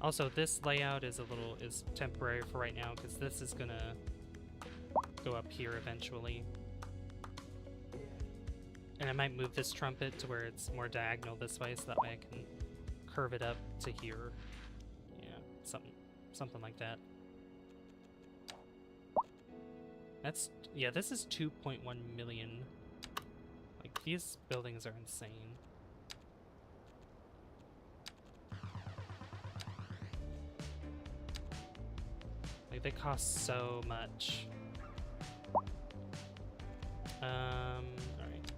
Also, this layout is temporary for right now because this is gonna go up here eventually. And I might move this trumpet to where it's more diagonal this way, so that way I can curve it up to here. Yeah, something like that. Yeah, this is 2.1 million. Like, these buildings are insane. Like, they cost so much. Alright.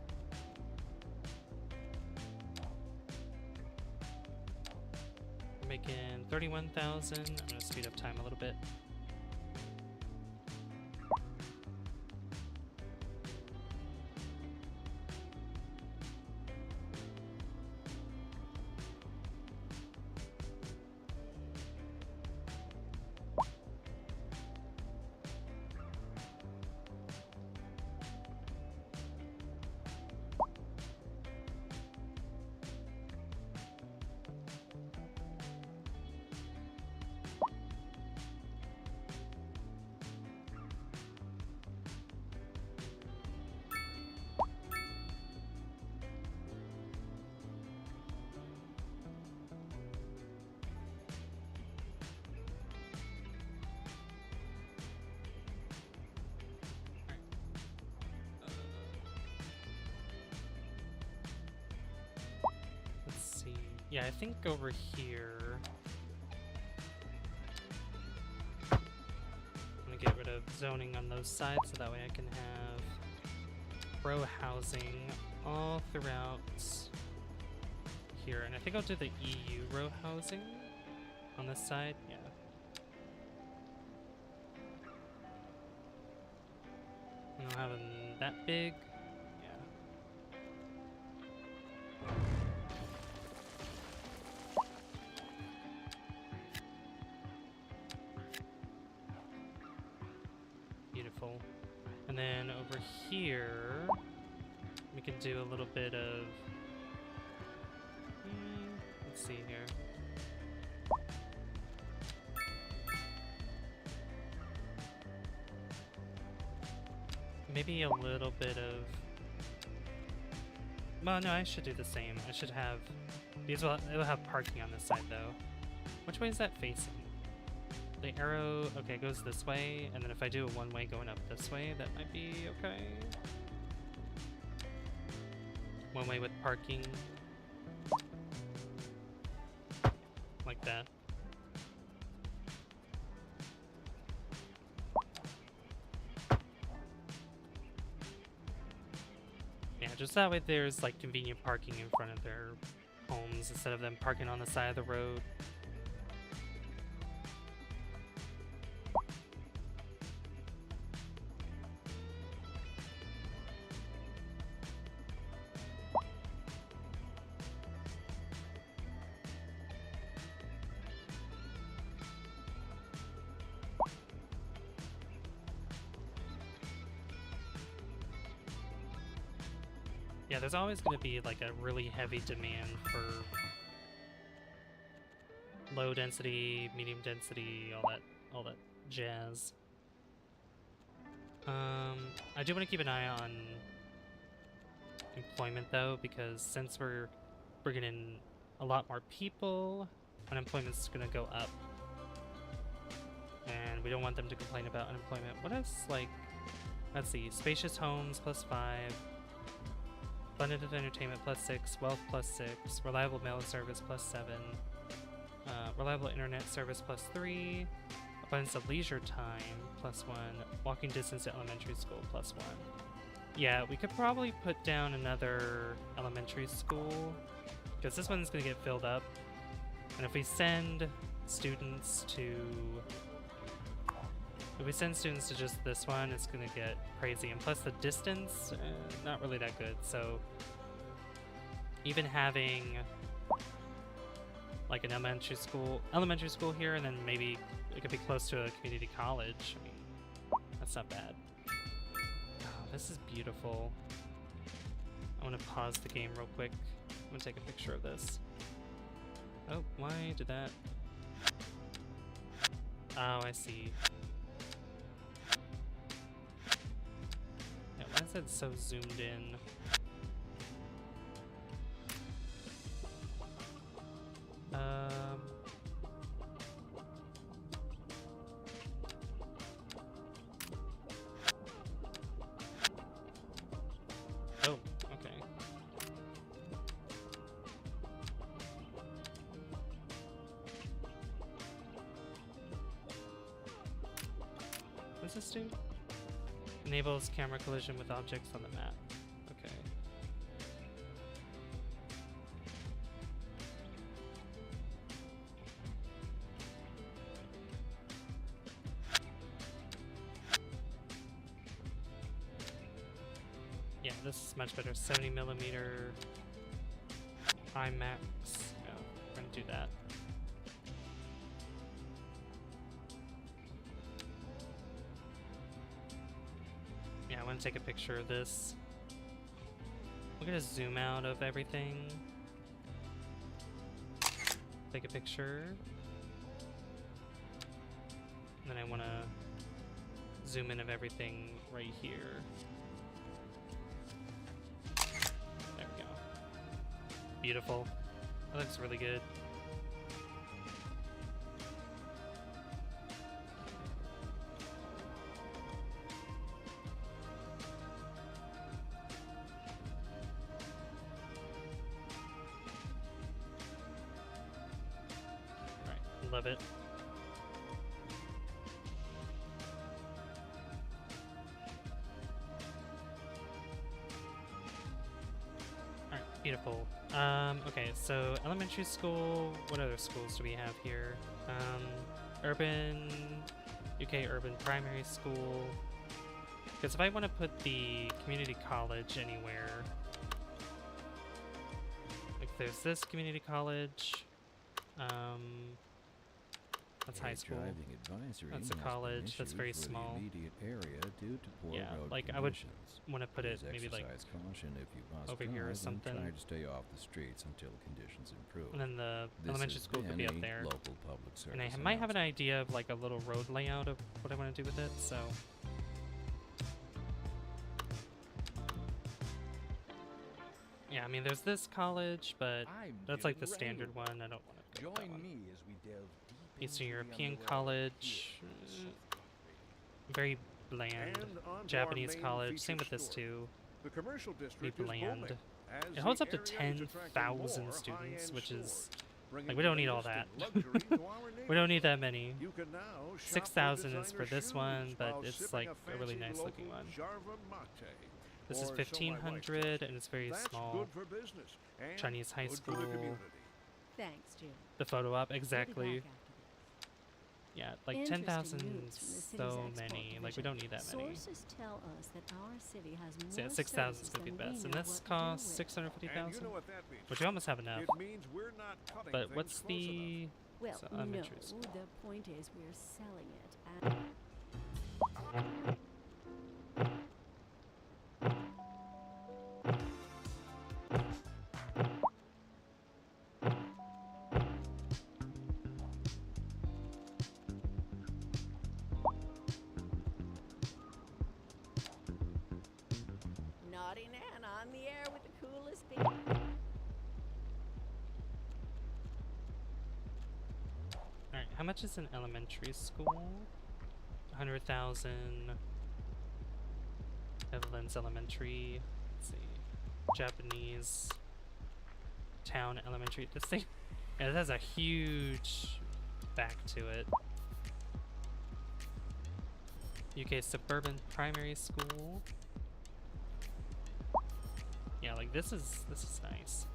We're making 31,000. I'm gonna speed up time a little bit. Yeah, I think over here I'm gonna get rid of zoning on those sides so that way I can have row housing all throughout here. And I think I'll do the EU row housing on this side. Yeah. And I'll have them that big. And then over here, we can do a little bit of, let's see here. Maybe a little bit of, well, no, I should do the same. I should have, it'll have parking on this side though. Which way is that facing? The arrow, okay, goes this way, and then if I do a one-way going up this way, that might be okay. One way with parking. Like that. Yeah, just that way there's like convenient parking in front of their homes instead of them parking on the side of the road. Yeah, there's always going to be like a really heavy demand for low density, medium density, all that jazz. I do want to keep an eye on employment though, because since we're bringing in a lot more people, unemployment's going to go up. And we don't want them to complain about unemployment. What else, like, let's see, spacious homes +5. Abundant entertainment +6, wealth +6, reliable mail service +7, reliable internet service +3, abundance of leisure time +1, walking distance to elementary school +1. Yeah, we could probably put down another elementary school, because this one's going to get filled up. And if we send students to just this one, it's going to get crazy. And plus the distance, not really that good. So even having like an elementary school here, and then maybe it could be close to a community college. I mean, that's not bad. Oh, this is beautiful. I want to pause the game real quick. I'm going to take a picture of this. Oh, why did that? Oh, I see. Yeah, why is it so zoomed in? Oh, okay. What's this do? Enables camera collision with objects on the map. Okay. Yeah, this is much better. 70mm IMAX. Yeah, we're gonna do that. Yeah, I want to take a picture of this. We're gonna zoom out of everything. Take a picture. And then I want to zoom in of everything right here. There we go. Beautiful. That looks really good. Right, love it. Alright, beautiful. Okay, so elementary school, what other schools do we have here? Urban, UK Urban Primary School. Because if I want to put the community college anywhere, like there's this community college, that's high school. That's a college. That's very small. Yeah, like I would want to put it maybe like over here or something. Try to stay off the streets until conditions improve. And then the This elementary has school could be been up a there. local public And I service might have an announcement. idea of like a little road layout of what I want to do with it, so. Yeah, I mean, there's this college, but that's like the standard one. I don't want to. Join me as we delve deep Eastern into the European underworld college, here in the South Country. very bland. And on to Japanese our main college, featured same with this story. too. The commercial Be district is bland. booming, as It holds the up to area is attracting 10,000 more students, high-end which is stores, bringing like we don't the need all latest that. in luxury to our We don't need that neighborhood. many. You can now shop 6,000 for is for designer this one, shoes but while it's sipping like a a really fancy nice looking local one. Jarva mate. This is Or so my wife 1,500 says. and it's very That's small. good for business and Chinese high good for the school. community. Thanks, Jim. The photo op, We'll be exactly. back after this. Yeah, like Interesting 10,000 news from the is city's so export many. Like we division. don't need that many. Sources tell us that our city has more So yeah, 6,000 is services gonna be the than we best, and know this what to do costs with. 650,000, And you know what that means. which we almost have enough. It means we're not cutting But things what's close enough. the Well, so no. elementary school? The point is we're selling it at... Naughty Nana on the air with the coolest beat. Alright, how much is an elementary school? 100,000. Evelyn's Elementary. Let's see. Japanese Town Elementary. This thing, yeah, it has a huge back to it. UK Suburban Primary School. Yeah, like this is nice.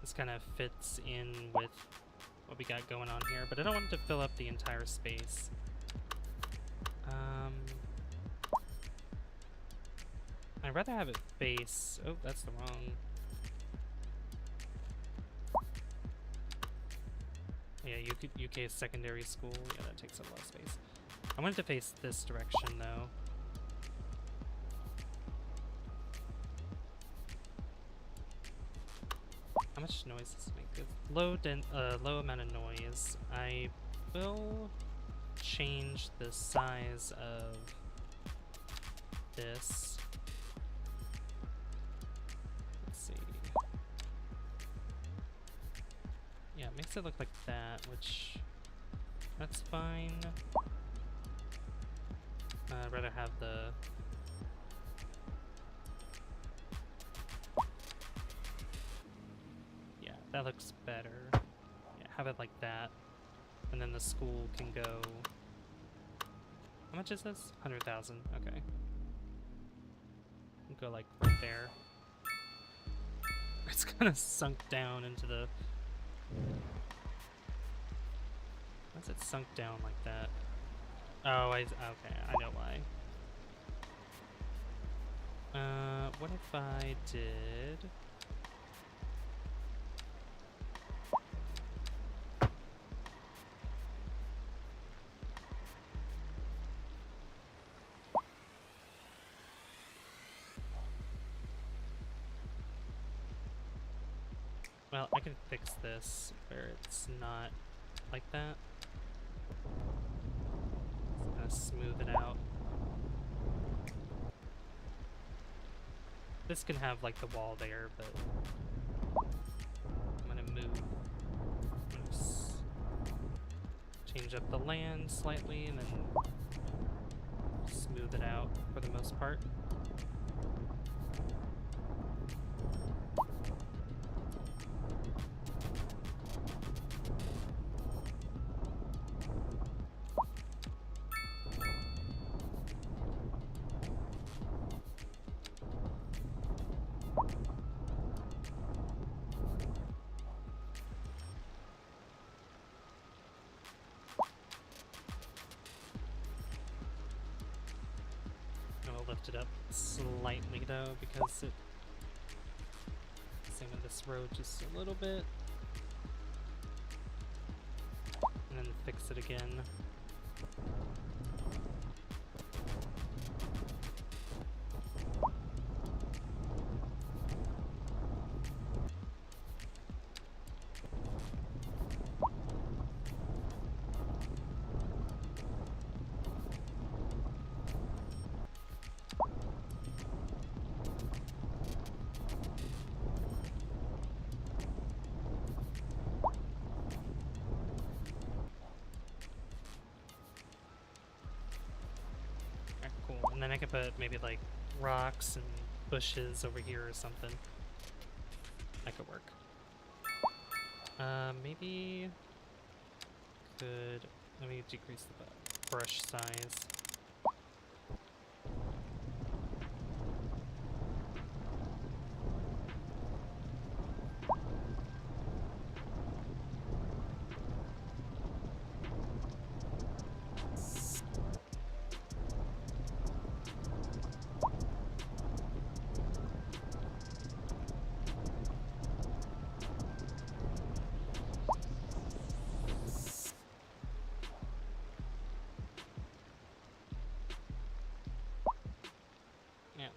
This kind of fits in with what we got going on here, but I don't want it to fill up the entire space. I'd rather have it face. Oh, that's the wrong. Yeah, UK secondary school. Yeah, that takes up a lot of space. I want it to face this direction though. How much noise does it make? Low amount of noise. I will change the size of this. Let's see. Yeah, it makes it look like that, which that's fine. I'd rather have the that looks better. Yeah, have it like that. And then the school can go... How much is this? 100,000. Okay. Go like right there. It's kind of sunk down into the... Why's it sunk down like that? Oh, okay, I know why. What if I did... Well, I can fix this where it's not like that. Just kind of smooth it out. This can have like the wall there, but I'm gonna move. Just change up the land slightly and then smooth it out for the most part. Lift it up slightly though, because it same with this road just a little bit, and then fix it again. And then I could put maybe like rocks and bushes over here or something. That could work. Maybe let me decrease the brush size.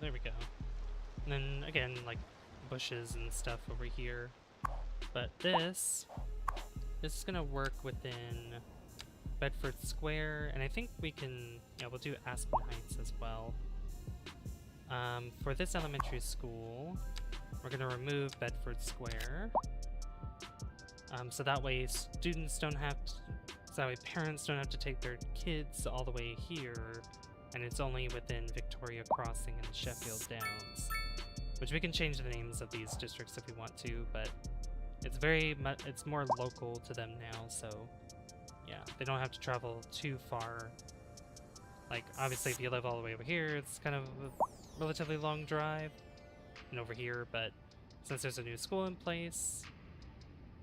There we go. And then again, like bushes and stuff over here. But this is gonna work within Bedford Square, and I think we can, yeah, we'll do Aspen Heights as well. For this elementary school, we're gonna remove Bedford Square. So that way students don't have to, so that way parents don't have to take their kids all the way here. And it's only within Victoria Crossing and Sheffield Downs, which we can change the names of these districts if we want to, but it's it's more local to them now, so yeah, they don't have to travel too far. Like, obviously if you live all the way over here, it's kind of a relatively long drive, and over here, but since there's a new school in place,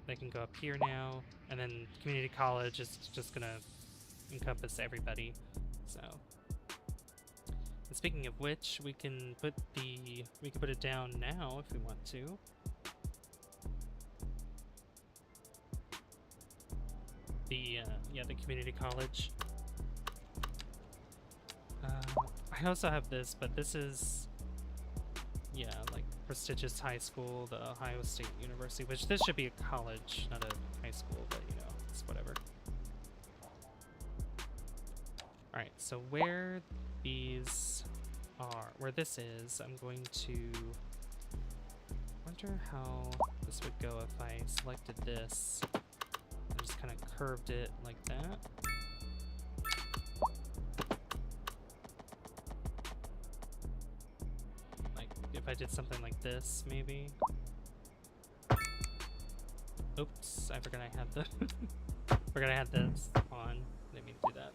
they can go up here now, and then community college is just gonna encompass everybody, so. Speaking of which, we can put it down now if we want to. The community college. I also have this, but this is, yeah, like prestigious high school, the Ohio State University, which this should be a college, not a high school, but you know, it's whatever. Alright, so where these are, where this is, I'm going to wonder how this would go if I selected this and just kind of curved it like that. Like if I did something like this, maybe. Oops, I forgot I had the forgot I had this on. Didn't mean to do that.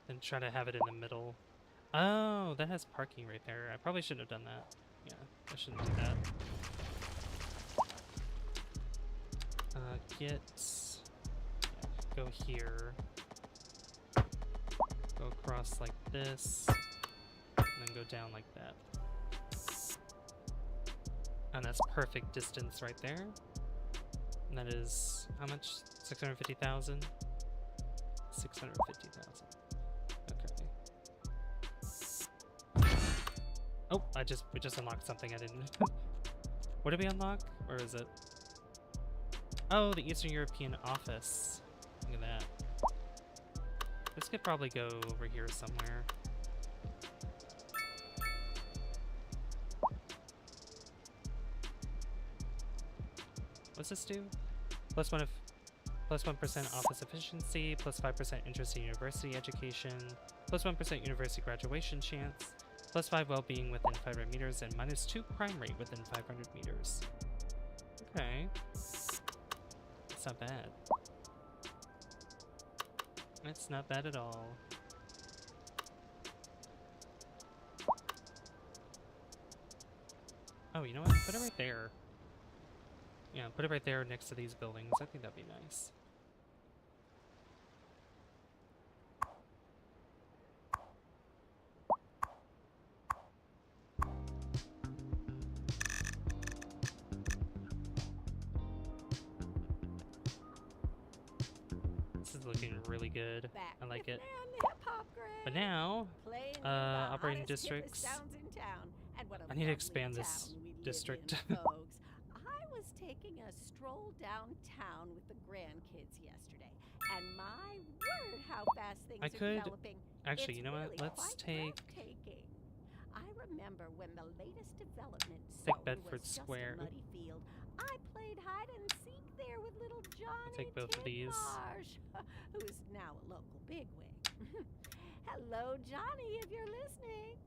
And try to have it in the middle. Oh, that has parking right there. I probably shouldn't have done that. Yeah, I shouldn't do that. Yeah, go here. Go across like this. And then go down like that. And that's perfect distance right there. And that is, how much? 650,000? 650,000. Oh, we just unlocked something I didn't. What did we unlock? Or is it? Oh, the Eastern European office. Look at that. This could probably go over here somewhere. What's this do? Plus 1% office efficiency, plus 5% interest in university education, plus 1% university graduation chance, plus 5 well-being within 500 meters, and minus 2 crime rate within 500 meters. Okay. That's not bad. It's not bad at all. Oh, you know what? Put it right there. Yeah, put it right there next to these buildings. I think that'd be nice. This is looking really good. I like it. But now, operating districts. I need to expand this district. I was taking a stroll downtown with the grandkids yesterday, and my word, how fast things are developing. Actually, you know really what? Let's take. I remember when the latest development Take Bedford Square. Just a muddy field. I played hide and seek there with little Johnny Take both of these. Who's now a local bigwig. Hello, Johnny, if you're listening.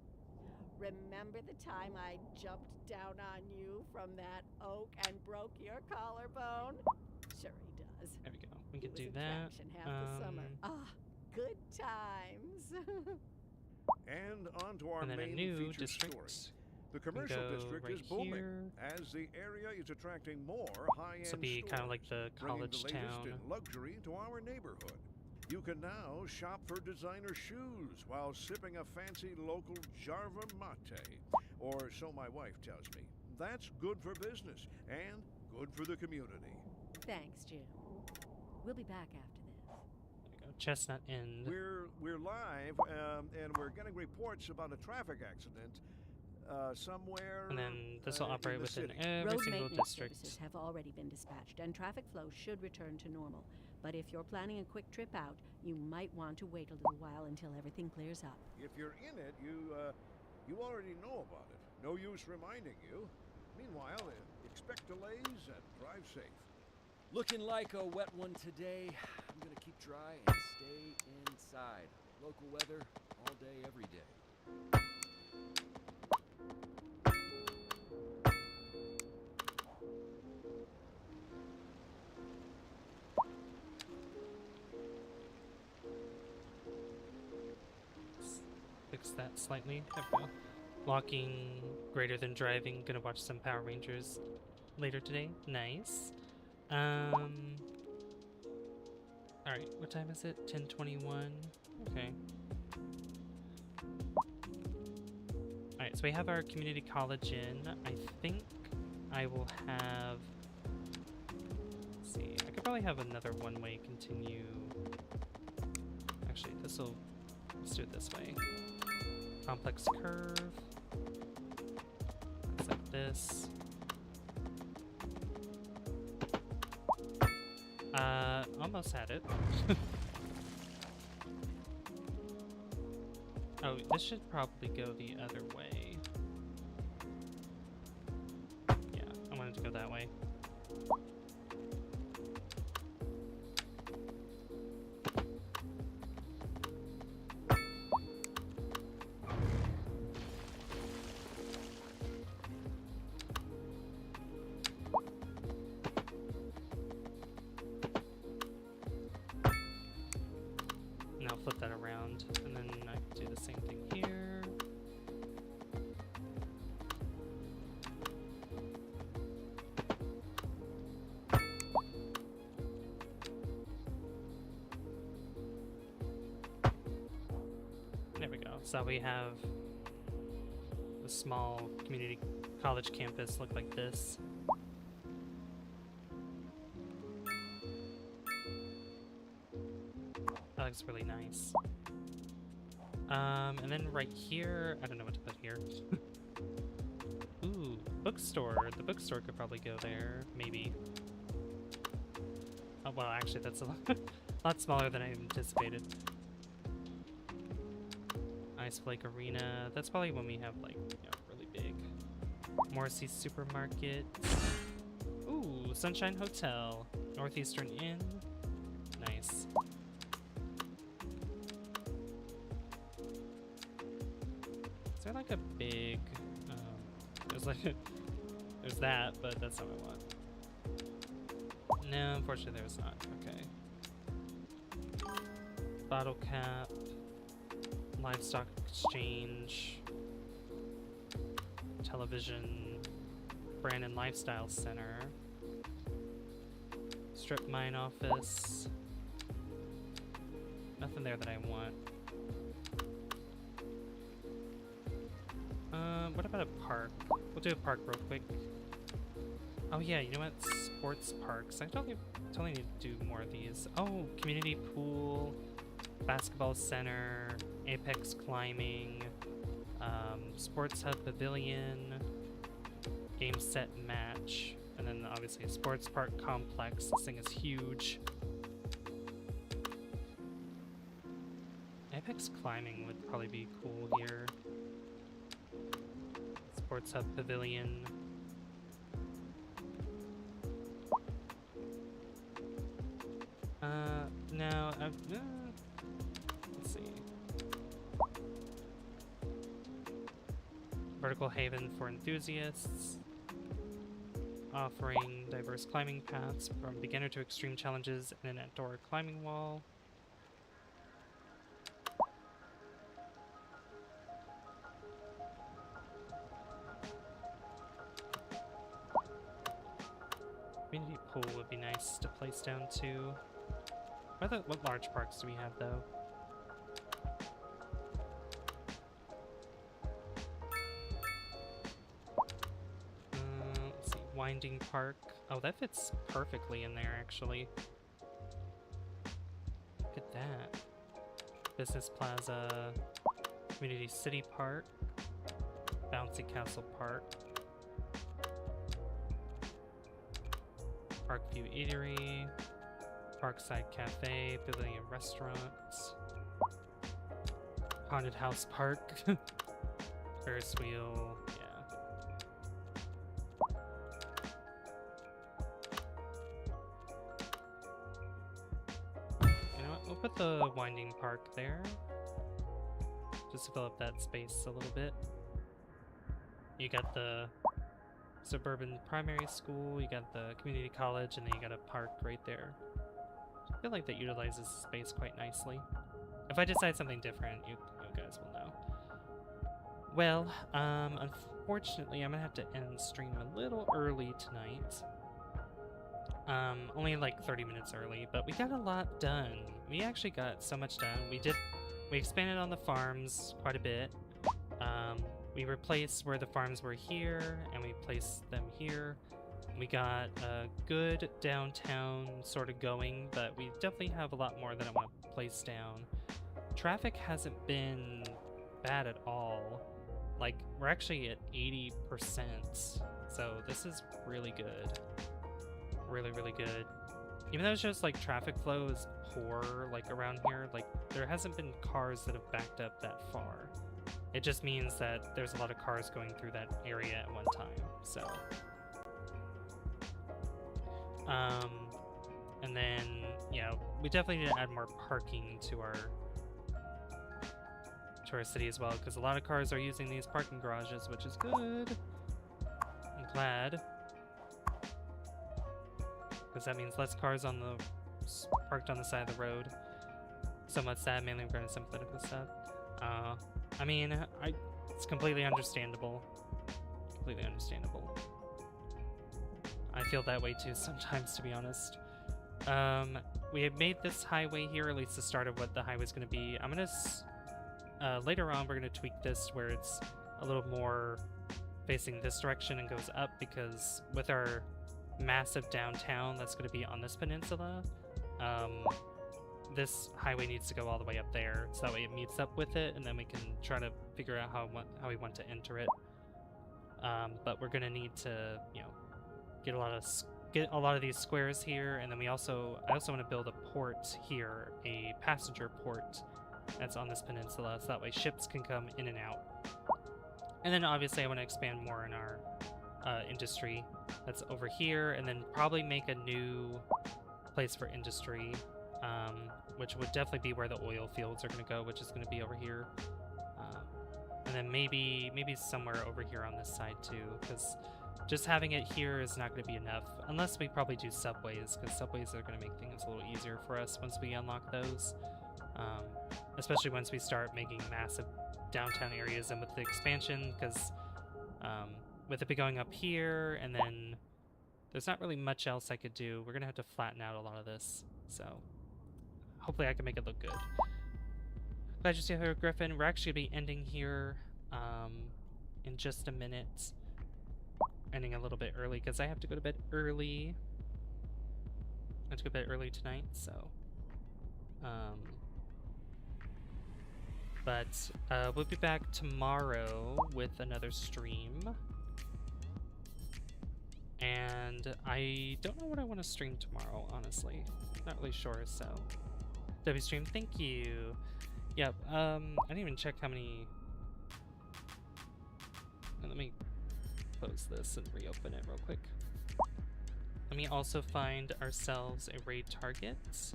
Remember the time I jumped down on you from that oak and broke your collarbone? Sure he does. There we go. We can do that. Half the summer. Good times. And on to our and then main a new feature district. story. The commercial district right is booming here. as the area is attracting more high-end This will be kind of like the college bringing the latest town. in luxury to our neighborhood. You can now shop for designer shoes while sipping a fancy local Jarva mate, or so my wife tells me. That's good for business and good for the community. Thanks, Jim. We'll be back after this. There we go. Chestnut Inn. We're live, and we're getting reports about a traffic accident somewhere. And then this will operate within city. every Road single maintenance district. services have already been dispatched, and traffic flow should return to normal. But if you're planning a quick trip out, you might want to wait a little while until everything clears up. If you're in it, you already know about it. No use reminding you. Meanwhile, expect delays and drive safe. Looking like a wet one today. I'm gonna keep dry and stay inside. Local weather, all day, every day. Fix that slightly. There we go. Walking greater than driving. Gonna watch some Power Rangers later today. Nice. Alright, what time is it? 10:21. Okay. Alright, so we have our community college in. I think I will have. Let's see. I could probably have another one-way continue. Actually, this will let's do it this way. Complex curve. Looks like this. Almost had it. Oh, this should probably go the other way. Yeah, I wanted to go that way. Now flip that around, and then I can do the same thing here. There we go. So we have the small community college campus look like this. That looks really nice. And then right here, I don't know what to put here. Ooh, bookstore. The bookstore could probably go there, maybe. Oh, well, actually, that's a lot smaller than I anticipated. Ice Lake Arena. That's probably when we have, like, you know, really big. Morrissey Supermarket. Ooh, Sunshine Hotel. Northeastern Inn. Nice. Is there like a big, there's like, there's that, but that's not what I want. No, unfortunately there's not. Okay. Bottle cap. Livestock exchange. Television. Brandon Lifestyle Center. Strip mine office. Nothing there that I want. What about a park? We'll do a park real quick. Oh yeah, you know what? Sports parks. I totally need to do more of these. Oh, community pool, basketball center, apex climbing, sports hub pavilion, game set match, and then obviously a sports park complex. This thing is huge. Apex climbing would probably be cool here. Sports hub pavilion. No, let's see. Vertical haven for enthusiasts. Offering diverse climbing paths from beginner to extreme challenges and an outdoor climbing wall. Community pool would be nice to place down too. What large parks do we have though? Let's see, Winding Park. Oh, that fits perfectly in there actually. Look at that. Business Plaza, Community City Park, Bouncy Castle Park. Parkview Eatery, Parkside Cafe, Pavilion Restaurants, Haunted House Park, Ferris Wheel, yeah. You know what, we'll put the Winding Park there, just to fill up that space a little bit. You got the suburban primary school, you got the community college, and then you got a park right there. I feel like that utilizes space quite nicely. If I decide something different, you guys will know. Well, unfortunately, I'm gonna have to end stream a little early tonight. Only like 30 minutes early, but we got a lot done. We actually got so much done. We expanded on the farms quite a bit. We replaced where the farms were here, and we placed them here. We got a good downtown sort of going, but we definitely have a lot more that I want to place down. traffic hasn't been bad at all. Like, we're actually at 80%, so this is really good. Really, really good. Even though it shows like traffic flow is poor, like around here, like there hasn't been cars that have backed up that far. It just means that there's a lot of cars going through that area at one time, so. And then, yeah, we definitely need to add more parking to our city as well, because a lot of cars are using these parking garages, which is good. I'm glad. Because that means less cars on the parked on the side of the road. Somewhat sad, mainly regarding some political stuff. I mean, it's completely understandable. Completely understandable. I feel that way too sometimes, to be honest. We have made this highway here, at least the start of what the highway's going to be. I'm going to, later on, we're going to tweak this where it's a little more facing this direction and goes up, because with our massive downtown that's going to be on this peninsula, this highway needs to go all the way up there, so that way it meets up with it, and then we can try to figure out how we want to enter it. But we're going to need to, you know, get a lot of these squares here, and then I also want to build a port here, a passenger port that's on this peninsula, so that way ships can come in and out. And then obviously I want to expand more in our industry that's over here, and then probably make a new place for industry, which would definitely be where the oil fields are going to go, which is going to be over here. And then maybe somewhere over here on this side too, because just having it here is not going to be enough, unless we probably do subways, because subways are going to make things a little easier for us once we unlock those. Especially once we start making massive downtown areas, and with the expansion, because with it be going up here, and then there's not really much else I could do. We're going to have to flatten out a lot of this, so hopefully I can make it look good. Glad you see her, Griffin. We're actually going to be ending here in just a minute. Ending a little bit early, because I have to go to bed early. I have to go to bed early tonight, so... But we'll be back tomorrow with another stream. And I don't know what I want to stream tomorrow, honestly. Not really sure, so... Livestream, thank you! Yep, I didn't even check how many... Let me close this and reopen it real quick. Let me also find ourselves a raid target. Let's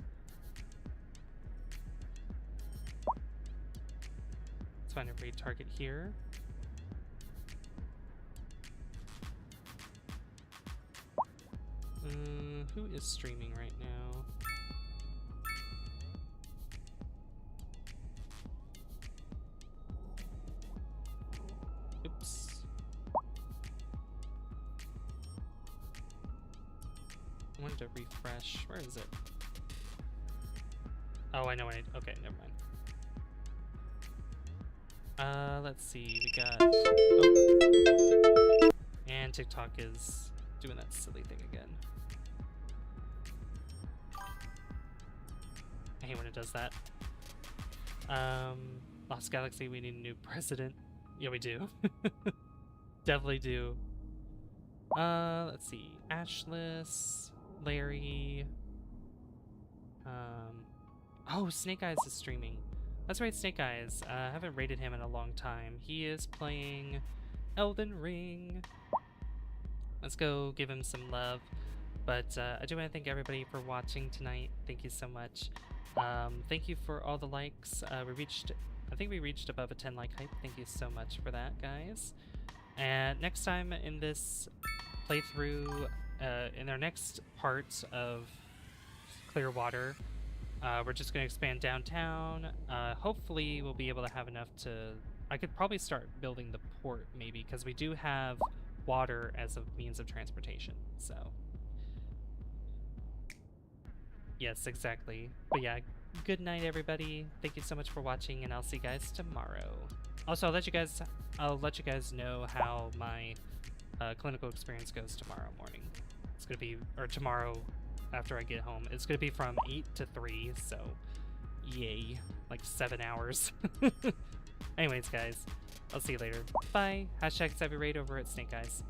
find a raid target here. Who is streaming right now? Oops. I wanted to refresh. Where is it? Oh, I know what okay, never mind. Let's see, we got... Oh. And TikTok is doing that silly thing again. I hate when it does that. Lost Galaxy, we need a new president. Yeah, we do. Definitely do. Let's see. Ashless, Larry. Oh, Snake Eyes is streaming. That's right, Snake Eyes. I haven't rated him in a long time. He is playing Elden Ring. Let's go give him some love. But I do want to thank everybody for watching tonight. Thank you so much. Thank you for all the likes. I think we reached above a 10 like hype. Thank you so much for that, guys. And next time in this playthrough, in our next part of Clearwater, we're just going to expand downtown. Hopefully we'll be able to have enough to... I could probably start building the port, maybe, because we do have water as a means of transportation, so... Yes, exactly. But yeah, good night, everybody. Thank you so much for watching, and I'll see you guys tomorrow. Also, I'll let you guys know how my clinical experience goes tomorrow morning. It's gonna be, or tomorrow after I get home. It's gonna be from 8 to 3, so Yay. Like 7 hours. Anyways, guys, I'll see you later. Bye. #SavyRaid over at Snake Eyes.